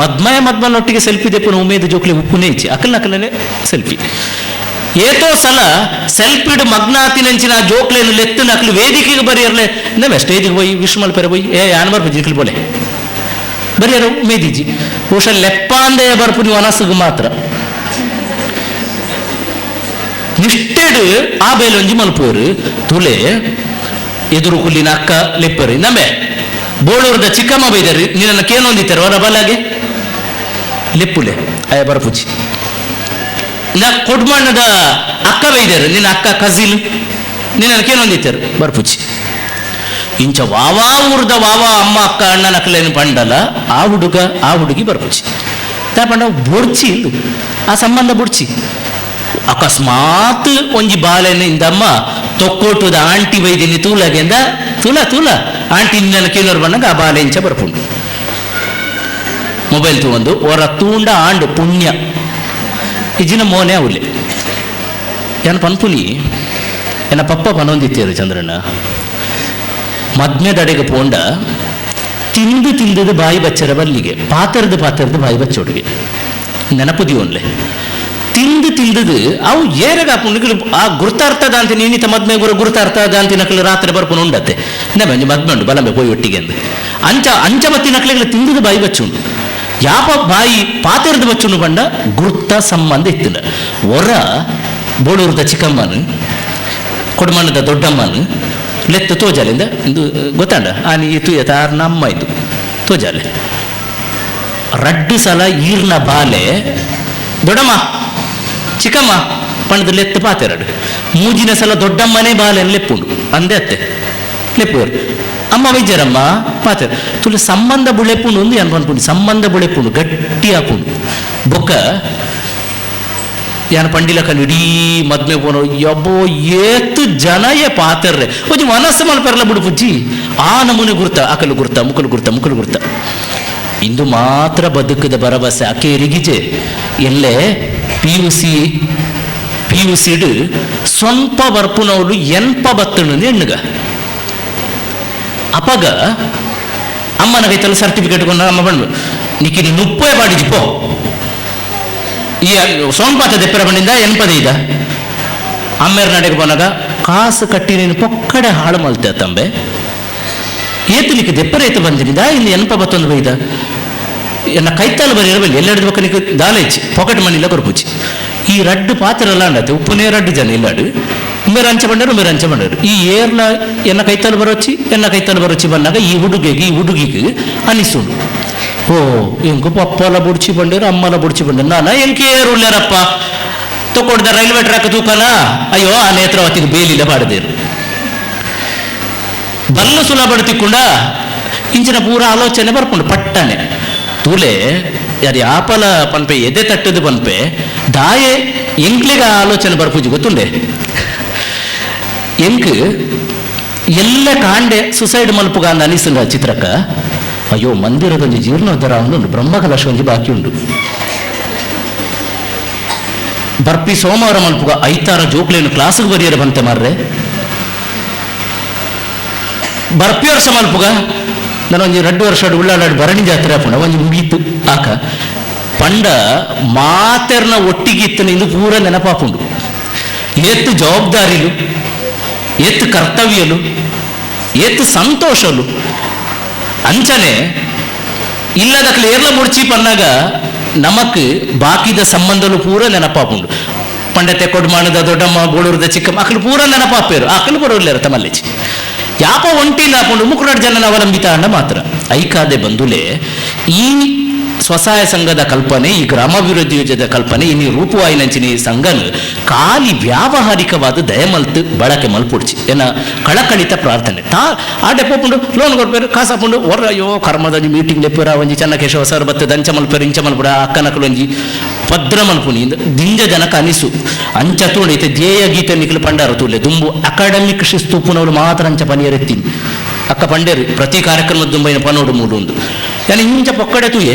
ಮದ್ಮನೊಟ್ಟಿಗೆ ಸೆಲ್ಫಿ ದೆಪ್ಪುನ ಉಮೇದು ಜೋಕ್ಲೆ ಉಪ್ಪುನೇ ಇಚ್ಚಿ ಅಕಲ್ನಕಲನೆ ಸೆಲ್ಫಿ ಏತೋ ಸಲ ಸೆಲ್ಫಿಡ್ ಮಗ್ನಾತಿನಂಚಿನ ಜೋಕ್ಲೇನು ಲೆತ್ತು ನಕಲು ವೇದಿಕೆಗೆ ಬರೆಯರ್ಲೆ ನವೆ ಸ್ಟೇಜಿಗೆ ಹೋಗಿ ವಿಶ್ ಮಲ್ಪೇರ ಹೋಗಿ ಯಾನ್ ಬರ್ಪು ಜಿಕ್ಲಿ ಬೋಲೆ ಬರೆಯರು ಮೇದಿಜಿ ಬಹುಶಃ ಲೆಪ್ಪಾಂದೆ ಬರ್ಪು ನೀವು ಅನಸ್ಸಿಗೆ ಮಾತ್ರ ನಿಷ್ಠೆಡು ಆ ಬೇಲೊಂಜಿ ಮಲ್ಪೋರು ತುಲೆ ಎದುರು ಕುಲ್ಲಿನ ಅಕ್ಕ ಲೆಪ್ಪರಿ ನಮ್ಮೆ ಬೋಳೂರದ ಚಿಕ್ಕಮ್ಮ ಬೈದರಿ ನಿನ್ನ ಕೇನೊಂದಿತ್ತಾರೆ ಅವರ ಬಲಾಗೆ ಲೆಪ್ಪುಲೆ ಅಯ್ಯ ಬರಪುಚ್ಚಿ ನಾ ಕೊಡ್ಮಣ್ಣದ ಅಕ್ಕ ಬೈದರು ನಿನ್ನ ಅಕ್ಕ ಕಜಿಲ್ ನಿನ್ನ ಕೇನೊಂದಿತ್ತಾರೆ ಬರಪುಚ್ಚಿ ಇಂಚ ವಾವಾ ಊರ್ದ ವಾವಾ ಅಮ್ಮ ಅಕ್ಕ ಅಣ್ಣ ನಕಲೇನು ಪಂಡಲ ಆ ಹುಡುಗ ಆ ಹುಡುಗಿ ಬರಪುಚ್ಚಿ ತಾ ಪಂಡ ಬುಡ್ಚಿ ಆ ಸಂಬಂಧ ಬುಡ್ಚಿ ಅಕಸ್ಮಾತ್ ಒಂಜಿ ಬಾಲೆನ ಇಂದಮ್ಮ ತೊಕ್ಕೋಟುದ ಆಂಟಿ ಬೈದಿನಿ ತೂಲಗೆಂದ ತೂಲ ಆಂಟಿ ನಿನ್ನ ಕೇಳೋರು ಬಂದಾಗ ಆ ಬಾಲೆ ಇಂಚ ಬರ್ಪುಂಡು ಮೊಬೈಲ್ ತಗೊಂಡು ಹೊರ ತೂಂಡ ಆಂಡು ಪುಣ್ಯ ಇಜಿನ ಮೋನೆ ಅವಲೆ ಏನ ಪನ್ಪುನಿ ಏನ ಪಪ್ಪ ಪನೊಂದಿತ್ತೇರು ಚಂದ್ರಣ್ಣ ಮದ್ಮೆದಡೆಗೆ ಪೋಂಡ ತಿಂದು ಬಾಯಿ ಬಚ್ಚರ ಬಲ್ಲಿಗೆ ಪಾತರದು ಬಾಯಿ ಬಚ್ಚೋಡಿಗೆ ನೆನಪುದಿ ಒನ್ಲೆ ತಿಂದು ಅವು ಏರಗ ಆ ಗುರ್ತಾರ್ಥದ ಅಂತ ನೀನಿತ ಮದ್ಮೆ ಗುರ್ತಾರ್ಥದ ಅಂತ ನಕಲು ರಾತ್ರಿ ಬರ್ಕೊಂಡು ಉಂಡತ್ತೆ ನೆಂಜಿ ಮದ್ಮೆ ಉಂಡು ಬಲಂಬೆ ಪೋಯಿ ಒಟ್ಟಿಗೆ ಅಂದು ಅಂಚ ಬತ್ತಿ ನಕಲೆಗಳ ತಿಂದು ಬಾಯಿ ಬಚ್ಚುಂಡು ಯಾಪ ಬಾಯಿ ಪಾತೆರ್ದ ಬಚ್ಚುಂಡು ಬಂಡ ಗುರ್ತ ಸಂಬಂಧ ಇತ್ತಿನ ಹೊರ ಬೋಳೂರದ ಚಿಕ್ಕಮ್ಮನು ಕೊಡಮಣ್ಣದ ದೊಡ್ಡಮ್ಮನು ಲೆತ್ತು ತೋಜಾಲಿಂದ ಇಂದು ಗೊತ್ತಾಂಡ ಆನಿ ಇತ್ತು ಯಥಾರ್ ನಮ್ಮ ಇದು ತೋಜಾಲೆ ರಡ್ಡು ಸಲ ಈರ್ನ ಬಾಲೆ ದೊಡ್ಡಮ್ಮ ಚಿಕ್ಕಮ್ಮ ಪಣದ ಲೆತ್ತು ಪಾತೆರಡು ಮೂಜಿನ ಸಲ ದೊಡ್ಡಮ್ಮನೇ ಬಾಲೆಯನ್ನು ಲೆಪ್ಪುಂಡು ಅಂದೆ ಅತ್ತೆ ಲೆಪ್ಪುವರು ಅಮ್ಮ ವೈದ್ಯರಮ್ಮ ಪಾತೆರ ತುಳು ಸಂಬಂಧ ಬುಳೆಪುಂಡು ಒಂದು ಏನು ಅನ್ಕೊಂಡು ಸಂಬಂಧ ಬುಳೆಪುಂಡು ಗಟ್ಟಿ ಹಾಪುಂಡು ಬೊಕ್ಕ ಯಾನ ಪಂಡಿಲ ಕಣ್ಣು ಇಡೀ ಮದ್ಮೆ ಪೋನೋ ಯಬ್ಬೋ ಏತು ಜನಯೇ ಪಾತೆರ್ರೆ ಒಂಜಿ ಮನಸ್ಸು ಮಲ್ಪೆರಲ್ಲ ಬಿಡು ಪುಜ್ಜಿ ಆ ನಮೂನೆ ಗುರ್ತ ಅಕಲು ಗುರ್ತ ಮುಕಲು ಗುರ್ತ ಇಂದು ಮಾತ್ರ ಬದುಕದ ಭರವಸೆ ಆಕೆ ಎರಿಗಿಜೆ ಎಲ್ಲೇ ಪಿಯುಸಿಡು ಸ್ವಲ್ಪ ಬರ್ಪುನವಳು ಎನ್ಪ ಬತ್ತಣ್ಣು ಹೆಣ್ಣುಗ ಅಪಗ ಅಮ್ಮನ ಕೈತಲ್ಲ ಸರ್ಟಿಫಿಕೇಟ್ ಕೊಂಡು ಅಮ್ಮ ಬಂದು ನಿಕ್ಕಿನ ನುಪ್ಪೇ ಬಾಡಿಜಿ ಪೋ ಈ ಸೋನ್ಪಾತ ದೆಪ್ಪರ ಬಂಡಿಂದ ಎನ್ಪದ ಇದ ಅಮ್ಮೇರ ನಡೆಗೆ ಬಂದಾಗ ಕಾಸು ಕಟ್ಟಿ ನೀನು ಪೊಕ್ಕಡೆ ಹಾಳು ಮಲ್ತೆ ತಂಬೆ ಏತಲಿಕ್ಕೆ ದೆಪ್ಪರ ಏತ ಬಂದಿನಿದ ಇಲ್ಲಿ ಎನ್ಪ ಬತ್ತೊಂದು ಬೈದ ಎನ್ನ ಕೈತಾಲು ಬರೀರಬಲ್ಲಿ ಎಲ್ಲೆಡ್ದು ಬಕ್ಕನಿಗೆ ದಾಲೇಚಿ ಪಾಕೆಟ್ ಮನಿಲ್ಲ ಕೊರ್ಪುಚ್ಚಿ ಈ ರಡ್ಡು ಪಾತ್ರ ಎಲ್ಲ ಅಂಡತ್ತೆ ಉಪ್ಪುನೇ ರಡ್ಡು ಜನ ಇಲ್ಲಾಡು ಮೇರೆ ಅಂಚ ಬಂಡರು ಈ ಏರ್ಲ ಎನ್ನ ಕೈತಾಲು ಬರೋಚ್ಚಿ ಬಂದಾಗ ಈ ಹುಡುಗಿಗೆ ಅನಿಸುಂಡು ಓ ಎಂಕು ಪಪ್ಪಲ ಬುಡ್ಚಿ ಬಂಡರು ಅಮ್ಮಲ ಬುಡ್ಚಿ ಬಂಡರು ನಾನು ಎಂಕೆ ಏರು ಉಳ್ಳಾರಪ್ಪ ತಗೊಂಡ ರೈಲ್ವೆ ಟ್ರ್ಯಾಕ್ ತೂಕನ ಅಯ್ಯೋ ಆ ನೇತ್ರಾವತಿಗೆ ಬೇಲಿಲ್ಲ ಬಾಡದೇರು ಬಲ್ಲ ಸುಲಭ ತಿಕ್ಕೊಂಡ ಇಂಚಿನ ಪೂರ ಆಲೋಚನೆ ಬರ್ಕೊಂಡು ಪಟ್ಟನೆ ತೂಲೆ ಯಾರು ಆಪಲ ಪನ್ಪೆ ಎದೆ ತಟ್ಟದು ಪನ್ಪೆ ದಾಯೆ ಎಂಕ್ಲಿಗ ಆಲೋಚನೆ ಬರ್ಪುಜಿ ಗೊತ್ತುಂಡೆ ಎಂಕ್ ಎಲ್ಲ ಕಾಂಡೆ ಸುಸೈಡ್ ಮಲ್ಪುಗ ಅಂದ ಅನಿಸಿದ ಚಿತ್ರಕ್ಕ ಅಯ್ಯೋ ಮಂದಿರದೊಂದು ಜೀರ್ಣೋದ್ಧಾರ ಉಂಟು ಬ್ರಹ್ಮಕಲಶ ಒಂಜಿ ಬಾಕಿ ಉಂಟು ಬರ್ಪಿ ಸೋಮವಾರ ಮಲ್ಪುಗ ಐತಾರ ಜೋಕ್ಲೇನು ಕ್ಲಾಸ್ಗೆ ಬರೆಯರು ಬಂತೆ ಮಾರ್ರೆ ಬರ್ಪಿ ವರ್ಷ ಮಲ್ಪುಗ ನಾನೊಂದು 2 ವರ್ಷ ಉಳ್ಳಾಡಾಡಿ ಭರಣಿ ಜಾತ್ರೆ ಹಾಕೊಂಡ ಒಂಜಿ ಮುಗೀತು ಆಕ ಪಂಡ ಮಾತೆರ್ನ ಒಟ್ಟಿಗಿತ್ತನ ಇಂದು ಪೂರ ನೆನಪಾಪುಂಡು ಎತ್ತು ಜವಾಬ್ದಾರಿಲು ಎತ್ತು ಕರ್ತವ್ಯಲು ಎತ್ತು ಸಂತೋಷಲು ಅಂಚನೆ ಇಲ್ಲದಕ್ಲೆ ಏರ್ಲ ಮುಡ್ಚಿ ಪನ್ನಾಗ ನಮಕ್ ಬಾಕಿದ ಸಂಬಂಧಲು ಪೂರ ನೆನಪಾಪುಂಡು ಪಂಡತೆ ಕೊಡ್ಮಾಣದ ದೊಡ್ಡಮ್ಮ ಗೋಳೂರದ ಚಿಕ್ಕಮ್ಮ ಅಕ್ಕಲು ಪೂರ ನೆನಪಾಪೇರು ಅಕ್ಕಲು ಬರೋಲ್ಲೇರು ತಮ್ಮಲ್ಲಿಚಿ ಯಾಪ ಒಂಟಿಲ್ಲ ಹಾಕೊಂಡು ಮುಕ್ಕುನಾಡು ಜನನ ಅವಲಂಬಿತ ಅಂಡ ಮಾತ್ರ ಐಕಾದೆ ಬಂದುಲೆ ಈ ಸ್ವಸಹಾಯ ಸಂಘದ ಕಲ್ಪನೆ ಈ ಗ್ರಾಮಾಭಿವೃದ್ಧಿ ಯೋಜನೆದ ಕಲ್ಪನೆ ಇನ್ನು ರೂಪವಾಯಿನಂಚಿನ ಈ ಸಂಘನ ಖಾಲಿ ವ್ಯಾವಹಾರಿಕವಾದ ದಯಮಲ್ತು ಬಳಕೆ ಮಲ್ಪುಡ್ಚಿ ಏನ ಕಳಕಳಿತ ಪ್ರಾರ್ಥನೆ ಆಡೆ ಪೋಪುಂಡು ಲೋನ್ ಕೊಡ್ಪೇರು ಕಾಸಾಪುಂಡು ಅಯ್ಯೋ ಕರ್ಮದ ಮೀಟಿಂಗ್ ಲೆಪ್ಪುರ ಒಂಜಿ ಚೆನ್ನಕೇಶವ ಸರ್ ಬತ್ತೆ ದಂಚ ಮಲ್ಪೇರು ಇಂಚ ಮಲ್ಪುಡ ಅಕ್ಕನಕಲು ಒಂಜಿ ಭದ್ರ ಮಲ್ಪುನಿ ದಿಂಜ ಜನಕ ಅನಿಸು ಅಂಚ ತೋಡೈತೆ ಧ್ಯೇಯ ಗೀತೆ ನಿಖಲು ಪಂಡಾರ ತೂಲೆ ದುಂಬು ಅಕಾಡೆಮಿಕ್ ಶಿಸ್ತು ಪುನವಳು ಮಾತ್ರ ಅಂಚ ಪನಿಯರೆತ್ತೀನಿ ಅಕ್ಕ ಪಂಡೇರು ಪ್ರತಿ ಕಾರ್ಯಕ್ರಮದ ದುಂಬೈನ ಪನೋಡು ಮೂಡುಂದು ಯಾನಿ ಇಂಚ ಪೊಕ್ಕಡೆ ತೂಯೆ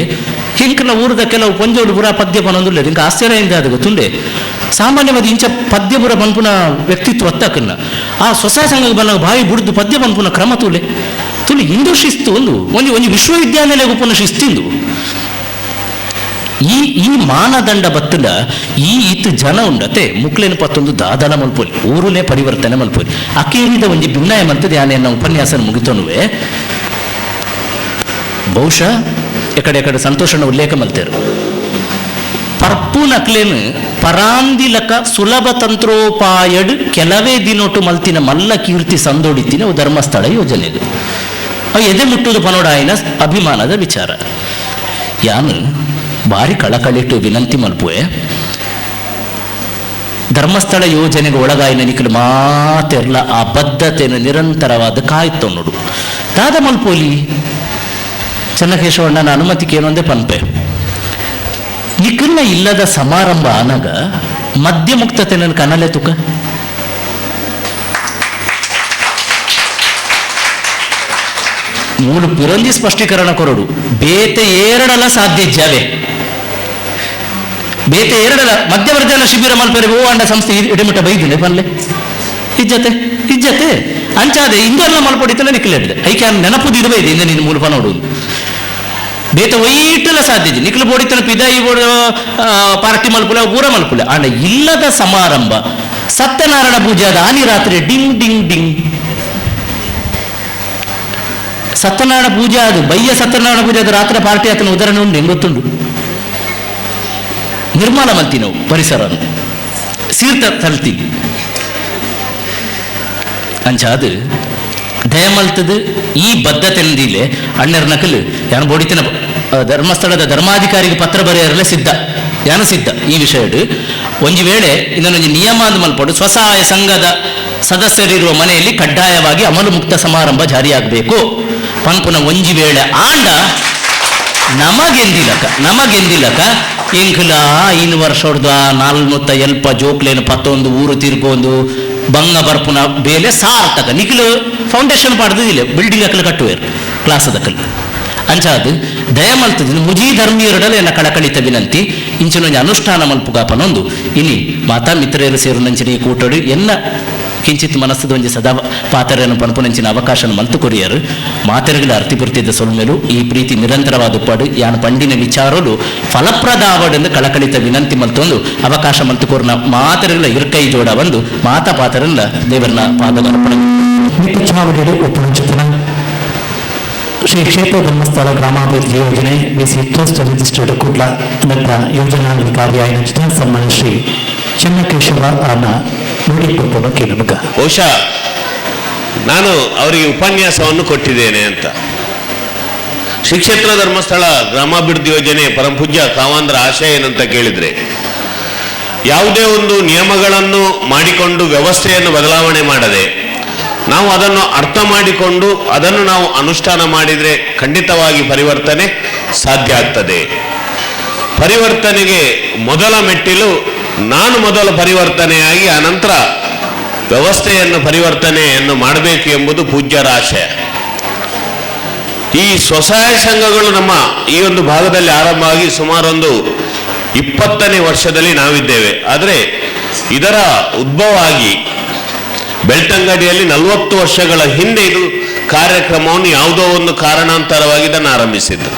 ಹಿಂಕನ ಊರದ ಕೆಲವು ಪಂಜೋಡು ಪುರ ಪದ್ಯ ಪನೊಂದುಲ್ಲ ಇಂಕ ಆಶ್ಚರ್ಯದಿಂದ ಅದು ಗೊತ್ತುಂಡೆ ಸಾಮಾನ್ಯವಾದ ಇಂಚ ಪದ್ಯ ಪುರ ಪನ್ಪುನ ವ್ಯಕ್ತಿತ್ವ ಒತ್ತಕನ್ನ ಆ ಸ್ವಸಹಾಯ ಸಂಘಕ್ಕೆ ಬಂದಾಗ ಬಾಯಿ ಬುಡ್ದು ಪದ್ಯ ಪನ್ಪುನ ಕ್ರಮ ತೂಲೆ ಇಂದು ಶಿಸ್ತು ಒಂದು ವಿಶ್ವವಿದ್ಯಾನಿಲಯ ಉಪನ ಶಿಸ್ತಿಂದು ಈ ಮಾನದಂಡ ಬತ್ತಲ ಇತ್ತು ಜನ ಉಂಡತೆ ಮುಕ್ಲೇನು ಪತ್ತೊಂದು ದಾದನ ಮಲ್ಪೋಲಿ ಊರುನೇ ಪರಿವರ್ತನೆ ಮಲ್ಪೋಲಿ ಅಕೇರಿದ ಒಂಜಿ ಭಿನ್ನಾಯ ಮಲ್ತದೆ ಆನೆ ಉಪನ್ಯಾಸನ ಮುಗಿತೋನುವೆ ಬಹುಶಃ ಎಕಡೆ ಸಂತೋಷನ ಉಲ್ಲೇಖ ಮಲ್ತೇರು ಪರ್ಪು ನಕ್ಲೇನು ಪರಾಂದಿಲಕ ಸುಲಭ ತಂತ್ರೋಪಾಯಡ್ ಕೆಲವೇ ದಿನೊಟ್ಟು ಮಲ್ತಿನ ಮಲ್ಲ ಕೀರ್ತಿ ಸಂದೋಡಿತಿನ ಧರ್ಮಸ್ಥಳ ಯೋಜನೆದು ಅವು ಎದೆ ಮುಟ್ಟುವುದು ಪನೋಡಾಯಿನ ಅಭಿಮಾನದ ವಿಚಾರ ಯಾನು ಭಾರಿ ಕಳಕಳಿಟ್ಟು ವಿನಂತಿ ಮಲ್ಪುವೆ ಧರ್ಮಸ್ಥಳ ಯೋಜನೆಗೆ ಒಳಗಾಯಿನ ನಿಖಲು ಮಾತೆರ್ಲ ಆ ಬದ್ಧತೆಯನ್ನು ನಿರಂತರವಾದ ಕಾಯ್ತು ನೋಡು ದಾದ ಮಲ್ಪೋಲಿ ಚೆನ್ನಕೇಶವಣ್ಣನ ಅನುಮತಿಗೆ ಏನೊಂದೇ ಪನ್ಪೆ ನಿಖಲ್ನ ಇಲ್ಲದ ಸಮಾರಂಭ ಆನಾಗ ಮದ್ಯ ಮುಕ್ತತೆ ನನ್ನ ಕನಲೆ ತುಕ ಮೂಲು ಪಿರೊಂದಿ ಸ್ಪಷ್ಟೀಕರಣ ಕೊರಡು ಬೇತೆ ಏರಡಲ ಸಾಧ್ಯ ಜಾವೆ ಬೇತೆ ಏರಡಲ ಮಧ್ಯವರ್ಜನ ಶಿಬಿರ ಮಲ್ಪೆರೆ ಓ ಅಂಡ ಸಂಸ್ಥೆ ಇಡಮಿಟ ಬೈದಿದೆ ಪನ್ಲೆ ಇಜ್ಜತೆ ಅಂಚಾದೆ ಇಂದೆಲ್ಲ ಮಲ್ಪೊಡಿತಲ್ಲ ನಿಖಿಲಿದೆ ಐಕೆ ನೆನಪುದು ಇದು ಬೈದೆ ಇಂದ ನೀನು ಮೂಲಪ ನೋಡುವುದು ಬೇತ ಒಯ್ಟಲ ಸಾಧ್ಯ ನಿಖಲು ಬೋಡಿತನ ಪಿದಾಯಿ ಬೋಡ ಪಾರ್ಟಿ ಮಲ್ಪುಲೆ ಪೂರ ಮಲ್ಪುಲೆ ಅಂಡ ಇಲ್ಲದ ಸಮಾರಂಭ ಸತ್ಯನಾರಾಯಣ ಪೂಜಾದ ಆನಿ ರಾತ್ರಿ ಡಿಂಗ್ ಡಿಂಗ್ ಡಿಂಗ್ ಸತ್ಯನಾರಾಯಣ ಪೂಜೆ ಅದು ಬಯ್ಯ ಸತ್ಯನಾರಾಯಣ ಪೂಜೆ ಅದು ರಾತ್ರಿ ಪಾರ್ಟಿ ಆತನ ಉದಾಹರಣೆ ಉಂಟು ಹೆಂಗೆ ಗೊತ್ತುಂಡು ನಿರ್ಮಾಣ ಮಲ್ತಿ ನಾವು ಪರಿಸರ ಸೀರ್ತ ತಲ್ತಿ ಅಂಚಾದು ದಯಮಲ್ತದು ಈ ಬದ್ಧತೆಂದಿಲೆ ಅಣ್ಣರ ನಕಲು ಯಾನು ಬೋಡಿತಿನ ಧರ್ಮಸ್ಥಳದ ಧರ್ಮಾಧಿಕಾರಿಗೆ ಪತ್ರ ಬರೆಯರಲ್ಲೇ ಸಿದ್ಧ ಈ ವಿಷಯ ಒಂಜಿ ವೇಳೆ ಇದನ್ನೊಂದು ನಿಯಮ ಅಂದು ಮಲ್ಪಡು ಸ್ವಸಹಾಯ ಸಂಘದ ಸದಸ್ಯರಿರುವ ಮನೆಯಲ್ಲಿ ಕಡ್ಡಾಯವಾಗಿ ಅಮಲು ಮುಕ್ತ ಸಮಾರಂಭ ಜಾರಿಯಾಗಬೇಕು ಪಂಪುನ ಒಂಜಿ ವೇಳೆ ಆಂಡ ನಮಗೆಂದಿಲಕ ಎಂಕಲ 5 ವರ್ಷ ಹೊಡೆದ 400 ಎಲ್ಪ ಜೋಕ್ಲೇನು 11 ಊರು ತಿರ್ಕೊಂಡು ಬಂಗ ಬರ್ಪುನ ಬೇಲೆ ಸಾರ್ಥಕ ನಿಖಿಲು ಫೌಂಡೇಶನ್ ಪಾಡ್ದಿಲ್ಲ ಬಿಲ್ಡಿಂಗ್ ಅಕ್ಕಲು ಕಟ್ಟುವೇರು ಕ್ಲಾಸದಕ್ಕಲು ಅಂಚಾದು ದಯಮಲ್ತದ ಮುಜಿ ಧರ್ಮೀಯರಡಲು ಎನ್ನ ಕಳಕಳಿತ ವಿನಂತಿ ಇಂಚಿನೊಂದು ಅನುಷ್ಠಾನ ಮಲ್ಪುಗಾಪನೊಂದು ಇನಿ ಮಾತಾ ಮಿತ್ರರು ಸೇರು ನಂಚಿನ ಈ ಕೂಟಡು ಎನ್ನ ಕಿಂಚಿತ್ ಮನಸ್ಸದ ಒಂಜಿ ಸದಾ ಪಾತರನ್ನು ಪನ್ಪುನಂಚಿನ ಅವಕಾಶ ಮಲ್ತು ಕೊರಿಯರು ಮಾತೆರೆಗಳ ಅರ್ಥಿಪೂರ್ತಿದ ಸೊಲ್ಮೆಲು ಈ ಪ್ರೀತಿ ನಿರಂತರವಾದ ಉಪ್ಪಾಡು ಯಾನು ಪಂಡಿನ ವಿಚಾರಲು ಫಲಪ್ರದಾವಡೆಂದು ಕಳಕಳಿತ ವಿನಂತಿ ಮಲ್ತೊಂದು ಅವಕಾಶ ಮಲ್ತು ಕೋರ್ನ ಮಾತೆರೆಗಳ ಇರ್ಕೈ ಜೋಡ ಬಂದು ಮಾತಾ ಪಾತರನ್ನ ದೇವರನ್ನ ಪಾದದ ಅರ್ಪಣೆ ಶ್ರೀ ಕ್ಷೇತ್ರ ಧರ್ಮಸ್ಥಳ ಗ್ರಾಮಾಭಿವೃದ್ಧಿ ಯೋಜನೆ ಬಿಸಿ ಟ್ರಸ್ಟ್ ರಿಜಿಸ್ಟರ್ಡ್ ಕುಡ್ಲ ನತ್ತ ಯೋಜನಾಧಿಕಾರಿ ಆಯ್ನ ಸನ್ಮಾನ ಶ್ರೀ ಚೆನ್ನಕೇಶವ ಅನ್ನ ನೋಡಿಕೊಡ್ಬೋದಕ್ಕೆ ನಮಗ ಬಹುಶಃ ನಾನು ಅವರಿಗೆ ಉಪನ್ಯಾಸವನ್ನು ಕೊಟ್ಟಿದ್ದೇನೆ ಅಂತ. ಶ್ರೀ ಕ್ಷೇತ್ರ ಧರ್ಮಸ್ಥಳ ಗ್ರಾಮಾಭಿವೃದ್ಧಿ ಯೋಜನೆ ಪರಮಪೂಜ್ಯ ಕಾವಾಂದ್ರ ಆಶಯ ಏನಂತ ಕೇಳಿದರೆ, ಯಾವುದೇ ಒಂದು ನಿಯಮಗಳನ್ನು ಮಾಡಿಕೊಂಡು ವ್ಯವಸ್ಥೆಯನ್ನು ಬದಲಾವಣೆ ಮಾಡದೆ ನಾವು ಅದನ್ನು ಅರ್ಥ ಮಾಡಿಕೊಂಡು ಅದನ್ನು ನಾವು ಅನುಷ್ಠಾನ ಮಾಡಿದರೆ ಖಂಡಿತವಾಗಿ ಪರಿವರ್ತನೆ ಸಾಧ್ಯ ಆಗ್ತದೆ. ಪರಿವರ್ತನೆಗೆ ಮೊದಲ ಮೆಟ್ಟಿಲು ನಾನು ಮೊದಲು ಪರಿವರ್ತನೆಯಾಗಿ ಅನಂತರ ವ್ಯವಸ್ಥೆಯನ್ನು ಪರಿವರ್ತನೆಯನ್ನು ಮಾಡಬೇಕು ಎಂಬುದು ಪೂಜ್ಯರ ಆಶಯ. ಈ ಸ್ವಸಹಾಯ ಸಂಘಗಳು ನಮ್ಮ ಈ ಒಂದು ಭಾಗದಲ್ಲಿ ಆರಂಭವಾಗಿ ಸುಮಾರೊಂದು 20ನೇ ವರ್ಷದಲ್ಲಿ ನಾವಿದ್ದೇವೆ. ಆದರೆ ಇದರ ಉದ್ಭವ ಆಗಿ ಬೆಳ್ತಂಗಡಿಯಲ್ಲಿ 40 ವರ್ಷಗಳ ಹಿಂದೆ ಇದು ಕಾರ್ಯಕ್ರಮವನ್ನು ಯಾವುದೋ ಒಂದು ಕಾರಣಾಂತರವಾಗಿ ಇದನ್ನು ಆರಂಭಿಸಿದ್ದು.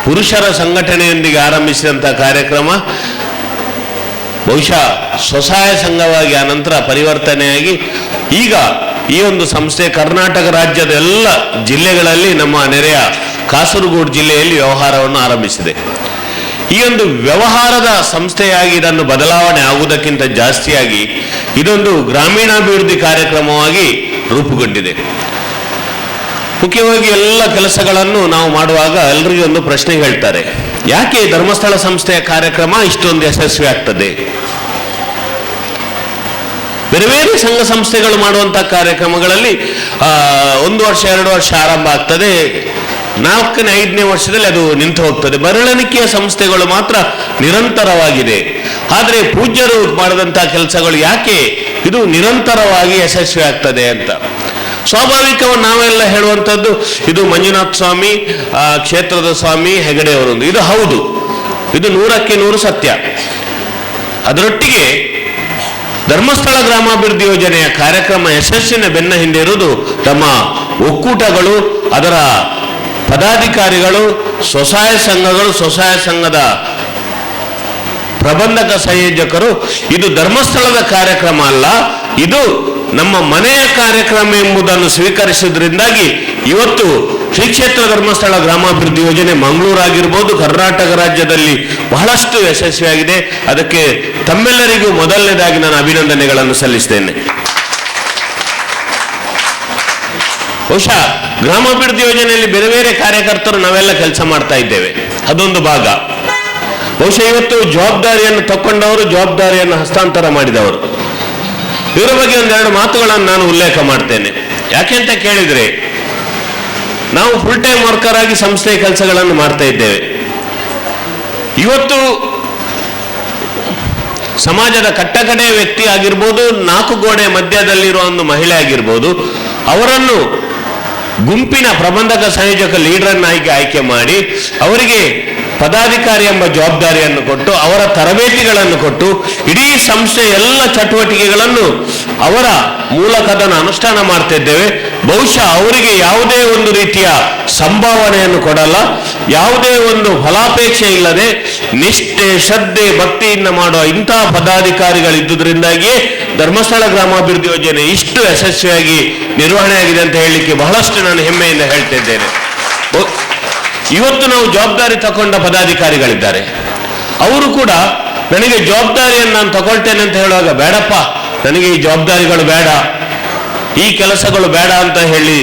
ಪುರುಷರ ಸಂಘಟನೆಯೊಂದಿಗೆ ಆರಂಭಿಸಿದಂಥ ಕಾರ್ಯಕ್ರಮ ಬಹುಶಃ ಸ್ವಸಹಾಯ ಸಂಘವಾಗಿ ಅನಂತರ ಪರಿವರ್ತನೆಯಾಗಿ ಈಗ ಈ ಒಂದು ಸಂಸ್ಥೆ ಕರ್ನಾಟಕ ರಾಜ್ಯದ ಎಲ್ಲ ಜಿಲ್ಲೆಗಳಲ್ಲಿ ನಮ್ಮ ನೆರೆಯ ಕಾಸರಗೋಡು ಜಿಲ್ಲೆಯಲ್ಲಿ ವ್ಯವಹಾರವನ್ನು ಆರಂಭಿಸಿದೆ. ಈ ಒಂದು ವ್ಯವಹಾರದ ಸಂಸ್ಥೆಯಾಗಿ ಇದನ್ನು ಬದಲಾವಣೆ ಆಗುವುದಕ್ಕಿಂತ ಜಾಸ್ತಿಯಾಗಿ ಇದೊಂದು ಗ್ರಾಮೀಣಾಭಿವೃದ್ಧಿ ಕಾರ್ಯಕ್ರಮವಾಗಿ ರೂಪುಗೊಂಡಿದೆ. ಮುಖ್ಯವಾಗಿ ಎಲ್ಲ ಕೆಲಸಗಳನ್ನು ನಾವು ಮಾಡುವಾಗ ಎಲ್ಲರಿಗೂ ಒಂದು ಪ್ರಶ್ನೆ ಹೇಳ್ತಾರೆ, ಯಾಕೆ ಧರ್ಮಸ್ಥಳ ಸಂಸ್ಥೆಯ ಕಾರ್ಯಕ್ರಮ ಇಷ್ಟೊಂದು ಯಶಸ್ವಿ ಆಗ್ತದೆ? ಬೇರೆ ಬೇರೆ ಸಂಘ ಸಂಸ್ಥೆಗಳು ಮಾಡುವಂತಹ ಕಾರ್ಯಕ್ರಮಗಳಲ್ಲಿ 1 ವರ್ಷ 2 ವರ್ಷ ಆರಂಭ ಆಗ್ತದೆ, 4ನೇ 5ನೇ ವರ್ಷದಲ್ಲಿ ಅದು ನಿಂತು ಹೋಗ್ತದೆ. ಬೆರಳೆಣಿಕೆಯ ಸಂಸ್ಥೆಗಳು ಮಾತ್ರ ನಿರಂತರವಾಗಿದೆ. ಆದರೆ ಪೂಜ್ಯರು ಮಾಡಿದಂತಹ ಕೆಲಸಗಳು ಯಾಕೆ ಇದು ನಿರಂತರವಾಗಿ ಯಶಸ್ವಿ ಆಗ್ತದೆ ಅಂತ ಸ್ವಾಭಾವಿಕವಾಗಿ ನಾವೆಲ್ಲ ಹೇಳುವಂಥದ್ದು, ಇದು ಮಂಜುನಾಥ ಸ್ವಾಮಿ ಕ್ಷೇತ್ರದ ಸ್ವಾಮಿ ಹೆಗಡೆಯವರೊಂದು, ಇದು ಹೌದು, ಇದು 100ಕ್ಕೆ 100 ಸತ್ಯ. ಅದರೊಟ್ಟಿಗೆ ಧರ್ಮಸ್ಥಳ ಗ್ರಾಮಾಭಿವೃದ್ಧಿ ಯೋಜನೆಯ ಕಾರ್ಯಕ್ರಮ ಯಶಸ್ಸಿನ ಬೆನ್ನ ಹಿಂದೆ ಇರುವುದು ನಮ್ಮ ಒಕ್ಕೂಟಗಳು, ಅದರ ಪದಾಧಿಕಾರಿಗಳು, ಸ್ವಸಹಾಯ ಸಂಘಗಳು, ಸ್ವಸಹಾಯ ಸಂಘದ ಪ್ರಬಂಧಕ ಸಂಯೋಜಕರು. ಇದು ಧರ್ಮಸ್ಥಳದ ಕಾರ್ಯಕ್ರಮ ಅಲ್ಲ, ಇದು ನಮ್ಮ ಮನೆಯ ಕಾರ್ಯಕ್ರಮ ಎಂಬುದನ್ನು ಸ್ವೀಕರಿಸಿದ್ರಿಂದಾಗಿ ಇವತ್ತು ಶ್ರೀ ಕ್ಷೇತ್ರ ಧರ್ಮಸ್ಥಳ ಗ್ರಾಮಾಭಿವೃದ್ಧಿ ಯೋಜನೆ ಮಂಗಳೂರು ಆಗಿರ್ಬೋದು, ಕರ್ನಾಟಕ ರಾಜ್ಯದಲ್ಲಿ ಬಹಳಷ್ಟು ಯಶಸ್ವಿಯಾಗಿದೆ. ಅದಕ್ಕೆ ತಮ್ಮೆಲ್ಲರಿಗೂ ಮೊದಲನೇದಾಗಿ ನಾನು ಅಭಿನಂದನೆಗಳನ್ನು ಸಲ್ಲಿಸ್ತೇನೆ. ಬಹುಶಃ ಗ್ರಾಮಾಭಿವೃದ್ಧಿ ಯೋಜನೆಯಲ್ಲಿ ಬೇರೆ ಬೇರೆ ಕಾರ್ಯಕರ್ತರು ನಾವೆಲ್ಲ ಕೆಲಸ ಮಾಡ್ತಾ ಇದ್ದೇವೆ, ಅದೊಂದು ಭಾಗ. ಬಹುಶಃ ಇವತ್ತು ಜವಾಬ್ದಾರಿಯನ್ನು ತಕ್ಕೊಂಡವರು, ಜವಾಬ್ದಾರಿಯನ್ನು ಹಸ್ತಾಂತರ ಮಾಡಿದವರು, ಇವರ ಬಗ್ಗೆ ಒಂದೆರಡು ಮಾತುಗಳನ್ನು ನಾನು ಉಲ್ಲೇಖ ಮಾಡ್ತೇನೆ. ಯಾಕೆಂತ ಕೇಳಿದರೆ, ನಾವು ಫುಲ್ ಟೈಮ್ ವರ್ಕರ್ ಆಗಿ ಸಂಸ್ಥೆಯ ಕೆಲಸಗಳನ್ನು ಮಾಡ್ತಾ ಇದ್ದೇವೆ. ಇವತ್ತು ಸಮಾಜದ ಕಟ್ಟಕಡೆಯ ವ್ಯಕ್ತಿ ಆಗಿರ್ಬೋದು, 4 ಗೋಡೆ ಮಧ್ಯದಲ್ಲಿರುವ ಒಂದು ಮಹಿಳೆ ಆಗಿರ್ಬೋದು, ಅವರನ್ನು ಗುಂಪಿನ ಪ್ರಬಂಧಕ ಸಂಯೋಜಕ ಲೀಡರನ್ನಾಗಿ ಆಯ್ಕೆ ಮಾಡಿ ಅವರಿಗೆ ಪದಾಧಿಕಾರಿ ಎಂಬ ಜವಾಬ್ದಾರಿಯನ್ನು ಕೊಟ್ಟು ಅವರ ತರಬೇತಿಗಳನ್ನು ಕೊಟ್ಟು ಇಡೀ ಸಂಸ್ಥೆಯ ಎಲ್ಲ ಚಟುವಟಿಕೆಗಳನ್ನು ಅವರ ಮೂಲಕ ಅದನ್ನು ಅನುಷ್ಠಾನ ಮಾಡ್ತಿದ್ದೇವೆ. ಬಹುಶಃ ಅವರಿಗೆ ಯಾವುದೇ ಒಂದು ರೀತಿಯ ಸಂಭಾವನೆಯನ್ನು ಕೊಡಲ್ಲ, ಯಾವುದೇ ಒಂದು ಫಲಾಪೇಕ್ಷೆ ಇಲ್ಲದೆ ನಿಷ್ಠೆ, ಶ್ರದ್ಧೆ, ಭಕ್ತಿಯಿಂದ ಮಾಡುವ ಇಂತಹ ಪದಾಧಿಕಾರಿಗಳಿದ್ದುದರಿಂದಾಗಿಯೇ ಧರ್ಮಸ್ಥಳ ಗ್ರಾಮಾಭಿವೃದ್ಧಿ ಯೋಜನೆ ಇಷ್ಟು ಯಶಸ್ವಿಯಾಗಿ ನಿರ್ವಹಣೆಯಾಗಿದೆ ಅಂತ ಹೇಳಲಿಕ್ಕೆ ಬಹಳಷ್ಟು ನಾನು ಹೆಮ್ಮೆಯಿಂದ ಹೇಳ್ತಿದ್ದೇನೆ. ಇವತ್ತು ನಾವು ಜವಾಬ್ದಾರಿ ತಗೊಂಡ ಪದಾಧಿಕಾರಿಗಳಿದ್ದಾರೆ, ಅವರು ಕೂಡ ನನಗೆ ಜವಾಬ್ದಾರಿಯನ್ನು ನಾನು ತಗೊಳ್ತೇನೆ ಅಂತ ಹೇಳುವಾಗ, ಬೇಡಪ್ಪ ನನಗೆ ಈ ಜವಾಬ್ದಾರಿಗಳು ಬೇಡ, ಈ ಕೆಲಸಗಳು ಬೇಡ ಅಂತ ಹೇಳಿ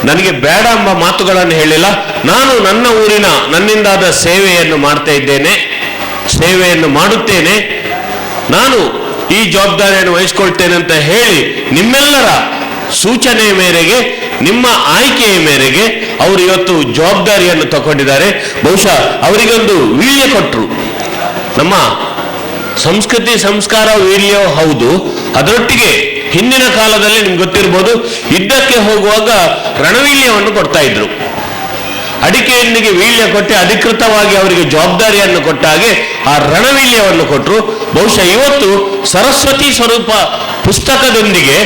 ನನಗೆ ಬೇಡ ಎಂಬ ಮಾತುಗಳನ್ನು ಹೇಳಿಲ್ಲ. ನಾನು ನನ್ನ ಊರಿನ ನನ್ನಿಂದಾದ ಸೇವೆಯನ್ನು ಮಾಡ್ತಾ ಇದ್ದೇನೆ, ಸೇವೆಯನ್ನು ಮಾಡುತ್ತೇನೆ, ನಾನು ಈ ಜವಾಬ್ದಾರಿಯನ್ನು ವಹಿಸ್ಕೊಳ್ತೇನೆ ಅಂತ ಹೇಳಿ ನಿಮ್ಮೆಲ್ಲರ ಸೂಚನೆಯ ಮೇರೆಗೆ, ನಿಮ್ಮ ಆಯ್ಕೆಯ ಮೇರೆಗೆ ಅವರು ಇವತ್ತು ಜವಾಬ್ದಾರಿಯನ್ನು ತಗೊಂಡಿದ್ದಾರೆ. ಬಹುಶಃ ಅವರಿಗೊಂದು ವೀಳ್ಯ ಕೊಟ್ಟರು. ನಮ್ಮ ಸಂಸ್ಕೃತಿ ಸಂಸ್ಕಾರ ವೀಳ್ಯ ಹೌದು, ಅದರೊಟ್ಟಿಗೆ ಹಿಂದಿನ ಕಾಲದಲ್ಲಿ ನಿಮ್ಗೆ ಗೊತ್ತಿರ್ಬೋದು, ಯುದ್ಧಕ್ಕೆ ಹೋಗುವಾಗ ರಣವೀಳ್ಯವನ್ನು ಕೊಡ್ತಾ ಇದ್ರು. ಅಡಿಕೆಯೊಂದಿಗೆ ವೀಳ್ಯ ಕೊಟ್ಟು ಅಧಿಕೃತವಾಗಿ ಅವರಿಗೆ ಜವಾಬ್ದಾರಿಯನ್ನು ಕೊಟ್ಟ ಹಾಗೆ ಆ ರಣವೀಳ್ಯವನ್ನು ಕೊಟ್ಟರು. ಬಹುಶಃ ಇವತ್ತು ಸರಸ್ವತಿ ಸ್ವರೂಪ ಪುಸ್ತಕದೊಂದಿಗೆ,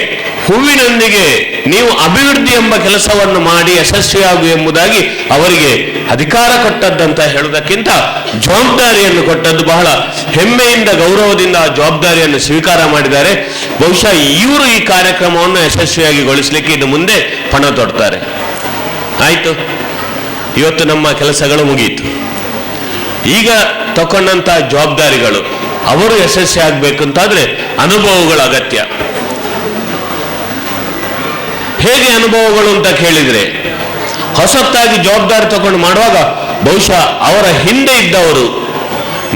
ಹೂವಿನೊಂದಿಗೆ ನೀವು ಅಭಿವೃದ್ಧಿ ಎಂಬ ಕೆಲಸವನ್ನು ಮಾಡಿ ಯಶಸ್ವಿಯಾಗು ಎಂಬುದಾಗಿ ಅವರಿಗೆ ಅಧಿಕಾರ ಕೊಟ್ಟದ್ದಂತ ಹೇಳುವುದಕ್ಕಿಂತ ಜವಾಬ್ದಾರಿಯನ್ನು ಕೊಟ್ಟದ್ದು. ಬಹಳ ಹೆಮ್ಮೆಯಿಂದ ಗೌರವದಿಂದ ಆ ಜವಾಬ್ದಾರಿಯನ್ನು ಸ್ವೀಕಾರ ಮಾಡಿದ್ದಾರೆ. ಬಹುಶಃ ಇವರು ಈ ಕಾರ್ಯಕ್ರಮವನ್ನು ಯಶಸ್ವಿಯಾಗಿ ಗೊಳಿಸಲಿಕ್ಕೆ ಇನ್ನು ಮುಂದೆ ಪಣ ತೊಡ್ತಾರೆ. ಆಯಿತು, ಇವತ್ತು ನಮ್ಮ ಕೆಲಸಗಳು ಮುಗಿಯಿತು. ಈಗ ತಗೊಂಡಂಥ ಜವಾಬ್ದಾರಿಗಳು ಅವರು ಯಶಸ್ವಿ ಆಗಬೇಕು ಅಂತಾದರೆ ಅನುಭವಗಳ ಅಗತ್ಯ. ಹೇಗೆ ಅನುಭವಗಳು ಅಂತ ಕೇಳಿದರೆ, ಹೊಸತಾಗಿ ಜವಾಬ್ದಾರಿ ತಗೊಂಡು ಮಾಡುವಾಗ ಬಹುಶಃ ಅವರ ಹಿಂದೆ ಇದ್ದವರು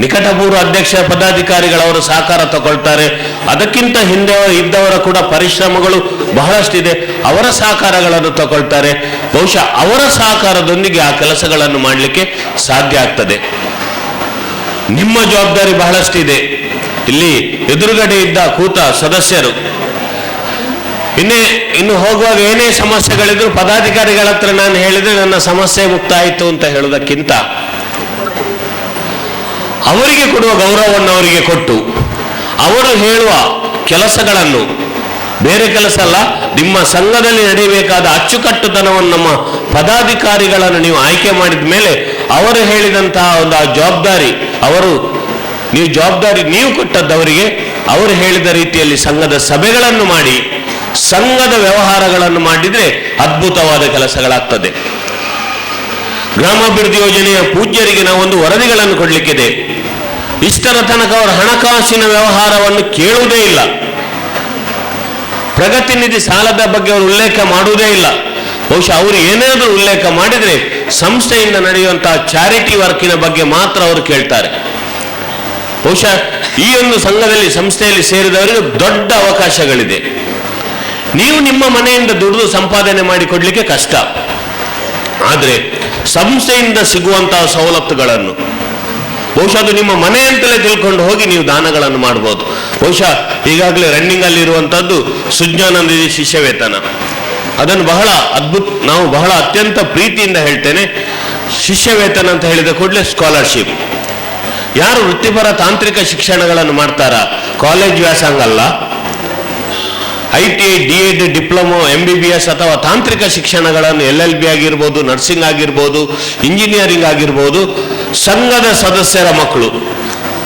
ನಿಕಟಪೂರ್ವ ಅಧ್ಯಕ್ಷ ಪದಾಧಿಕಾರಿಗಳವರ ಸಹಕಾರ ತಗೊಳ್ತಾರೆ. ಅದಕ್ಕಿಂತ ಹಿಂದೆ ಇದ್ದವರ ಕೂಡ ಪರಿಶ್ರಮಗಳು ಬಹಳಷ್ಟಿದೆ, ಅವರ ಸಹಕಾರಗಳನ್ನು ತಗೊಳ್ತಾರೆ. ಬಹುಶಃ ಅವರ ಸಹಕಾರದೊಂದಿಗೆ ಆ ಕೆಲಸಗಳನ್ನು ಮಾಡಲಿಕ್ಕೆ ಸಾಧ್ಯ ಆಗ್ತದೆ. ನಿಮ್ಮ ಜವಾಬ್ದಾರಿ ಬಹಳಷ್ಟಿದೆ. ಇಲ್ಲಿ ಎದುರುಗಡೆ ಇದ್ದ ಕೂತ ಸದಸ್ಯರು ಇನ್ನು ಹೋಗುವಾಗ ಏನೇ ಸಮಸ್ಯೆಗಳಿದ್ರು ಪದಾಧಿಕಾರಿಗಳ ಹತ್ರ ನಾನು ಹೇಳಿದ್ರೆ ನನ್ನ ಸಮಸ್ಯೆ ಮುಕ್ತ ಆಯಿತು ಅಂತ ಹೇಳೋದಕ್ಕಿಂತ ಅವರಿಗೆ ಕೊಡುವ ಗೌರವವನ್ನು ಅವರಿಗೆ ಕೊಟ್ಟು ಅವರು ಹೇಳುವ ಕೆಲಸಗಳನ್ನು, ಬೇರೆ ಕೆಲಸ ಅಲ್ಲ, ನಿಮ್ಮ ಸಂಘದಲ್ಲಿ ನಡೆಯಬೇಕಾದ ಅಚ್ಚುಕಟ್ಟುತನವನ್ನು ನಮ್ಮ ಪದಾಧಿಕಾರಿಗಳನ್ನು ನೀವು ಆಯ್ಕೆ ಮಾಡಿದ ಮೇಲೆ ಅವರು ಹೇಳಿದಂತಹ ಒಂದು ಆ ಜವಾಬ್ದಾರಿ, ನೀವು ಕೊಟ್ಟದ್ದವರಿಗೆ ಅವರು ಹೇಳಿದ ರೀತಿಯಲ್ಲಿ ಸಂಘದ ಸಭೆಗಳನ್ನು ಮಾಡಿ ಸಂಘದ ವ್ಯವಹಾರಗಳನ್ನು ಮಾಡಿದರೆ ಅದ್ಭುತವಾದ ಕೆಲಸಗಳಾಗ್ತದೆ. ಗ್ರಾಮಾಭಿವೃದ್ಧಿ ಯೋಜನೆಯ ಪೂಜ್ಯರಿಗೆ ನಾವು ಒಂದು ವರದಿಗಳನ್ನು ಕೊಡಲಿಕ್ಕಿದೆ. ಇಷ್ಟರ ತನಕ ಅವರ ಹಣಕಾಸಿನ ವ್ಯವಹಾರವನ್ನು ಕೇಳುವುದೇ ಇಲ್ಲ. ಪ್ರಗತಿ ನಿಧಿ ಸಾಲದ ಬಗ್ಗೆ ಅವರು ಉಲ್ಲೇಖ ಮಾಡುವುದೇ ಇಲ್ಲ. ಬಹುಶಃ ಅವರು ಏನಾದರೂ ಉಲ್ಲೇಖ ಮಾಡಿದರೆ ಸಂಸ್ಥೆಯಿಂದ ನಡೆಯುವಂತಹ ಚಾರಿಟಿ ವರ್ಕಿನ ಬಗ್ಗೆ ಮಾತ್ರ ಅವರು ಕೇಳ್ತಾರೆ. ಬಹುಶಃ ಈ ಒಂದು ಸಂಘದಲ್ಲಿ, ಸಂಸ್ಥೆಯಲ್ಲಿ ಸೇರಿದವರಿಗೆ ದೊಡ್ಡ ಅವಕಾಶಗಳಿದೆ. ನೀವು ನಿಮ್ಮ ಮನೆಯಿಂದ ದುಡಿದು ಸಂಪಾದನೆ ಮಾಡಿಕೊಡ್ಲಿಕ್ಕೆ ಕಷ್ಟ, ಆದರೆ ಸಂಸ್ಥೆಯಿಂದ ಸಿಗುವಂತಹ ಸವಲತ್ತುಗಳನ್ನು ಬಹುಶಃ ಅದು ನಿಮ್ಮ ಮನೆ ಅಂತಲೇ ತಿಳ್ಕೊಂಡು ಹೋಗಿ ನೀವು ದಾನಗಳನ್ನು ಮಾಡ್ಬೋದು. ಬಹುಶಃ ಈಗಾಗಲೇ ರನ್ನಿಂಗ್ ಅಲ್ಲಿ ಇರುವಂತಹದ್ದು ಸುಜ್ಞಾನಂದ ಶಿಷ್ಯ ವೇತನ. ಅದನ್ನು ನಾವು ಬಹಳ ಅತ್ಯಂತ ಪ್ರೀತಿಯಿಂದ ಹೇಳ್ತೇನೆ. ಶಿಷ್ಯ ವೇತನ ಅಂತ ಹೇಳಿದ ಕೂಡಲೇ ಸ್ಕಾಲರ್ಶಿಪ್. ಯಾರು ವೃತ್ತಿಪರ ತಾಂತ್ರಿಕ ಶಿಕ್ಷಣಗಳನ್ನು ಮಾಡ್ತಾರ, ಕಾಲೇಜ್ ವ್ಯಾಸಂಗ ಅಲ್ಲ, ITI, DED, ಡಿಪ್ಲೊಮೊ, MBBS ಅಥವಾ ತಾಂತ್ರಿಕ ಶಿಕ್ಷಣಗಳನ್ನು LLB ಆಗಿರ್ಬೋದು, ನರ್ಸಿಂಗ್ ಆಗಿರ್ಬೋದು, ಇಂಜಿನಿಯರಿಂಗ್ ಆಗಿರ್ಬೋದು, ಸಂಘದ ಸದಸ್ಯರ ಮಕ್ಕಳು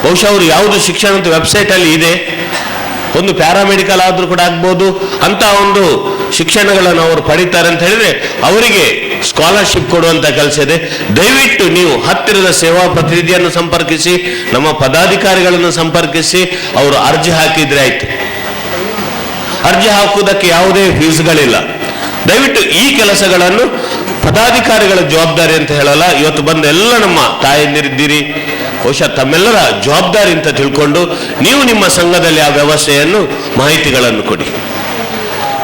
ಬಹುಶಃ ಅವರು ಯಾವುದು ಶಿಕ್ಷಣ ಅಂತ ವೆಬ್ಸೈಟಲ್ಲಿ ಇದೆ, ಒಂದು ಪ್ಯಾರಾಮೆಡಿಕಲ್ ಆದರೂ ಕೂಡ ಆಗ್ಬೋದು, ಅಂತ ಒಂದು ಶಿಕ್ಷಣಗಳನ್ನು ಅವರು ಪಡೀತಾರೆ ಅಂತ ಹೇಳಿದ್ರೆ ಅವರಿಗೆ ಸ್ಕಾಲರ್ಶಿಪ್ ಕೊಡುವಂತ ಕೆಲಸ ಇದೆ. ದಯವಿಟ್ಟು ನೀವು ಹತ್ತಿರದ ಸೇವಾ ಪ್ರತಿನಿಧಿಯನ್ನು ಸಂಪರ್ಕಿಸಿ, ನಮ್ಮ ಪದಾಧಿಕಾರಿಗಳನ್ನು ಸಂಪರ್ಕಿಸಿ ಅವರು ಅರ್ಜಿ ಹಾಕಿದ್ರೆ ಆಯ್ತು. ಅರ್ಜಿ ಹಾಕುವುದಕ್ಕೆ ಯಾವುದೇ ಫೀಸ್ಗಳಿಲ್ಲ. ದಯವಿಟ್ಟು ಈ ಕೆಲಸಗಳನ್ನು ಪದಾಧಿಕಾರಿಗಳ ಜವಾಬ್ದಾರಿ ಅಂತ ಹೇಳಲ್ಲ. ಇವತ್ತು ಬಂದ ಎಲ್ಲ ನಮ್ಮ ತಾಯಂದಿರಿದ್ದೀರಿ, ಬಹುಶಃ ತಮ್ಮೆಲ್ಲರ ಜವಾಬ್ದಾರಿ ಅಂತ ತಿಳ್ಕೊಂಡು ನೀವು ನಿಮ್ಮ ಸಂಘದಲ್ಲಿ ಆ ವ್ಯವಸ್ಥೆಯನ್ನು, ಮಾಹಿತಿಗಳನ್ನು ಕೊಡಿ.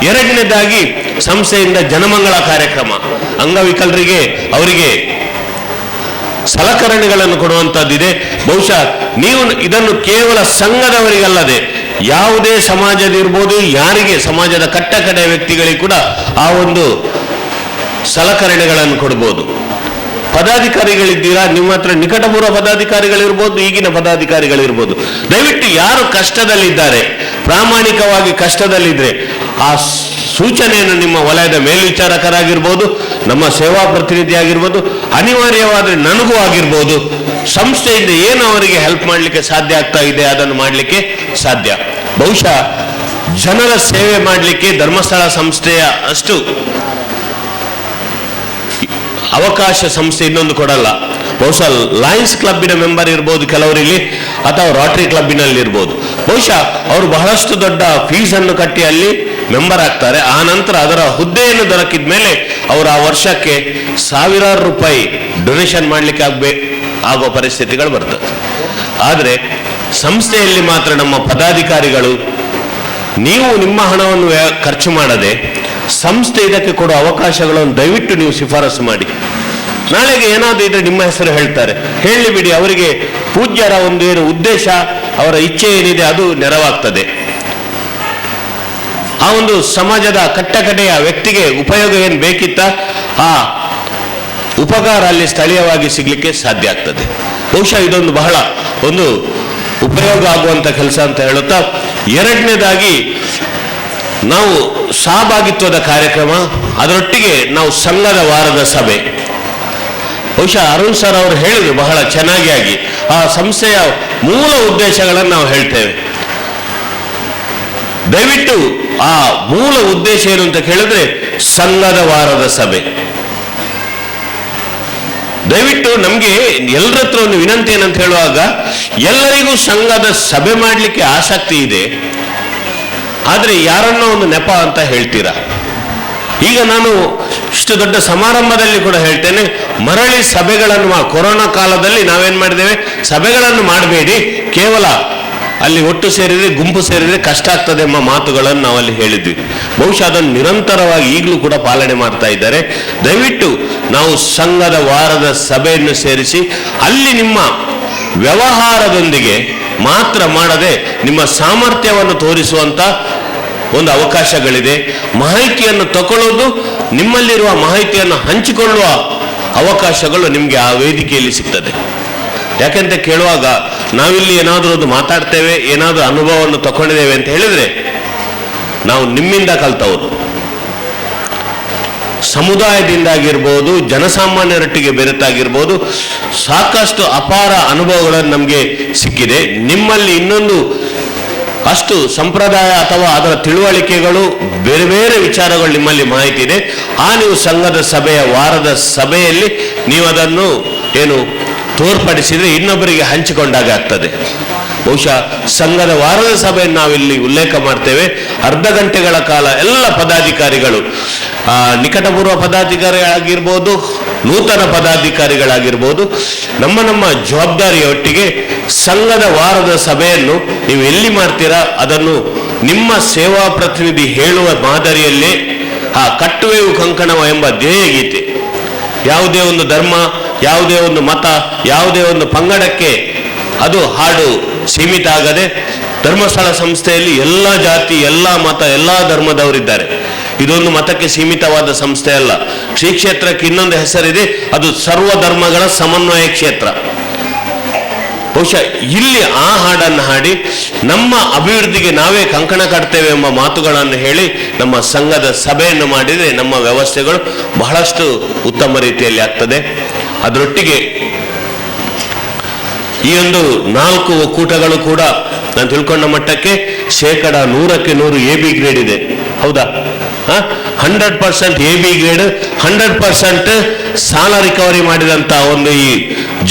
ಎರಡನೇದಾಗಿ ಸಂಸ್ಥೆಯಿಂದ ಜನಮಂಗಳ ಕಾರ್ಯಕ್ರಮ, ಅಂಗವಿಕಲರಿಗೆ ಅವರಿಗೆ ಸಲಕರಣೆಗಳನ್ನು ಕೊಡುವಂತದ್ದಿದೆ. ಬಹುಶಃ ನೀವು ಇದನ್ನು ಕೇವಲ ಸಂಘದವರಿಗಲ್ಲದೆ ಯಾವುದೇ ಸಮಾಜದಿರ್ಬೋದು, ಯಾರಿಗೆ ಸಮಾಜದ ಕಟ್ಟಕಡೆ ವ್ಯಕ್ತಿಗಳಿಗೆ ಕೂಡ ಆ ಒಂದು ಸಲಕರಣೆಗಳನ್ನು ಕೊಡ್ಬೋದು. ಪದಾಧಿಕಾರಿಗಳಿದ್ದೀರಾ, ನಿಮ್ಮ ಹತ್ರ ನಿಕಟಪೂರ್ವ ಪದಾಧಿಕಾರಿಗಳಿರ್ಬೋದು, ಈಗಿನ ಪದಾಧಿಕಾರಿಗಳಿರ್ಬೋದು, ದಯವಿಟ್ಟು ಯಾರು ಕಷ್ಟದಲ್ಲಿದ್ದಾರೆ, ಪ್ರಾಮಾಣಿಕವಾಗಿ ಕಷ್ಟದಲ್ಲಿದ್ರೆ ಆ ಸೂಚನೆಯನ್ನು ನಿಮ್ಮ ವಲಯದ ಮೇಲ್ವಿಚಾರಕರಾಗಿರ್ಬೋದು, ನಮ್ಮ ಸೇವಾ ಪ್ರತಿನಿಧಿ ಆಗಿರ್ಬೋದು, ಅನಿವಾರ್ಯವಾದರೆ ನನಗೂ ಆಗಿರ್ಬೋದು, ಸಂಸ್ಥೆಯಿಂದ ಏನು ಅವರಿಗೆ ಹೆಲ್ಪ್ ಮಾಡಲಿಕ್ಕೆ ಸಾಧ್ಯ ಆಗ್ತಾ ಇದೆ ಅದನ್ನು ಮಾಡಲಿಕ್ಕೆ ಸಾಧ್ಯ. ಬಹುಶಃ ಜನರ ಸೇವೆ ಮಾಡಲಿಕ್ಕೆ ಧರ್ಮಸ್ಥಳ ಸಂಸ್ಥೆಯ ಅಷ್ಟು ಅವಕಾಶ ಸಂಸ್ಥೆ ಇನ್ನೊಂದು ಕೊಡಲ್ಲ. ಬಹುಶಃ ಲಯನ್ಸ್ ಕ್ಲಬ್ಬಿನ ಮೆಂಬರ್ ಇರ್ಬೋದು ಕೆಲವರಲ್ಲಿ, ಅಥವಾ ರೋಟರಿ ಕ್ಲಬ್ಬಿನಲ್ಲಿ ಇರ್ಬೋದು. ಬಹುಶಃ ಅವರು ಬಹಳಷ್ಟು ದೊಡ್ಡ ಫೀಸನ್ನು ಕಟ್ಟಿ ಅಲ್ಲಿ ಮೆಂಬರ್ ಆಗ್ತಾರೆ. ಆ ನಂತರ ಅದರ ಹುದ್ದೆಯನ್ನು ದೊರಕಿದ ಮೇಲೆ ಅವರು ಆ ವರ್ಷಕ್ಕೆ ಸಾವಿರಾರು ರೂಪಾಯಿ ಡೊನೇಷನ್ ಮಾಡಲಿಕ್ಕೆ ಆಗೋ ಪರಿಸ್ಥಿತಿಗಳು ಬರ್ತದೆ. ಆದರೆ ಸಂಸ್ಥೆಯಲ್ಲಿ ಮಾತ್ರ ನಮ್ಮ ಪದಾಧಿಕಾರಿಗಳು, ನೀವು ನಿಮ್ಮ ಹಣವನ್ನು ಖರ್ಚು ಮಾಡದೆ ಸಂಸ್ಥೆ ಇದಕ್ಕೆ ಕೊಡುವ ಅವಕಾಶಗಳನ್ನು ದಯವಿಟ್ಟು ನೀವು ಶಿಫಾರಸು ಮಾಡಿ. ನಾಳೆಗೆ ಏನಾದರೂ ಇದ್ರೆ ನಿಮ್ಮ ಹೆಸರು ಹೇಳ್ತಾರೆ, ಹೇಳಿ ಬಿಡಿ. ಅವರಿಗೆ ಪೂಜ್ಯರ ಒಂದು ಏನು ಉದ್ದೇಶ, ಅವರ ಇಚ್ಛೆ ಏನಿದೆ ಅದು ನೆರವಾಗ್ತದೆ. ಆ ಒಂದು ಸಮಾಜದ ಕಟ್ಟಕಡೆಯ ವ್ಯಕ್ತಿಗೆ ಉಪಯೋಗ ಏನು ಬೇಕಿತ್ತ ಆ ಉಪಕಾರ ಅಲ್ಲಿ ಸ್ಥಳೀಯವಾಗಿ ಸಿಗ್ಲಿಕ್ಕೆ ಸಾಧ್ಯ ಆಗ್ತದೆ. ಬಹುಶಃ ಇದೊಂದು ಬಹಳ ಒಂದು ಉಪಯೋಗ ಆಗುವಂತ ಕೆಲಸ ಅಂತ ಹೇಳುತ್ತಾ, ಎರಡನೇದಾಗಿ ನಾವು ಸಹಭಾಗಿತ್ವದ ಕಾರ್ಯಕ್ರಮ, ಅದರೊಟ್ಟಿಗೆ ನಾವು ಸಂಘದ ವಾರದ ಸಭೆ. ಬಹುಶಃ ಅರುಣ್ ಸರ್ ಅವರು ಹೇಳಿದ್ರು ಬಹಳ ಚೆನ್ನಾಗಿ ಆ ಸಂಸ್ಥೆಯ ಮೂಲ ಉದ್ದೇಶಗಳನ್ನು ನಾವು ಹೇಳ್ತೇವೆ. ದಯವಿಟ್ಟು ಆ ಮೂಲ ಉದ್ದೇಶ ಏನು ಅಂತ ಕೇಳಿದ್ರೆ ಸಂಘದ ವಾರದ ಸಭೆ. ದಯವಿಟ್ಟು ನಮಗೆ ಎಲ್ಲರ ಹತ್ರ ಒಂದು ವಿನಂತಿ ಏನಂತ ಹೇಳುವಾಗ, ಎಲ್ಲರಿಗೂ ಸಂಘದ ಸಭೆ ಮಾಡಲಿಕ್ಕೆ ಆಸಕ್ತಿ ಇದೆ, ಆದರೆ ಯಾರನ್ನೋ ಒಂದು ನೆಪ ಅಂತ ಹೇಳ್ತೀರಾ. ಈಗ ನಾನು ಇಷ್ಟು ದೊಡ್ಡ ಸಮಾರಂಭದಲ್ಲಿ ಕೂಡ ಹೇಳ್ತೇನೆ, ಮರಳಿ ಸಭೆಗಳನ್ನು ಕೊರೋನಾ ಕಾಲದಲ್ಲಿ ನಾವೇನ್ ಮಾಡಿದ್ದೇವೆ, ಸಭೆಗಳನ್ನು ಮಾಡಬೇಡಿ, ಕೇವಲ ಅಲ್ಲಿ ಒಟ್ಟು ಸೇರಿದ್ರೆ, ಗುಂಪು ಸೇರಿದ್ರೆ ಕಷ್ಟ ಆಗ್ತದೆ ಎಂಬ ಮಾತುಗಳನ್ನು ನಾವಲ್ಲಿ ಹೇಳಿದ್ವಿ. ಬಹುಶಃ ಅದನ್ನು ನಿರಂತರವಾಗಿ ಈಗಲೂ ಕೂಡ ಪಾಲನೆ ಮಾಡ್ತಾ ಇದ್ದಾರೆ. ದಯವಿಟ್ಟು ನಾವು ಸಂಘದ ವಾರದ ಸಭೆಯನ್ನು ಸೇರಿಸಿ ಅಲ್ಲಿ ನಿಮ್ಮ ವ್ಯವಹಾರದೊಂದಿಗೆ ಮಾತ್ರ ಮಾಡದೆ ನಿಮ್ಮ ಸಾಮರ್ಥ್ಯವನ್ನು ತೋರಿಸುವಂತ ಒಂದು ಅವಕಾಶಗಳಿದೆ. ಮಾಹಿತಿಯನ್ನು ತಗೊಳ್ಳೋದು, ನಿಮ್ಮಲ್ಲಿರುವ ಮಾಹಿತಿಯನ್ನು ಹಂಚಿಕೊಳ್ಳುವ ಅವಕಾಶಗಳು ನಿಮಗೆ ಆ ವೇದಿಕೆಯಲ್ಲಿ ಸಿಗ್ತದೆ. ಯಾಕೆಂತ ಕೇಳುವಾಗ ನಾವಿಲ್ಲಿ ಏನಾದರೂ ಒಂದು ಮಾತಾಡ್ತೇವೆ, ಏನಾದರೂ ಅನುಭವವನ್ನು ತಗೊಂಡಿದ್ದೇವೆ ಅಂತ ಹೇಳಿದ್ರೆ ನಾವು ನಿಮ್ಮಿಂದ ಕಲ್ತವರು. ಸಮುದಾಯದಿಂದಾಗಿರ್ಬೋದು, ಜನಸಾಮಾನ್ಯರೊಟ್ಟಿಗೆ ಬೆರೆತಾಗಿರ್ಬೋದು, ಸಾಕಷ್ಟು ಅಪಾರ ಅನುಭವಗಳನ್ನು ನಮಗೆ ಸಿಕ್ಕಿದೆ. ನಿಮ್ಮಲ್ಲಿ ಇನ್ನೊಂದು ಅಷ್ಟು ಸಂಪ್ರದಾಯ ಅಥವಾ ಅದರ ತಿಳುವಳಿಕೆಗಳು, ಬೇರೆ ಬೇರೆ ವಿಚಾರಗಳು ನಿಮ್ಮಲ್ಲಿ ಮಾಹಿತಿ ಇದೆ. ನೀವು ಸಂಘದ ಸಭೆಯ ವಾರದ ಸಭೆಯಲ್ಲಿ ನೀವು ಅದನ್ನು ಏನು ತೋರ್ಪಡಿಸಿದ್ರೆ ಇನ್ನೊಬ್ಬರಿಗೆ ಹಂಚಿಕೊಂಡಾಗ ಆಗ್ತದೆ. ಬಹುಶಃ ಸಂಘದ ವಾರದ ಸಭೆಯನ್ನು ನಾವಿಲ್ಲಿ ಉಲ್ಲೇಖ ಮಾಡ್ತೇವೆ. ಅರ್ಧ ಗಂಟೆಗಳ ಕಾಲ ಎಲ್ಲ ಪದಾಧಿಕಾರಿಗಳು, ನಿಕಟಪೂರ್ವ ಪದಾಧಿಕಾರಿಗಳಾಗಿರ್ಬೋದು, ನೂತನ ಪದಾಧಿಕಾರಿಗಳಾಗಿರ್ಬೋದು, ನಮ್ಮ ನಮ್ಮ ಜವಾಬ್ದಾರಿಯೊಟ್ಟಿಗೆ ಸಂಘದ ವಾರದ ಸಭೆಯನ್ನು ನೀವು ಎಲ್ಲಿ ಮಾಡ್ತೀರಾ ಅದನ್ನು ನಿಮ್ಮ ಸೇವಾ ಪ್ರತಿನಿಧಿ ಹೇಳುವ ಮಾದರಿಯಲ್ಲೇ ಕಟ್ಟುವೆವು ಕಂಕಣವ ಎಂಬ ಧ್ಯೇಯ ಗೀತೆ, ಯಾವುದೇ ಒಂದು ಧರ್ಮ, ಯಾವುದೇ ಒಂದು ಮತ, ಯಾವುದೇ ಒಂದು ಪಂಗಡಕ್ಕೆ ಅದು ಹಾಡು ಸೀಮಿತ ಆಗದೆ, ಧರ್ಮಸ್ಥಳ ಸಂಸ್ಥೆಯಲ್ಲಿ ಎಲ್ಲ ಜಾತಿ, ಎಲ್ಲ ಮತ, ಎಲ್ಲ ಧರ್ಮದವರಿದ್ದಾರೆ. ಇದೊಂದು ಮತಕ್ಕೆ ಸೀಮಿತವಾದ ಸಂಸ್ಥೆ ಅಲ್ಲ. ಶ್ರೀ ಕ್ಷೇತ್ರಕ್ಕೆ ಇನ್ನೊಂದು ಹೆಸರಿದೆ, ಅದು ಸರ್ವ ಧರ್ಮಗಳ ಸಮನ್ವಯ ಕ್ಷೇತ್ರ. ಬಹುಶಃ ಇಲ್ಲಿ ಆ ಹಾಡನ್ನು ಹಾಡಿ ನಮ್ಮ ಅಭಿವೃದ್ಧಿಗೆ ನಾವೇ ಕಂಕಣ ಕಟ್ತೇವೆ ಎಂಬ ಮಾತುಗಳನ್ನು ಹೇಳಿ ನಮ್ಮ ಸಂಘದ ಸಭೆಯನ್ನು ಮಾಡಿದರೆ ನಮ್ಮ ವ್ಯವಸ್ಥೆಗಳು ಬಹಳಷ್ಟು ಉತ್ತಮ ರೀತಿಯಲ್ಲಿ ಆಗ್ತದೆ. ಅದರೊಟ್ಟಿಗೆ ಈ ಒಂದು 4 ಒಕ್ಕೂಟಗಳು ಕೂಡ ನಾನು ತಿಳ್ಕೊಂಡ ಮಟ್ಟಕ್ಕೆ 100% AB ಗ್ರೇಡ್ ಇದೆ. ಹೌದಾ? 100% AB ಗ್ರೇಡ್, 100% ಸಾಲ ರಿಕವರಿ ಮಾಡಿದಂತ ಒಂದು ಈ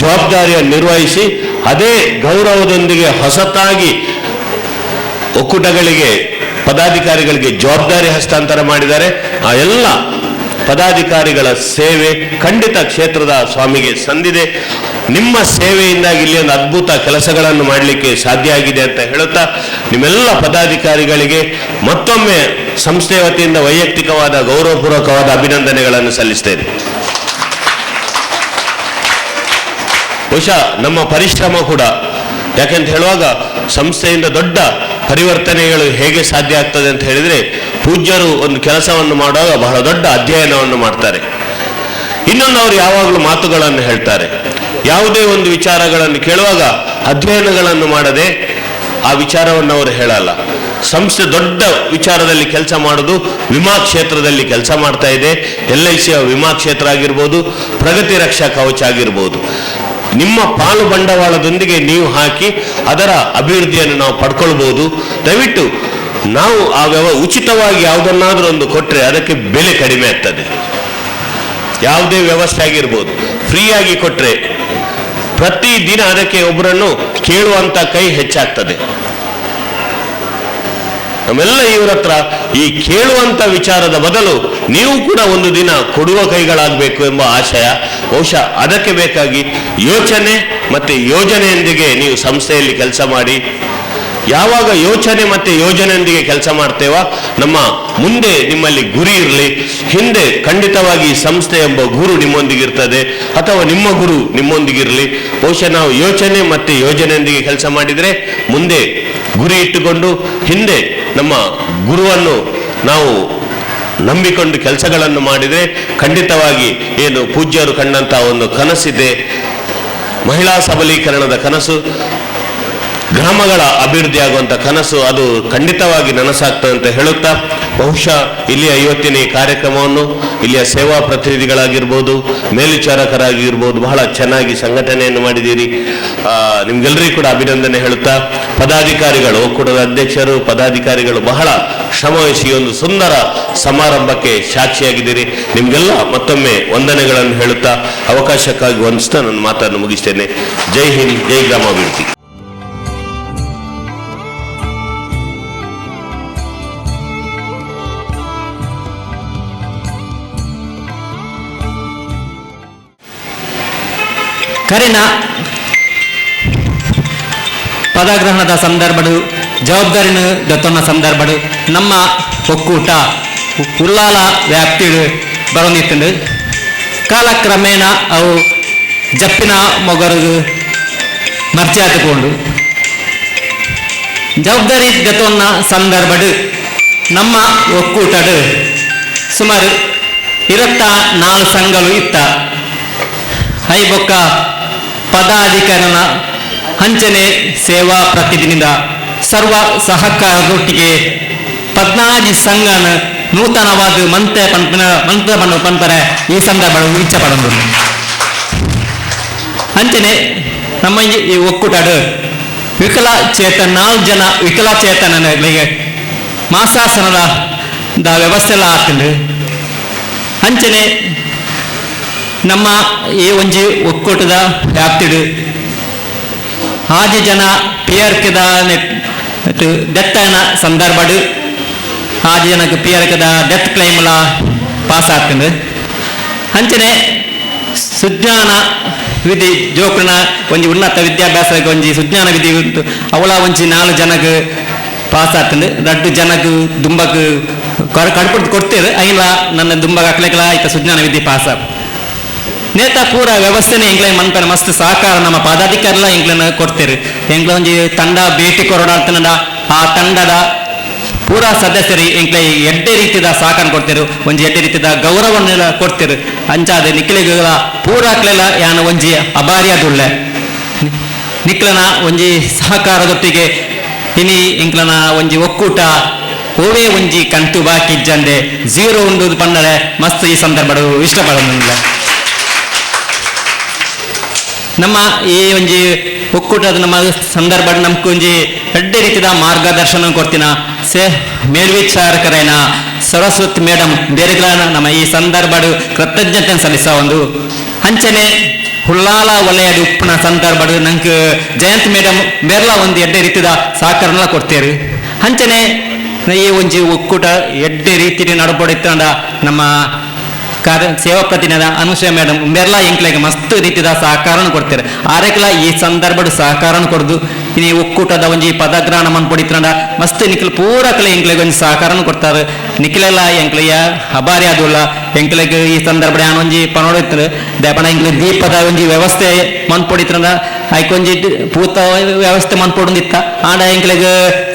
ಜವಾಬ್ದಾರಿಯನ್ನು ನಿರ್ವಹಿಸಿ ಅದೇ ಗೌರವದೊಂದಿಗೆ ಹೊಸತಾಗಿ ಒಕ್ಕೂಟಗಳಿಗೆ, ಪದಾಧಿಕಾರಿಗಳಿಗೆ ಜವಾಬ್ದಾರಿ ಹಸ್ತಾಂತರ ಮಾಡಿದ್ದಾರೆ. ಆ ಎಲ್ಲ ಪದಾಧಿಕಾರಿಗಳ ಸೇವೆ ಖಂಡಿತ ಕ್ಷೇತ್ರದ ಸ್ವಾಮಿಗೆ ಸಂದಿದೆ. ನಿಮ್ಮ ಸೇವೆಯಿಂದಾಗಿ ಇಲ್ಲಿ ಒಂದು ಅದ್ಭುತ ಕೆಲಸಗಳನ್ನು ಮಾಡಲಿಕ್ಕೆ ಸಾಧ್ಯ ಆಗಿದೆ ಅಂತ ಹೇಳುತ್ತಾ ನಿಮ್ಮೆಲ್ಲ ಪದಾಧಿಕಾರಿಗಳಿಗೆ ಮತ್ತೊಮ್ಮೆ ಸಂಸ್ಥೆಯ ವತಿಯಿಂದ ವೈಯಕ್ತಿಕವಾದ ಗೌರವಪೂರ್ವಕವಾದ ಅಭಿನಂದನೆಗಳನ್ನು ಸಲ್ಲಿಸ್ತೇನೆ. ಬಹುಶಃ ನಮ್ಮ ಪರಿಶ್ರಮ ಕೂಡ, ಯಾಕೆಂತ ಹೇಳುವಾಗ ಸಂಸ್ಥೆಯಿಂದ ದೊಡ್ಡ ಪರಿವರ್ತನೆಗಳು ಹೇಗೆ ಸಾಧ್ಯ ಆಗ್ತದೆ ಅಂತ ಹೇಳಿದ್ರೆ, ಪೂಜ್ಯರು ಒಂದು ಕೆಲಸವನ್ನು ಮಾಡುವಾಗ ಬಹಳ ದೊಡ್ಡ ಅಧ್ಯಯನವನ್ನು ಮಾಡ್ತಾರೆ. ಇನ್ನೊಂದು ಅವರು ಯಾವಾಗಲೂ ಮಾತುಗಳನ್ನು ಹೇಳ್ತಾರೆ. ಯಾವುದೇ ಒಂದು ವಿಚಾರಗಳನ್ನು ಕೇಳುವಾಗ ಅಧ್ಯಯನಗಳನ್ನು ಮಾಡದೆ ಆ ವಿಚಾರವನ್ನು ಅವರು ಹೇಳಲ್ಲ. ಸಂಸ್ಥೆ ದೊಡ್ಡ ವಿಚಾರದಲ್ಲಿ ಕೆಲಸ ಮಾಡೋದು, ವಿಮಾ ಕ್ಷೇತ್ರದಲ್ಲಿ ಕೆಲಸ ಮಾಡ್ತಾ ಇದೆ. LICಯ ವಿಮಾ ಕ್ಷೇತ್ರ ಆಗಿರ್ಬೋದು, ಪ್ರಗತಿ ರಕ್ಷಾ ಕವಚ ಆಗಿರ್ಬೋದು. ನಿಮ್ಮ ಪಾಲು ಬಂಡವಾಳದೊಂದಿಗೆ ನೀವು ಹಾಕಿ ಅದರ ಅಭಿವೃದ್ಧಿಯನ್ನು ನಾವು ಪಡ್ಕೊಳ್ಬಹುದು. ದಯವಿಟ್ಟು ನಾವು ಉಚಿತವಾಗಿ ಯಾವುದನ್ನಾದ್ರೂ ಒಂದು ಕೊಟ್ಟರೆ ಅದಕ್ಕೆ ಬೆಲೆ ಕಡಿಮೆ ಆಗ್ತದೆ. ಯಾವುದೇ ವ್ಯವಸ್ಥೆ ಆಗಿರ್ಬೋದು, ಫ್ರೀಯಾಗಿ ಕೊಟ್ಟರೆ ಪ್ರತಿದಿನ ಅದಕ್ಕೆ ಒಬ್ಬರನ್ನು ಕೇಳುವಂತ ಕೈ ಹೆಚ್ಚಾಗ್ತದೆ. ನಮ್ಮೆಲ್ಲ ಇವರ ಹತ್ರ ಈ ಕೇಳುವಂತ ವಿಚಾರದ ಬದಲು ನೀವು ಕೂಡ ಒಂದು ದಿನ ಕೊಡುವ ಕೈಗಳಾಗಬೇಕು ಎಂಬ ಆಶಯ. ಬಹುಶಃ ಅದಕ್ಕೆ ಬೇಕಾಗಿ ಯೋಚನೆ ಮತ್ತೆ ಯೋಜನೆಯೊಂದಿಗೆ ನೀವು ಸಂಸ್ಥೆಯಲ್ಲಿ ಕೆಲಸ ಮಾಡಿ. ಯಾವಾಗ ಯೋಚನೆ ಮತ್ತೆ ಯೋಜನೆಯೊಂದಿಗೆ ಕೆಲಸ ಮಾಡ್ತೇವ, ನಮ್ಮ ಮುಂದೆ ನಿಮ್ಮಲ್ಲಿ ಗುರಿ ಇರಲಿ. ಹಿಂದೆ ಖಂಡಿತವಾಗಿ ಸಂಸ್ಥೆ ಎಂಬ ಗುರು ನಿಮ್ಮೊಂದಿಗಿರ್ತದೆ, ಅಥವಾ ನಿಮ್ಮ ಗುರು ನಿಮ್ಮೊಂದಿಗಿರಲಿ. ಬಹುಶಃ ನಾವು ಯೋಚನೆ ಮತ್ತೆ ಯೋಜನೆಯೊಂದಿಗೆ ಕೆಲಸ ಮಾಡಿದರೆ ಮುಂದೆ ಗುರಿ ಇಟ್ಟುಕೊಂಡು ಹಿಂದೆ ನಮ್ಮ ಗುರುವನ್ನು ನಾವು ನಂಬಿಕೊಂಡು ಕೆಲಸಗಳನ್ನು ಮಾಡಿದರೆ ಖಂಡಿತವಾಗಿ ಏನು ಪೂಜ್ಯರು ಕಂಡಂತ ಒಂದು ಕನಸಿದೆ, ಮಹಿಳಾ ಸಬಲೀಕರಣದ ಕನಸು, ಗ್ರಾಮಗಳ ಅಭಿವೃದ್ಧಿ ಆಗುವಂತ ಕನಸು, ಅದು ಖಂಡಿತವಾಗಿ ನನಸಾಗ್ತದೆ ಅಂತ ಹೇಳುತ್ತಾ, ಬಹುಶಃ ಇಲ್ಲಿಯ ಇವತ್ತಿನ ಈ ಕಾರ್ಯಕ್ರಮವನ್ನು ಇಲ್ಲಿಯ ಸೇವಾ ಪ್ರತಿನಿಧಿಗಳಾಗಿರ್ಬೋದು, ಮೇಲ್ವಿಚಾರಕರಾಗಿರ್ಬೋದು ಬಹಳ ಚೆನ್ನಾಗಿ ಸಂಘಟನೆಯನ್ನು ಮಾಡಿದ್ದೀರಿ. ನಿಮ್ಗೆಲ್ಲರಿಗೂ ಕೂಡ ಅಭಿನಂದನೆ ಹೇಳುತ್ತಾ, ಪದಾಧಿಕಾರಿಗಳು, ಒಕ್ಕೂಟದ ಅಧ್ಯಕ್ಷರು, ಪದಾಧಿಕಾರಿಗಳು ಬಹಳ ಶ್ರಮವಹಿಸಿ ಒಂದು ಸುಂದರ ಸಮಾರಂಭಕ್ಕೆ ಸಾಕ್ಷಿಯಾಗಿದ್ದೀರಿ. ನಿಮಗೆಲ್ಲ ಮತ್ತೊಮ್ಮೆ ವಂದನೆಗಳನ್ನು ಹೇಳುತ್ತಾ ಅವಕಾಶಕ್ಕಾಗಿ ವಂದಿಸ್ತಾ ನನ್ನ ಮಾತನ್ನು ಮುಗಿಸ್ತೇನೆ. ಜೈ ಹಿಂದ್, ಜೈ ಗ್ರಾಮಾಭಿವೃದ್ಧಿ. ಕರೆನ ಪದಗ್ರಹಣದ ಸಂದರ್ಭಡು ಜವಾಬ್ದಾರಿನ ದತ್ತನ ಸಂದರ್ಭಡು ನಮ್ಮ ಒಕ್ಕೂಟ ಉಲ್ಲಾಲ ವ್ಯಾಪ್ತಿಡು ಬರೋದಿತ್ತು. ಕಾಲಕ್ರಮೇಣ ಅವು ಜಪ್ಪಿನ ಮೊಗರು ಮರ್ಚಾತುಕೊಂಡು ಜವಾಬ್ದಾರಿ ದತ್ತನ ಸಂದರ್ಭಡು ನಮ್ಮ ಒಕ್ಕೂಟಡು ಸುಮಾರು 24 ಸಂಘಗಳು ಇತ್ತ. ಐಬೊಕ್ಕ ಪದಾಧಿಕಾರನ ಹಂಚನೆ ಸೇವಾ ಪ್ರತಿದಿನದ ಸರ್ವ ಸಹಕಾರದೊಟ್ಟಿಗೆ 14 ಸಂಘನ ನೂತನವಾದ ಮಂತ್ರ ಪಂಪರೆ ಈ ಸಂದರ್ಭ ಇಚ್ಛೆ ಪಡೆದು ಹಂಚನೆ ನಮ್ಮ ಈ ಒಕ್ಕೂಟಡು ವಿಕಲಚೇತನ 4 ಜನ ವಿಕಲಚೇತನಗಳಿಗೆ ಮಾಸಾಸನದ ವ್ಯವಸ್ಥೆ ಎಲ್ಲ ಆಗ್ತದೆ. ಹಂಚನೆ ನಮ್ಮ ಈ ಒಂಜಿ ಒಕ್ಕೂಟದ ವ್ಯಾಪ್ತಿಡು 6 ಜನ ಪಿಯರ್ಕದ ಡೆತ್ತನ ಸಂದರ್ಭಡು 6 ಜನಕ್ಕೆ ಪಿಯರ್ಕದ ಡೆತ್ ಕ್ಲೈಮ್ಲ ಪಾಸ್ ಆಗ್ತದೆ. ಹಂಚನೆ ಸುಜ್ಞಾನ ವಿಧಿ ಜೋಕುನ ಒಂಜಿ ಉನ್ನತ ವಿದ್ಯಾಭ್ಯಾಸಕ್ಕೆ ಒಂಜಿ ಸುಜ್ಞಾನ ವಿಧಿ ಉಂಟು. ಅವಳ ಒಂಜಿ 4 ಜನಕ್ಕೆ ಪಾಸ್ ಆಗ್ತದೆ. 2 ಜನಕ್ಕೆ ದುಂಬಕ್ಕೆ ಕಡ್ಪಟ್ಟು ಕೊಡ್ತೇವೆ. ಐಲ ನನ್ನ ದುಂಬಗೆ ಹಾಕ್ಲಿಕ್ಕೆಲ್ಲ ಆಯ್ತು ಸುಜ್ಞಾನ ವಿಧಿ ಪಾಸ್ ಆಗ ನೇತ ಪೂರ ವ್ಯವಸ್ಥೆನೇ ಎಂಗ್ಲ ಮನ್ಪನ ಮಸ್ತ್ ಸಹಕಾರ ನಮ್ಮ ಪದಾಧಿಕಾರಿಲ್ಲ ಎಂಗ್ಲನ್ನ ಕೊಡ್ತೇವೆ. ಎಂಗ್ಲ ಒಂಜಿ ತಂಡ ಭೇಟಿ ಕೊರಡಾಡ್ತನದ ಆ ತಂಡದ ಪೂರ ಸದಸ್ಯರು ಎಂಗ್ಲ ಎಡ್ಡೆ ರೀತಿಯ ಸಹಕಾರ ಕೊಡ್ತೇರು. ಒಂಜಿ ಎಡ್ಡೆ ರೀತಿಯ ಗೌರವನ್ನೆಲ್ಲ ಕೊಡ್ತೇರು. ಅಂಚಾದ ನಿಕ್ಲಿಗಳ ಪೂರಾಕ್ಲೆಲ್ಲ ಯಾನ ಒಂಜಿ ಅಭಾರಿಯಾದುಳ್ಳೆ ನಿಕ್ಲನ ಒಂಜಿ ಸಹಕಾರದೊಟ್ಟಿಗೆ ಇನಿ ಎಂಕ್ಲನ ಒಂಜಿ ಒಕ್ಕೂಟ ಓವೇ ಒಂಜಿ ಕಂತು ಬಾಕಿ ಜಂದೆ 0 ಉಂಡು ಪಂಡರೆ ಮಸ್ತ್ ಈ ಸಂದರ್ಭ ಇಷ್ಟಪಡೋದಿಲ್ಲ. ನಮ್ಮ ಈ ಒಂಜಿ ಒಕ್ಕೂಟದ ನಮ್ಮ ಸಂದರ್ಭ ನಮ್ಗೆ ಒಂಜಿ ಎಡ್ಡೆ ರೀತಿಯ ಮಾರ್ಗದರ್ಶನ ಕೊಡ್ತೀನ ಮೇಲ್ವಿಚಾರಕರೇನ ಸರಸ್ವತಿ ಮೇಡಮ್ ಬೇರೆಗಳ ನಮ್ಮ ಈ ಸಂದರ್ಭ ಕೃತಜ್ಞತೆ ಸಲ್ಲಿಸ ಒಂದು ಹಂಚನೆ ಹುಲ್ಲಾಲ ವಲಯದ ಉಪ್ಪಿನ ಸಂದರ್ಭ ನಂಗೆ ಜಯಂತ್ ಮೇಡಮ್ ಬೇರೆಲ್ಲ ಒಂದು ಎಡ್ಡೆ ರೀತಿಯ ಸಹಕಾರನ ಕೊಡ್ತೇವೆ. ಹಂಚನೆ ಈ ಒಂಜಿ ಒಕ್ಕೂಟ ಎಡ್ಡೆ ರೀತಿ ನಡಪಡಿತ್ತಂಡ ನಮ್ಮ ಸೇವಾ ಪ್ರತಿನಿಧ ಅನುಷಾ ಮೇಡಮ್ ಬೇರೆಲ್ಲ ಎಂಕ್ಲೆಗೆ ಮಸ್ತ್ ರೀತಿಯ ಸಹಕಾರ ಕೊಡ್ತಾರೆ. ಆರೆಕ್ಲ ಈ ಸಂದರ್ಭ ಸಹಕಾರ ಕೊಡ್ದು ಇನಿ ಒಕ್ಕೂಟದ ಒಂಜಿ ಪದಗ್ರಹಣ ಮನ್ಪಡಿತ್ತಂಡ ಮಸ್ತ್ ನಿಖಿಲ್ ಪೂರಕ್ಲ ಎಂಕ್ಲೆಗೆ ಒಂಜಿ ಸಹಕಾರ ಕೊಡ್ತಾರೆ. ನಿಖಿಲೆಲ್ಲ ಎಂಕ್ಲೆಯ ಅಭಾರಿ ಆದುಲ್ಲ ಎಂಕ್ಲೆಗೆ ಈ ಸಂದರ್ಭ ಒಂಜಿ ಪನೋಡಿತ್ತು ದೇಪಣ ಎಂಕ್ಲೆ ದೀಪದ ಒಂಜಿ ವ್ಯವಸ್ಥೆ ಮನ್ಪಡಿತ್ತಂಡ ಐಕೊಂಜಿ ಪೂತ ವ್ಯವಸ್ಥೆ ಮನ್ಪೊಡಿತ್ತ ಆಡ ಎಂಕ್ಲೆಗೆ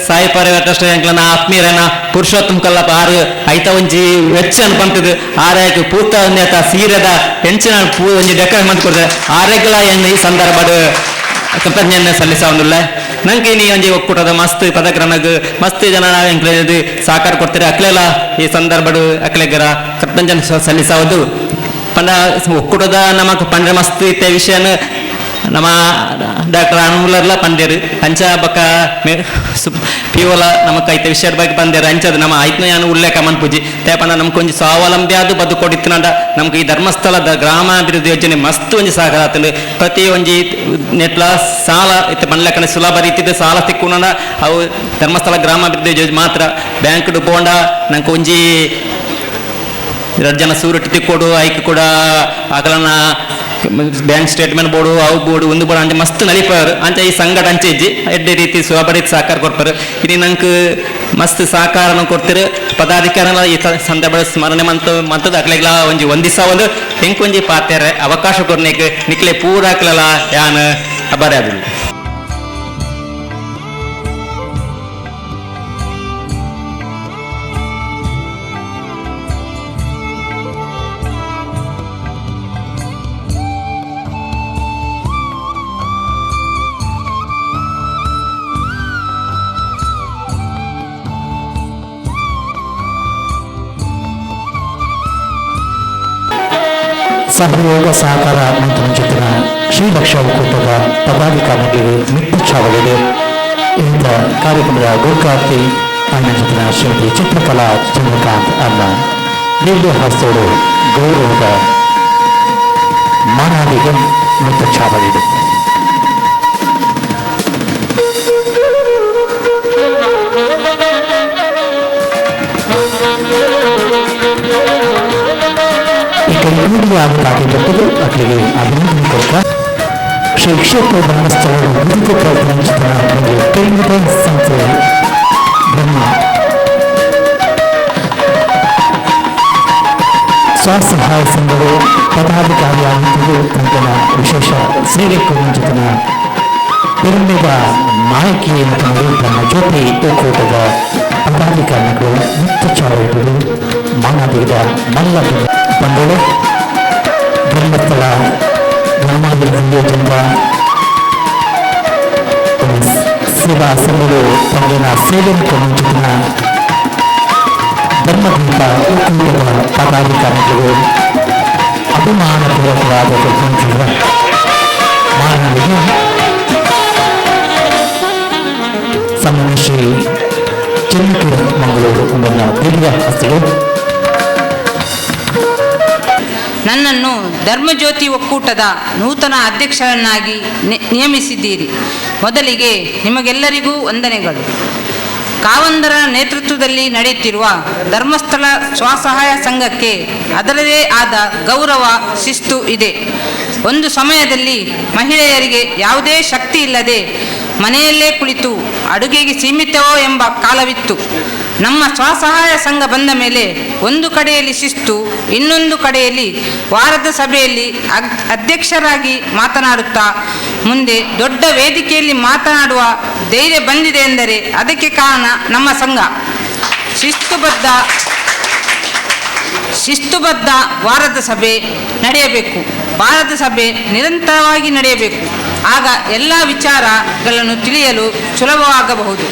ಸಾಯಿ ಪರಿವರ್ತಷ್ಟ ಎಂಕ್ಲನ ಆತ್ಮೀಯರನ ಪುರುಷೋತ್ತಮ ಕಲ್ಲಪ್ಪ ಆರು ಐತ ಒಂಜಿ ವೆಚ್ಚ ಅನ್ಪಂತದ್ದು ಆರಕ್ಕೆ ಪೂತ ನೇತ ಸೀರೆದ ಹೆಂಚಿನ ಒಂಜಿ ಡೆಕೋರೇಟ್ ಮಾಡಿ ಕೊಡ್ತಾರೆ. ಆರೆಗ್ಲ ಈ ಸಂದರ್ಭ ಕೃತಜ್ಞತೆ ಸಲ್ಲಿಸ ಒಂದಿಲ್ಲ. ನಂಗೆ ನೀ ಒಂಜಿ ಒಕ್ಕೂಟದ ಮಸ್ತ್ ಪದಗ್ರಹಣಗ್ ಮಸ್ತ್ ಜನ ಎಂಕ್ಲೆ ಸಹಕಾರ ಕೊಡ್ತಾರೆ. ಅಕ್ಲೆಲ್ಲ ಈ ಸಂದರ್ಭ ಅಕ್ಲೆಗರ ಕೃತಜ್ಞತೆ ಸಲ್ಲಿಸೋದು ಪಂಡ ಒಕ್ಕೂಟದ ನಮಕ್ ಪಂಡ್ರೆ ಮಸ್ತ್ ಇತ್ತ ವಿಷಯನ ನಮ್ಮ ಡಾಕ್ಟರ್ ಅನುಮೂಲರ್ಲ ಪಂದೇರು ಅಂಚ ಬಕ್ಕ ಪಿಯೋಲ ನಮಕ್ ಐತೆ ವಿಷಯದ ಬಗ್ಗೆ ಬಂದೇರು ಅಂಚದ ನಮ್ಮ ಐತ್ನಯಾನ ಉಲ್ಲೇಖ ಮನ್ಪುಜಿ ತೇಪಂಡ ನಮ್ಕೊಂಜಿ ಸ್ವಾವಲಂಬಿ ಆದು ಬದುಕೊಡಿತ್ತನಂಡ ನಮ್ಗೆ ಈ ಧರ್ಮಸ್ಥಳದ ಗ್ರಾಮಾಭಿವೃದ್ಧಿ ಯೋಜನೆ ಮಸ್ತ್ ಒಂಜಿ ಸಹಕಾರ ಆತಂಡು ಪ್ರತಿ ಒಂಜಿ ನೆಟ್ಲ ಸಾಲ ಇತ್ತು ಪಂಡ್ಲಕ್ಕನ ಸುಲಭ ರೀತಿದ ಸಾಲ ತಿಕ್ಕುನ ಅವು ಧರ್ಮಸ್ಥಳ ಗ್ರಾಮಾಭಿವೃದ್ಧಿ ಯೋಜನೆ ಮಾತ್ರ ಬ್ಯಾಂಕ್ ಬೋಂಡ ನಂಗೆ ಒಂಜಿ 2 ಜನ ಸೂರಿಟ್ಟು ತಿಕ್ಕೊಡು ಐಕ್ ಕೂಡ ಆಗಲನ್ನ ಬ್ಯಾಂಕ್ ಸ್ಟೇಟ್ಮೆಂಟ್ ಬೋರ್ಡು ಅವು ಬೋರ್ಡು ಒಂದು ಬೋರ್ಡು ಅಂಚೆ ಮಸ್ತ್ ನಲಿಪಾರು ಅಂಚ ಈ ಸಂಘಟ ಅಂಚೆ ಇಜ್ಜಿ ಎಡ್ಡೆ ರೀತಿ ಸುಲಭ ಸಹಕಾರ ಕೊಡ್ತಾರೆ. ಇನ್ನು ನಂಗೆ ಮಸ್ತ್ ಸಹಕಾರ ಕೊಡ್ತಾರೆ. ಪದಾಧಿಕಾರಿಗಳ ಈ ಸಂದರ್ಭ ಸ್ಮರಣೆ ಮಂತದ ಅಕ್ಲೆಗ್ಲ ಒಂಜಿ ಒಂದಿಸ ಒಂದು ಹೆಂಕೊಂಜಿ ಪಾತ್ರೆ ಅವಕಾಶ ಕೊಡ್ನೇಕ್ ನಿಕ್ಲೆ ಪೂರಾಕ್ಲಲ್ಲ ಯಾನ್ ಅಬಾರಿ ಆದಿಲ್ಲ. ಸಹಯೋಗ ಸಹಕಾರ ಮಂತ್ರಿನ ಶ್ರೀಲಕ್ಷ ಒಕ್ಕೂಟದ ಪದಾಧಿಕಾರಿಗಳಿಗೆ ಮಿಟ್ಟು ಚಾವಲಿದೆ. ಇಂಥ ಕಾರ್ಯಕ್ರಮದ ಗೋಕಾರ್ತಿ ಆನಂತರ ಶ್ರೀಮತಿ ಚಿತ್ರಕಲಾ ಚಂದ್ರಕಾಂತ್ ಅಮ್ಮ ನೀಡು ಹಸ್ತೋಡು ಗೌರವದ ಮಾನವಿಗೆ ಮತ್ತು ಚಾವಳಿದೆ. ಆಗಿದ್ದು ಅಲ್ಲಿಗೆ ಅಭಿನಂದನೆ ಕೊಟ್ಟ ಶ್ರೀ ಕ್ಷೇತ್ರ ಧರ್ಮಸ್ಥಳದ ಬದುಕು ಪ್ರಪಂಚದ ಕೇಂದ್ರದ ಸಂಸ್ಥೆ ಬ್ರಹ್ಮ ಸ್ವಸಹಾಯ ಸಂಘಗಳು ಪದಾಧಿಕಾರಿಯಾಗುತ್ತಿದ್ದು ಕಂಪನ ವಿಶೇಷ ಸೇವೆ ಕುಂಚಿತನ ಪಿರಮಿಡ ನಾಯಕಿ ಅಂತಂದು ತನ್ನ ಜೊತೆ ಒಕ್ಕೂಟದ ಪದಾಧಿಕಾರಿಗಳು ಮುಕ್ತ ಚಾವಡಿಗಳು ಮಾನವೀಯ ಮಲ್ಲ ಬಂದಳು ಧರ್ಮಸ್ಥಳ ಗ್ರಾಮಾಭಿವೃದ್ಧಿ ಯೋಜನೆಯ ಸೇವಾ ಸಂಘಗಳು ತಮ್ಮ ಸೇವೆಯನ್ನು ಮುಂಚಿನ ಧರ್ಮದೀಪ ಒಕ್ಕೂಟದ ಪದಾಧಿಕಾರಿಗಳು ಅಭಿಮಾನಪೂರ್ವಕವಾದ ಮಾನವಿಗೆ ಸನ್ಮಾನ್ಯ ಶ್ರೀ ಚನ್ನಕೇಶವ ಮಂಗಳೂರು ಎಂಬ ದಿವ್ಯ ಹಸ್ತಗಳು ನನ್ನನ್ನು ಧರ್ಮಜ್ಯೋತಿ ಒಕ್ಕೂಟದ ನೂತನ ಅಧ್ಯಕ್ಷರನ್ನಾಗಿ ನೇಮಿಸಿದ್ದೀರಿ. ಮೊದಲಿಗೆ ನಿಮಗೆಲ್ಲರಿಗೂ ವಂದನೆಗಳು. ಕಾವಂದರ ನೇತೃತ್ವದಲ್ಲಿ ನಡೆಯುತ್ತಿರುವ ಧರ್ಮಸ್ಥಳ ಸ್ವಸಹಾಯ ಸಂಘಕ್ಕೆ ಅದರದೇ ಆದ ಗೌರವ ಶಿಸ್ತು ಇದೆ. ಒಂದು ಸಮಯದಲ್ಲಿ ಮಹಿಳೆಯರಿಗೆ ಯಾವುದೇ ಶಕ್ತಿ ಇಲ್ಲದೆ ಮನೆಯಲ್ಲೇ ಕುಳಿತು ಅಡುಗೆಗೆ ಸೀಮಿತವೋ ಎಂಬ ಕಾಲವಿತ್ತು. ನಮ್ಮ ಸ್ವಸಹಾಯ ಸಂಘ ಬಂದ ಮೇಲೆ ಒಂದು ಕಡೆಯಲ್ಲಿ ಶಿಸ್ತು, ಇನ್ನೊಂದು ಕಡೆಯಲ್ಲಿ ವಾರದ ಸಭೆಯಲ್ಲಿ ಅಧ್ಯಕ್ಷರಾಗಿ ಮಾತನಾಡುತ್ತಾ ಮುಂದೆ ದೊಡ್ಡ ವೇದಿಕೆಯಲ್ಲಿ ಮಾತನಾಡುವ ಧೈರ್ಯ ಬಂದಿದೆ ಎಂದರೆ ಅದಕ್ಕೆ ಕಾರಣ ನಮ್ಮ ಸಂಘ. ಶಿಸ್ತುಬದ್ಧ ವಾರದ ಸಭೆ ನಡೆಯಬೇಕು. ವಾರದ ಸಭೆ ನಿರಂತರವಾಗಿ ನಡೆಯಬೇಕು. ಆಗ ಎಲ್ಲ ವಿಚಾರಗಳನ್ನು ತಿಳಿಯಲು ಸುಲಭವಾಗಬಹುದು.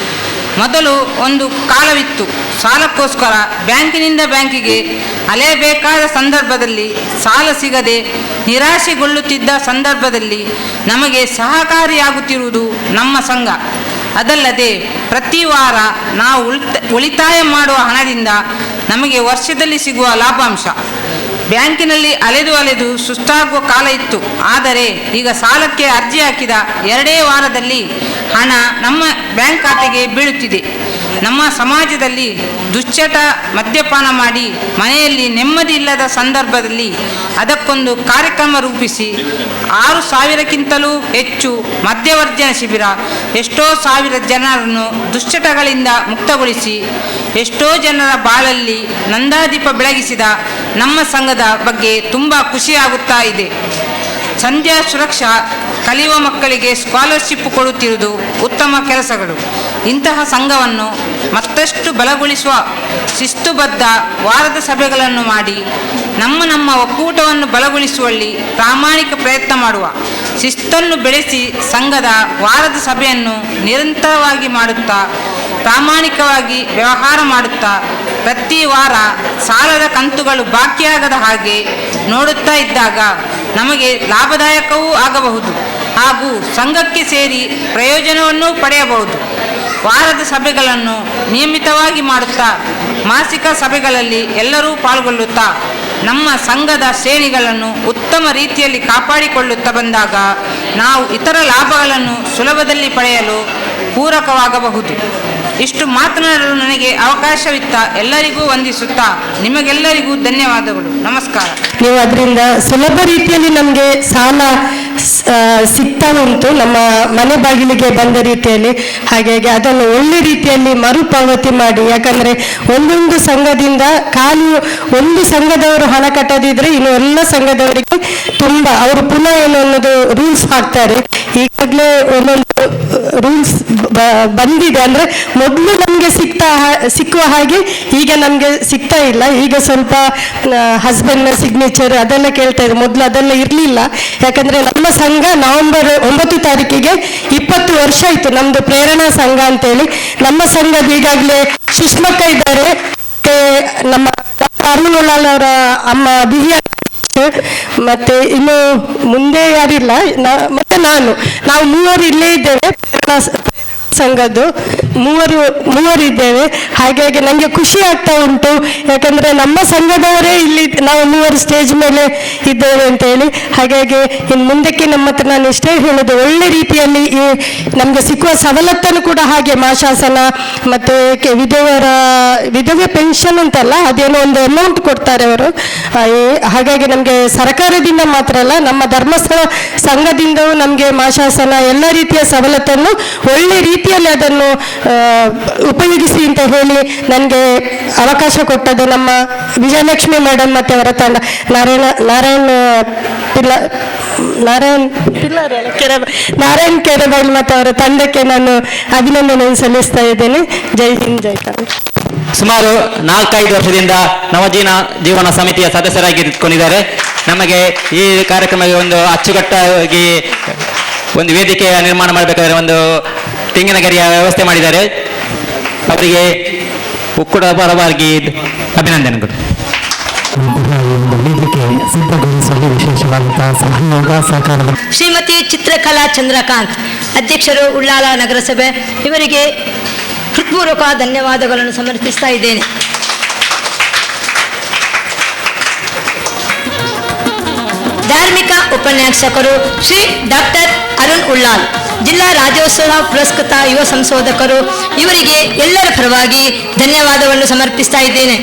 ಮೊದಲು ಒಂದು ಕಾಲವಿತ್ತು, ಸಾಲಕ್ಕೋಸ್ಕರ ಬ್ಯಾಂಕಿನಿಂದ ಬ್ಯಾಂಕಿಗೆ ಅಲೆಯಬೇಕಾದ ಸಂದರ್ಭದಲ್ಲಿ ಸಾಲ ಸಿಗದೆ ನಿರಾಶೆಗೊಳ್ಳುತ್ತಿದ್ದ ಸಂದರ್ಭದಲ್ಲಿ ನಮಗೆ ಸಹಕಾರಿಯಾಗುತ್ತಿರುವುದು ನಮ್ಮ ಸಂಘ. ಅದಲ್ಲದೆ ಪ್ರತಿ ವಾರ ನಾವು ಉಳಿತಾಯ ಮಾಡುವ ಹಣದಿಂದ ನಮಗೆ ವರ್ಷದಲ್ಲಿ ಸಿಗುವ ಲಾಭಾಂಶ. ಬ್ಯಾಂಕಿನಲ್ಲಿ ಅಲೆದು ಸುಸ್ತಾಗುವ ಕಾಲ ಇತ್ತು. ಆದರೆ ಈಗ ಸಾಲಕ್ಕೆ ಅರ್ಜಿ ಹಾಕಿದ 2 ವಾರದಲ್ಲಿ ಹಣ ನಮ್ಮ ಬ್ಯಾಂಕ್ ಖಾತೆಗೆ ಬೀಳುತ್ತಿದೆ. ನಮ್ಮ ಸಮಾಜದಲ್ಲಿ ದುಶ್ಚಟ, ಮದ್ಯಪಾನ ಮಾಡಿ ಮನೆಯಲ್ಲಿ ನೆಮ್ಮದಿ ಇಲ್ಲದ ಸಂದರ್ಭದಲ್ಲಿ ಅದಕ್ಕೊಂದು ಕಾರ್ಯಕ್ರಮ ರೂಪಿಸಿ 6,000ಕ್ಕಿಂತಲೂ ಹೆಚ್ಚು ಮದ್ಯವರ್ಜನ ಶಿಬಿರ, ಎಷ್ಟೋ ಸಾವಿರ ಜನರನ್ನು ದುಶ್ಚಟಗಳಿಂದ ಮುಕ್ತಗೊಳಿಸಿ ಎಷ್ಟೋ ಜನರ ಬಾಳಲ್ಲಿ ನಂದಾದೀಪ ಬೆಳಗಿಸಿದ ನಮ್ಮ ಸಂಘದ ಬಗ್ಗೆ ತುಂಬ ಖುಷಿಯಾಗುತ್ತಾ ಇದೆ. ಸಂಧ್ಯಾ ಸುರಕ್ಷಾ ಕಲಿಯುವ ಮಕ್ಕಳಿಗೆ ಸ್ಕಾಲರ್ಶಿಪ್ ಕೊಡುತ್ತಿರುವುದು ಉತ್ತಮ ಕೆಲಸಗಳು. ಇಂತಹ ಸಂಘವನ್ನು ಮತ್ತಷ್ಟು ಬಲಗೊಳಿಸುವ ಶಿಸ್ತುಬದ್ಧ ವಾರದ ಸಭೆಗಳನ್ನು ಮಾಡಿ ನಮ್ಮ ಒಕ್ಕೂಟವನ್ನು ಬಲಗೊಳಿಸುವಲ್ಲಿ ಪ್ರಾಮಾಣಿಕ ಪ್ರಯತ್ನ ಮಾಡುವ. ಶಿಸ್ತನ್ನು ಬೆಳೆಸಿ ಸಂಘದ ವಾರದ ಸಭೆಯನ್ನು ನಿರಂತರವಾಗಿ ಮಾಡುತ್ತಾ ಪ್ರಾಮಾಣಿಕವಾಗಿ ವ್ಯವಹಾರ ಮಾಡುತ್ತಾ ಪ್ರತಿ ವಾರ ಸಾಲದ ಕಂತುಗಳು ಬಾಕಿಯಾಗದ ಹಾಗೆ ನೋಡುತ್ತಾ ಇದ್ದಾಗ ನಮಗೆ ಲಾಭದಾಯಕವೂ ಆಗಬಹುದು ಹಾಗೂ ಸಂಘಕ್ಕೆ ಸೇರಿ ಪ್ರಯೋಜನವನ್ನೂ ಪಡೆಯಬಹುದು. ವಾರದ ಸಭೆಗಳನ್ನು ನಿಯಮಿತವಾಗಿ ಮಾಡುತ್ತಾ ಮಾಸಿಕ ಸಭೆಗಳಲ್ಲಿ ಎಲ್ಲರೂ ಪಾಲ್ಗೊಳ್ಳುತ್ತಾ ನಮ್ಮ ಸಂಘದ ಶ್ರೇಣಿಗಳನ್ನು ಉತ್ತಮ ರೀತಿಯಲ್ಲಿ ಕಾಪಾಡಿಕೊಳ್ಳುತ್ತಾ ಬಂದಾಗ ನಾವು ಇತರ ಲಾಭಗಳನ್ನು ಸುಲಭದಲ್ಲಿ ಪಡೆಯಲು ಪೂರಕವಾಗಬಹುದು. ಇಷ್ಟು ಮಾತನಾಡಲು ನನಗೆ ಅವಕಾಶವಿತ್ತ ಎಲ್ಲರಿಗೂ ವಂದಿಸುತ್ತಾ ನಿಮಗೆಲ್ಲರಿಗೂ ಧನ್ಯವಾದಗಳು. ನಮಸ್ಕಾರ. ನೀವು ಅದರಿಂದ ಸುಲಭ ರೀತಿಯಲ್ಲಿ ನಮಗೆ ಸಾಲ ಸಿಗ್ತಾ ಉಂಟು, ನಮ್ಮ ಮನೆ ಬಾಗಿಲಿಗೆ ಬಂದ ರೀತಿಯಲ್ಲಿ. ಹಾಗಾಗಿ ಅದನ್ನು ಒಳ್ಳೆ ರೀತಿಯಲ್ಲಿ ಮರುಪಾವತಿ ಮಾಡಿ, ಯಾಕಂದರೆ ಒಂದೊಂದು ಸಂಘದಿಂದ ಖಾಲಿ ಒಂದು ಸಂಘದವರು ಹಣ ಕಟ್ಟದಿದ್ರೆ ಇನ್ನು ಎಲ್ಲ ಸಂಘದವರಿಗೆ ತುಂಬ ಅವರು ಪುನಃ ಏನು ಅನ್ನೋದು ರೂಲ್ಸ್ ಹಾಕ್ತಾರೆ. ಈಗಾಗಲೇ ಒಂದೊಂದು ರೂಲ್ಸ್ ಬಂದಿದೆ. ಅಂದರೆ ಮೊದಲು ನಮಗೆ ಸಿಕ್ಕುವ ಹಾಗೆ ಈಗ ನಮಗೆ ಸಿಗ್ತಾ ಇಲ್ಲ. ಈಗ ಸ್ವಲ್ಪ ಹಸ್ಬೆಂಡ್ನ ಸಿಗ್ನೇಚರ್ ಅದೆಲ್ಲ ಕೇಳ್ತಾ ಇದೆ. ಮೊದಲು ಅದೆಲ್ಲ ಇರಲಿಲ್ಲ. ಯಾಕಂದರೆ ನಮ್ಮ ಸಂಘ ನವೆಂಬರ್ 9 ತಾರೀಕಿಗೆ 20 ವರ್ಷ ಆಯಿತು. ನಮ್ಮದು ಪ್ರೇರಣಾ ಸಂಘ ಅಂತೇಳಿ. ನಮ್ಮ ಸಂಘದ ಈಗಾಗಲೇ ಸುಷ್ಮಕ್ಕ ಇದ್ದಾರೆ, ನಮ್ಮ ಅರುಣಲಾಲ್ ಅವರ ಅಮ್ಮ ದಿವ್ಯಾ, ಮತ್ತೆ ಇನ್ನು ಮುಂದೆ ಯಾರಿಲ್ಲ, ಮತ್ತೆ ನಾವು 3 ಇಲ್ಲೇ ಇದ್ದೇವೆ. ಪ್ರೇರಣಾ ಸಂಘದ್ದು ಮೂವರಿದ್ದೇವೆ. ಹಾಗಾಗಿ ನನಗೆ ಖುಷಿ ಆಗ್ತಾ ಉಂಟು, ಯಾಕಂದರೆ ನಮ್ಮ ಸಂಘದವರೇ ಇಲ್ಲಿ ನಾವು ಮೂವರು ಸ್ಟೇಜ್ ಮೇಲೆ ಇದ್ದೇವೆ ಅಂತೇಳಿ. ಹಾಗಾಗಿ ಇನ್ನು ಮುಂದಕ್ಕೆ ನಮ್ಮ ಹತ್ರ ನಾನು ಇಷ್ಟೇ ಹೇಳೋದು, ಒಳ್ಳೆ ರೀತಿಯಲ್ಲಿ ಈ ನಮಗೆ ಸಿಕ್ಕುವ ಸವಲತ್ತನ್ನು ಕೂಡ ಹಾಗೆ ಮಾಶಾಸನ ಮತ್ತು ವಿಧವೆ ಪೆನ್ಷನ್ ಅಂತಲ್ಲ, ಅದೇನೋ ಒಂದು ಅಮೌಂಟ್ ಕೊಡ್ತಾರೆ ಅವರು. ಹಾಗಾಗಿ ನಮಗೆ ಸರ್ಕಾರದಿಂದ ಮಾತ್ರ ಅಲ್ಲ, ನಮ್ಮ ಧರ್ಮಸ್ಥಳ ಸಂಘದಿಂದಲೂ ನಮಗೆ ಮಾಶಾಸನ ಎಲ್ಲ ರೀತಿಯ ಸವಲತ್ತನ್ನು ಒಳ್ಳೆ ರೀತಿಯಲ್ಲಿ ಅದನ್ನು ಉಪಯೋಗಿಸಿ ಅಂತ ಹೇಳಿ ನನಗೆ ಅವಕಾಶ ಕೊಟ್ಟದ್ದು ನಮ್ಮ ವಿಜಯಲಕ್ಷ್ಮಿ ಮೇಡಮ್ ಮತ್ತು ಅವರ ತಂಡ, ನಾರಾಯಣ್ ಕೆರೆಬೈಲ್ ಮತ್ತು ಅವರ ತಂಡಕ್ಕೆ ನಾನು ಅಭಿನಂದನೆ ಸಲ್ಲಿಸ್ತಾ ಇದ್ದೇನೆ. ಜೈ ಹಿಂದ್, ಜೈ ಕರ್ನಾಟಕ. ಸುಮಾರು 4-5 ವರ್ಷದಿಂದ ಜೀವನ ಸಮಿತಿಯ ಸದಸ್ಯರಾಗಿಕೊಂಡಿದ್ದಾರೆ. ನಮಗೆ ಈ ಕಾರ್ಯಕ್ರಮಕ್ಕೆ ಒಂದು ಅಚ್ಚುಕಟ್ಟಾಗಿ ಒಂದು ವೇದಿಕೆಯ ನಿರ್ಮಾಣ ಮಾಡಬೇಕಾದ್ರೆ ಒಂದು ತೆಂಗಿನ ಗರಿಯ ವ್ಯವಸ್ಥೆ ಮಾಡಿದ್ದಾರೆ. ಅವರಿಗೆ ಒಕ್ಕೂಟ ಪರವಾಗಿ ಅಭಿನಂದನೆಗಳು. ಸಿದ್ಧಗೊಳಿಸಲು ವಿಶೇಷವಾದಂತಹ ಸಹಯೋಗ ಸಹಕಾರ. ಶ್ರೀಮತಿ ಚಿತ್ರಕಲಾ ಚಂದ್ರಕಾಂತ್, ಅಧ್ಯಕ್ಷರು ಉಳ್ಳಾಲ ನಗರಸಭೆ, ಇವರಿಗೆ ಹೃತ್ಪೂರ್ವಕ ಧನ್ಯವಾದಗಳನ್ನು ಸಮರ್ಪಿಸ್ತಾ ಇದ್ದೇನೆ. ಧಾರ್ಮಿಕ ಉಪನ್ಯಾಸಕರು ಶ್ರೀ ಡಾಕ್ಟರ್ ಅರುಣ್ ಉಳ್ಳಾಲ್, ಜಿಲ್ಲಾ ರಾಜ್ಯೋತ್ಸವ ಪುರಸ್ಕೃತ ಯುವ ಸಂಶೋಧಕರು, ಇವರಿಗೆ ಎಲ್ಲರ ಪರವಾಗಿ ಧನ್ಯವಾದವನ್ನು ಸಮರ್ಪಿಸ್ತಾ ಇದ್ದೇನೆ.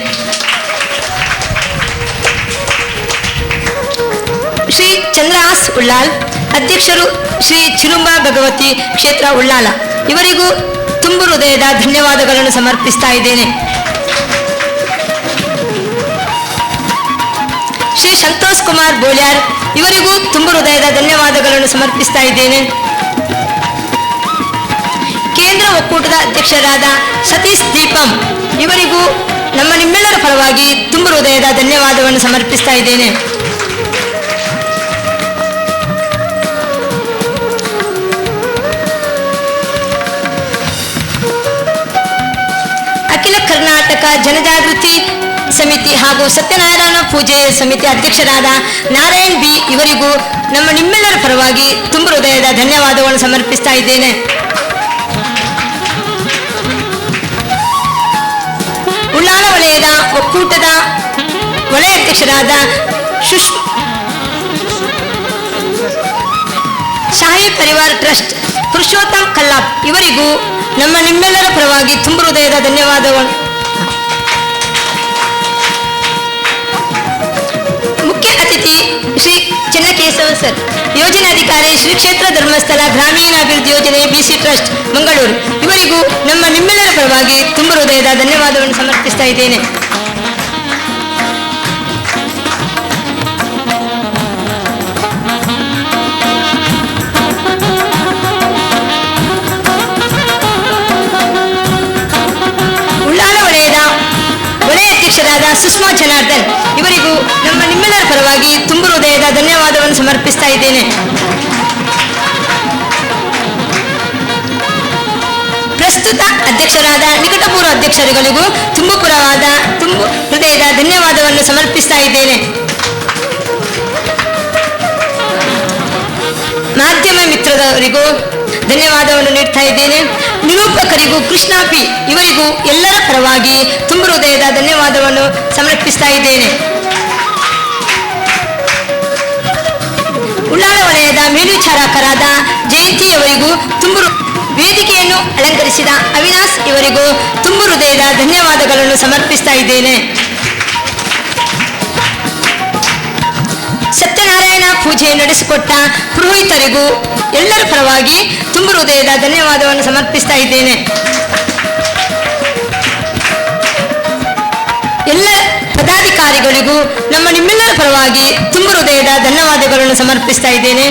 ಶ್ರೀ ಚಂದ್ರಹಾಸ್ ಉಳ್ಳಾಲ್, ಅಧ್ಯಕ್ಷರು ಶ್ರೀ ಚಿರುಂಬ ಭಗವತಿ ಕ್ಷೇತ್ರ ಉಳ್ಳಾಲ, ಇವರಿಗೂ ತುಂಬು ಹೃದಯದ ಧನ್ಯವಾದಗಳನ್ನು ಸಮರ್ಪಿಸ್ತಾ ಇದ್ದೇನೆ. ಶ್ರೀ ಸಂತೋಷ್ ಕುಮಾರ್ ಬೋಳ್ಯಾರ್, ಇವರಿಗೂ ತುಂಬು ಹೃದಯದ ಧನ್ಯವಾದಗಳನ್ನು ಸಮರ್ಪಿಸ್ತಾ ಇದ್ದೇನೆ. ಕೇಂದ್ರ ಒಕ್ಕೂಟದ ಅಧ್ಯಕ್ಷರಾದ ಸತೀಶ್ ದೀಪಂ, ಇವರಿಗೂ ನಿಮ್ಮೆಲ್ಲರ ಪರವಾಗಿ ತುಂಬು ಹೃದಯದ ಧನ್ಯವಾದವನ್ನು ಸಮರ್ಪಿಸ್ತಾ ಇದ್ದೇನೆ. ಅಖಿಲ ಕರ್ನಾಟಕ ಜನಜಾಗೃತಿ ಸಮಿತಿ ಹಾಗೂ ಸತ್ಯನಾರಾಯಣ ಪೂಜೆ ಸಮಿತಿ ಅಧ್ಯಕ್ಷರಾದ ನಾರಾಯಣ್ ಬಿ, ಇವರಿಗೂ ನಿಮ್ಮೆಲ್ಲರ ಪರವಾಗಿ ತುಂಬು ಹೃದಯದ ಧನ್ಯವಾದಗಳನ್ನು ಸಮರ್ಪಿಸ್ತಾ ಇದ್ದೇನೆ. ಉಳ್ಳಾಲ ವಲಯದ ಒಕ್ಕೂಟದ ವಲಯ ಅಧ್ಯಕ್ಷರಾದ ಶಾಹಿ ಪರಿವಾರ ಟ್ರಸ್ಟ್ ಪುರುಷೋತ್ತಮ್ ಕಲ್ಲಾಪ್, ಇವರಿಗೂ ನಿಮ್ಮೆಲ್ಲರ ಪರವಾಗಿ ತುಂಬು ಹೃದಯದ ಧನ್ಯವಾದಗಳು. ಮುಖ್ಯ ಅತಿಥಿ ಶ್ರೀ ಚೆನ್ನಕೇಶವ ಸರ್, ಯೋಜನಾಧಿಕಾರಿ ಶ್ರೀ ಕ್ಷೇತ್ರ ಧರ್ಮಸ್ಥಳ ಗ್ರಾಮೀಣಾಭಿವೃದ್ಧಿ ಯೋಜನೆ ಬಿಸಿ ಟ್ರಸ್ಟ್ ಮಂಗಳೂರು, ಇವರಿಗೂ ನಿಮ್ಮೆಲ್ಲರ ಪರವಾಗಿ ತುಂಬು ಹೃದಯದ ಧನ್ಯವಾದವನ್ನು ಸಮರ್ಪಿಸ್ತಾ ಇದ್ದೇನೆ. ಅಧ್ಯಕ್ಷರಾದ ಸುಷ್ಮಾ ಜನಾರ್ದನ್, ಇವರಿಗೂ ನಿಮ್ಮೆಲ್ಲರ ಪರವಾಗಿ ತುಂಬು ಹೃದಯದ ಧನ್ಯವಾದವನ್ನು ಸಮರ್ಪಿಸ್ತಾ ಇದ್ದೇನೆ. ಪ್ರಸ್ತುತ ಅಧ್ಯಕ್ಷರಾದ ನಿಕಟಪೂರ್ವ ಅಧ್ಯಕ್ಷರುಗಳಿಗೂ ತುಂಬು ಹೃದಯದ ಧನ್ಯವಾದವನ್ನು ಸಮರ್ಪಿಸ್ತಾ ಇದ್ದೇನೆ. ಮಾಧ್ಯಮ ಮಿತ್ರರವರಿಗೂ ಧನ್ಯವಾದವನ್ನು ನೀಡ್ತಾ ಇದ್ದೇನೆ. ನಿರೂಪಕರಿಗೂ ಕೃಷ್ಣ ಪಿ, ಇವರಿಗೂ ಎಲ್ಲರ ಪರವಾಗಿ ತುಂಬು ಹೃದಯದ ಧನ್ಯವಾದವನ್ನು ಸಮರ್ಪಿಸ್ತಾ ಇದ್ದೇನೆ. ಉಳ್ಳಾಲ ವಲಯದ ಮೇಲ್ವಿಚಾರಕರಾದ ಜಯಂತಿಯವರಿಗೂ ವೇದಿಕೆಯನ್ನು ಅಲಂಕರಿಸಿದ ಅವಿನಾಶ್, ಇವರಿಗೂ ತುಂಬು ಹೃದಯದ ಧನ್ಯವಾದಗಳನ್ನು ಸಮರ್ಪಿಸ್ತಾ ಇದ್ದೇನೆ. ಸತ್ಯನಾರಾಯಣ ಪೂಜೆ ನಡೆಸಿಕೊಟ್ಟ ಪುರೋಹಿತರಿಗೂ ಎಲ್ಲರ ಪರವಾಗಿ ತುಂಬು ಹೃದಯದ ಧನ್ಯವಾದವನ್ನು ಸಮರ್ಪಿಸ್ತಾ ಇದ್ದೇನೆ. ಎಲ್ಲ ಪದಾಧಿಕಾರಿಗಳಿಗೂ ನಿಮ್ಮೆಲ್ಲರ ಪರವಾಗಿ ತುಂಬು ಹೃದಯದ ಧನ್ಯವಾದಗಳನ್ನು ಸಮರ್ಪಿಸ್ತಾ ಇದ್ದೇನೆ.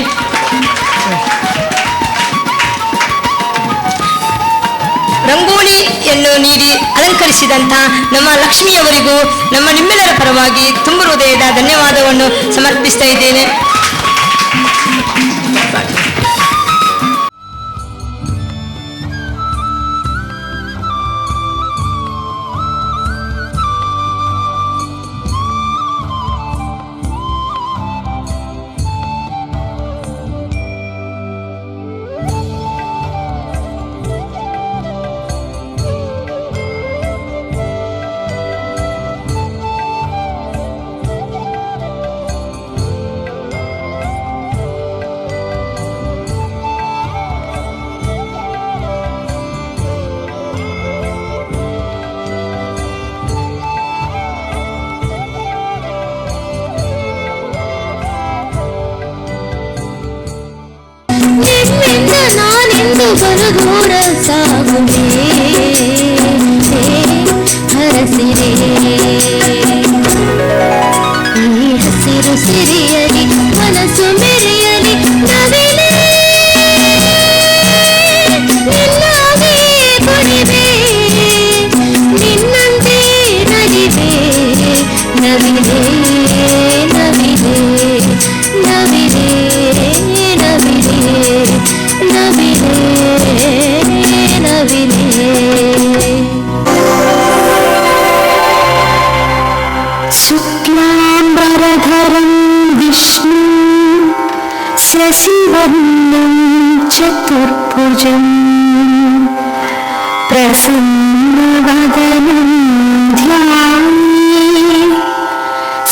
ರಂಗೋಲಿಯನ್ನು ನೀಡಿ ಅಲಂಕರಿಸಿದಂಥ ನಮ್ಮ ಲಕ್ಷ್ಮಿಯವರಿಗೂ ನಿಮ್ಮೆಲ್ಲರ ಪರವಾಗಿ ತುಂಬು ಹೃದಯದ ಧನ್ಯವಾದವನ್ನು ಸಮರ್ಪಿಸ್ತಾ ಇದ್ದೇನೆ. ಬಲು ದೂರ ಸಾಗುವೆ ಹರಸಿರೆ ಈ ಹಸಿರು ಸಿರಿಯಲಿ ಮನಸ್ಸು ಮೆರೆಯಲಿ ನವಿಲೆ ನಿನ್ನಾಗೆ ಕುಣಿವೆ ನಿನ್ನಂತೆ ನಲಿವೆ ನವಿಲೆ ನವಿಲೆ ನವಿಲೆ ನವಿಲೆ ನವಿಲೆ ನವಿಲೆ ಶುಕ್ಲಾಂಬರಧರಂ ವಿಷ್ಣು ಶಶಿವರ್ಣಂ ಚತುರ್ಭುಜಂ ಪ್ರಸನ್ನವದನಂ ಧ್ಯಾಯೇ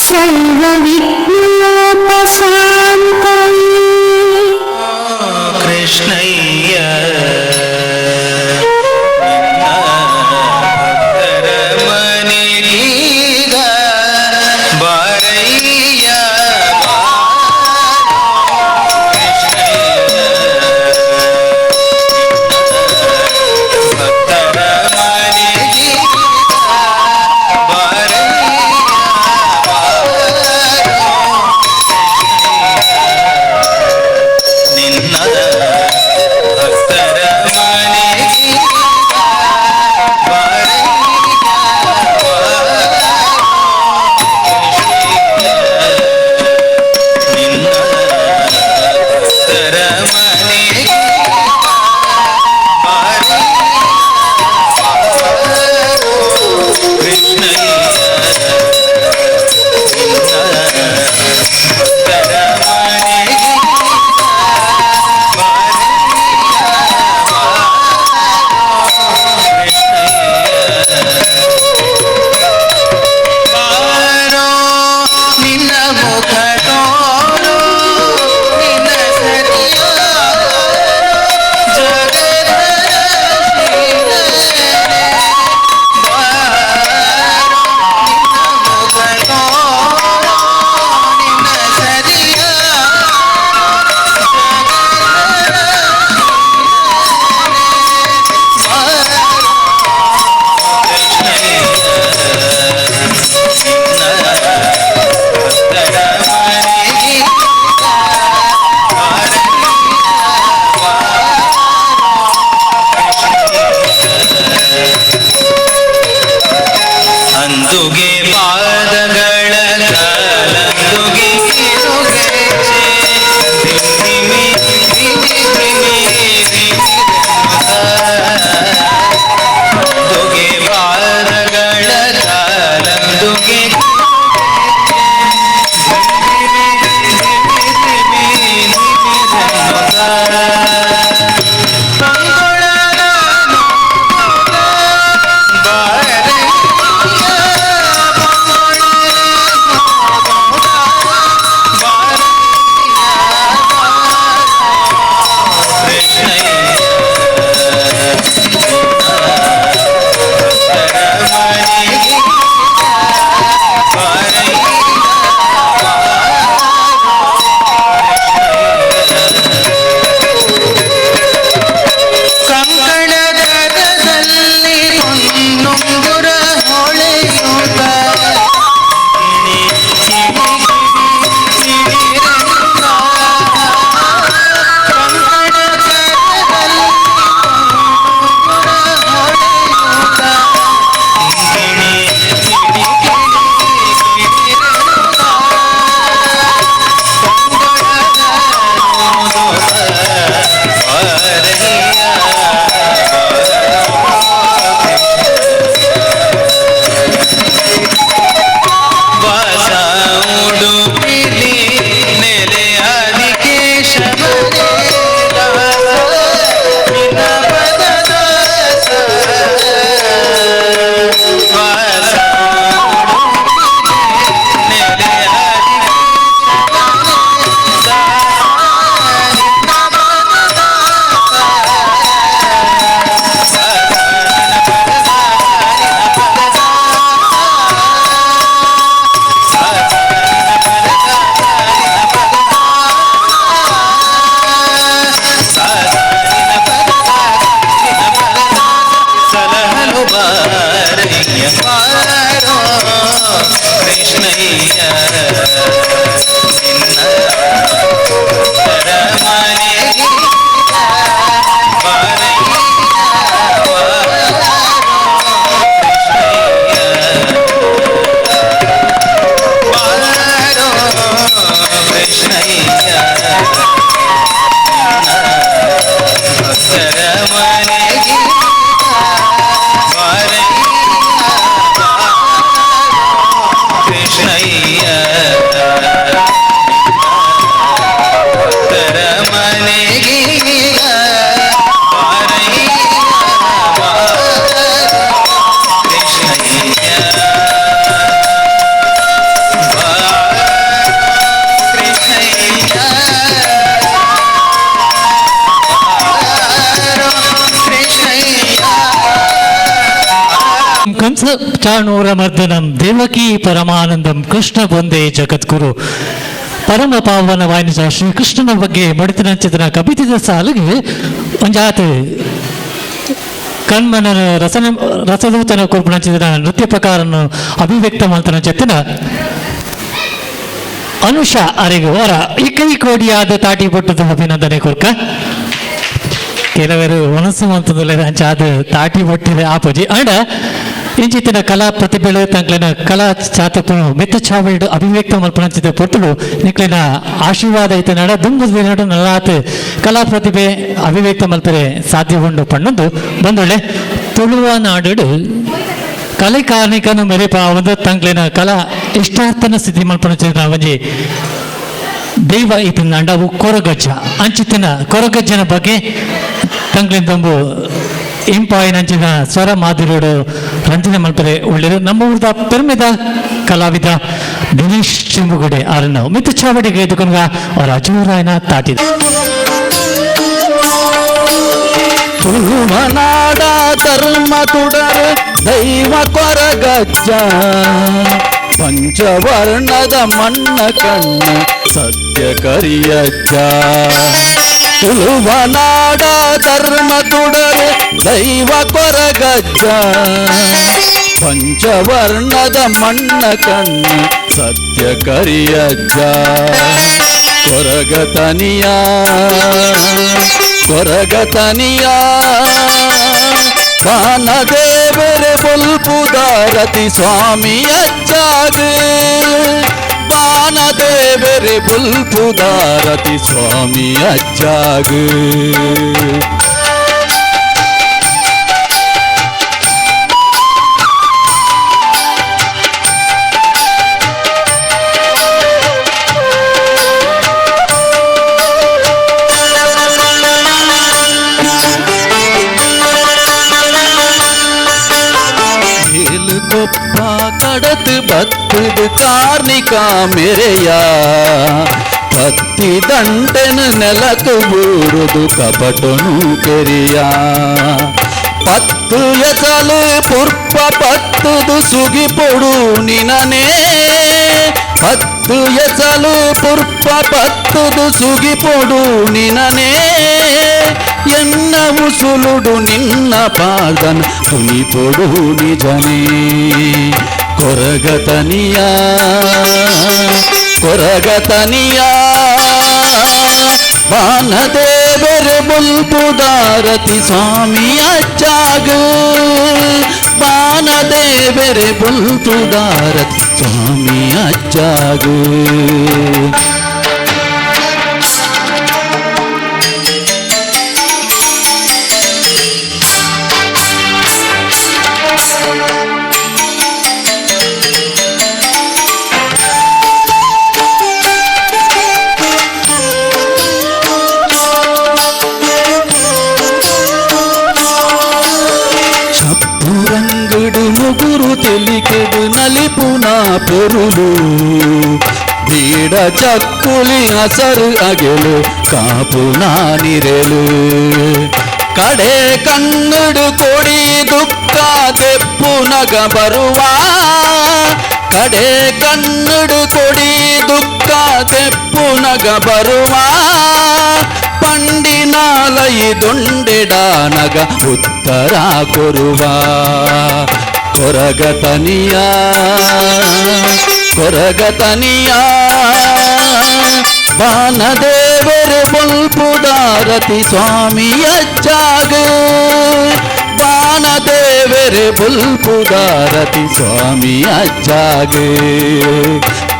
ಸರ್ವವಿಘ್ನೋಪಶಾಂತಯೇ ಕೃಷ್ಣಯ್ಯ ಮನೆಗೀಗ ಬಾರಯ್ಯ ಭಕ್ತರ ಮನೆಗೆ ಕೃಷ್ಣಯ್ಯ ಭಕ್ತರ ಮನೆಗೆ ಕಂಸ ಚಾಣೂರ ಮರ್ದನಂ ದೇವಕಿ ಪರಮಾನಂದಂ ಕೃಷ್ಣ ಬಂದೇ ಜಗದ್ಗುರು ಪರಮ ಪಾವನ ವಾಯಿನಿಸ ಶ್ರೀಕೃಷ್ಣನ ಬಗ್ಗೆ ಮಡಿತನ ಚಿತ್ರನ ಕವಿತಿದ ಸಾಲಿಗೆ ಒಂಜಾತ ಕಣ್ಮನ ರಸದೂತನ ಕುರ್ಪಣ ಚಿತ್ರ ನೃತ್ಯ ಪ್ರಕಾರನ್ನು ಅಭಿವ್ಯಕ್ತ ಮಾಡ್ತಾನ ಚೆತ್ತಿನ ಅನುಷ ಅರೆಗೆ ಹೊರ ಈ ಕೋಡಿಯಾದ ತಾಟಿ ಪಟ್ಟದ ಅಭಿನಂದನೆ ಕೊರ್ಕ ಕೆಲವರು ಮನಸ್ಸು ಅಂತಂದ್ರೆ ಅದು ತಾಟಿ ಬಟ್ಟಿದೆ ಆಪೋಜಿ ಅಂಡ ಇಂಚಿತ್ತಿನ ಕಲಾ ಪ್ರತಿಭೆಗಳು ತಂಕ್ಲಿನ ಕಲಾ ಚಾತಕನು ಮೆತ್ತ ಚಾವಡು ಅಭಿವ್ಯಕ್ತ ಮಲ್ಪನಂಚಿದ ಪೊಟ್ಟಲು ನಿಕ್ಲಿನ ಆಶೀರ್ವಾದ ಐತೆ ನಡ ದುಂಬುದ ನಡು ನಲ್ಲಾತ್ ಕಲಾ ಪ್ರತಿಭೆ ಅಭಿವ್ಯಕ್ತ ಮಲ್ಪರೆ ಸಾಧ್ಯ ಪಣ್ಣೊಂದು ಬಂದೊಳ್ಳೆ ತುಳುವ ನಾಡು ಕಲೆ ಕಾರ್ಮಿಕನು ಮೆರೆಪ ಒಂದು ತಂಕ್ಲಿನ ಕಲಾ ಇಷ್ಟಾರ್ಥನ ಸ್ಥಿತಿ ಮಲ್ಪನ ಒಂಜಿ ದೈವ ಇದನ್ನ ಅಂಡವು ಕೊರಗಜ್ಜ ಅಂಚಿತ್ತಿನ ಕೊರಗಜ್ಜನ ಬಗ್ಗೆ ತಂಗ್ಲಿಂದೊಂದು ಇಂಪಾಯಿನಂಚಿನ ಸ್ವರ ಮಾಧುರ್ಯಡು ರಂಜನೆ ಮಲ್ಪರೆ ಒಳ್ಳೆಯದು ನಮ್ಮ ಊರದ ಪೆರ್ಮೆದ ಕಲಾವಿದ ದಿನೇಶ್ ಚಿಂಬುಗುಡೆ ಅವರನ್ನು ಮಿತ್ತು ಚಾವಡಿಗೆ ಎದುಕೊಂಡ ಅವರ ಅಜೂರಾಯನ ತಾಟಿದ ತುಳುವನಾಡ ಧರ್ಮ ತುಡರೆ ದೈವ ಕೊರಗಜ್ಜ ಪಂಚವರ್ಣದ ಮಣ್ಣ ಕಣ್ಣ ಸತ್ಯ ಕರಿಯಜ್ಜ ತುಳುವನಾಡ ಧರ್ಮ ತುಡರೆ ದೈವ ಕೊರಗಜ್ಜ ಪಂಚವರ್ಣದ ಮಣ್ಣ ಕಣ್ಣ ಸತ್ಯ ಕರಿಯಜ್ಜ ಕೊರಗತನಿಯ ಕೊರಗತನಿಯ ಬಾನದೇವರೆ ಬುಲ್ಪುದಾರತಿ ಸ್ವಾಮಿ ಅಜ್ಜಾಗ ಬಾನದೇವರೆ ಬುಲ್ಪುದಾರತಿ ಸ್ವಾಮಿ ಅಜ್ಜಾಗ ಕೊಪ್ಪ ಕಡತ್ ಬತ್ತದ ಕಾರ್ಮಿಕ ಮೆರೆಯ ಕತ್ತಿ ದಂಟೆನ ನೆಲಕ್ಕೆ ಬೂರುದು ಕಪಟನು ಕೆರೆಯ ಪತ್ತು ಎಸಲು ಪುರ್ಪ ಪತ್ತದು ಸುಗಿ ಪೊಡು ನಿನನೇ ಪತ್ತು ಎಸಲು ಪುರ್ಪ ಪತ್ತದು ಸುಗಿ ಪೊಡು ನಿನನೇ ಎನ್ನ ಉಸುಲುಡು ನಿನ್ನ ಪಾದನ ತುನಿಪೊಡು ನಿಜನೇ ಕೊರಗತನಿಯ ಕೊರಗತನಿಯ ಬಾನದೇವರೆ ಬುಲ್ಪುದಾರತಿ ಸ್ವಾಮಿ ಅಜ್ಜಾಗ ಬಾನದೇವರೆ ಬುಲ್ಪುದಾರತಿ ಸ್ವಾಮಿ ಅಜ್ಜಾಗ ముగురు తెలికెడు నలిపున పొరులు బీడ చక్కులి అసరు అగెలు కాపునా నిరెలు ಕಡೆ ಕಣ್ಣುಡು ಕೊಡಿ ದುಃಖ ತೆಪ್ಪುನಗ ಬರುವ ಕಡೆ ಕಣ್ಣುಡು ಕೊಡಿ ದುಃಖ ತೆಪ್ಪುನಗ ಬರುವ ಪಂಡಿನಾಲಯಿ ದೊಂಡೆಡಾನಗ ಉತ್ತರ ಕೊರುವ ಕೊರಗತನಿಯ ಕೊರಗತನಿಯ ಬಾನದೇವರೆ ಬುಲ್ಪುದಾರತಿ ಸ್ವಾಮಿ ಅಜ್ಜಾಗ ಬಾನದೇವರೆ ಬುಲ್ಪುದಾರತಿ ಸ್ವಾಮಿ ಅಜ್ಜಾಗ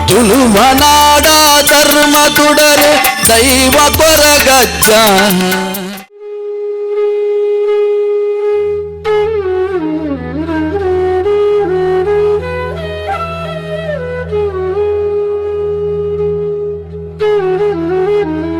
ತುಳುವನಾಡ ಧರ್ಮ ತುಡರೆ ದೈವ ಕೊರಗಜ್ಜ Thank you.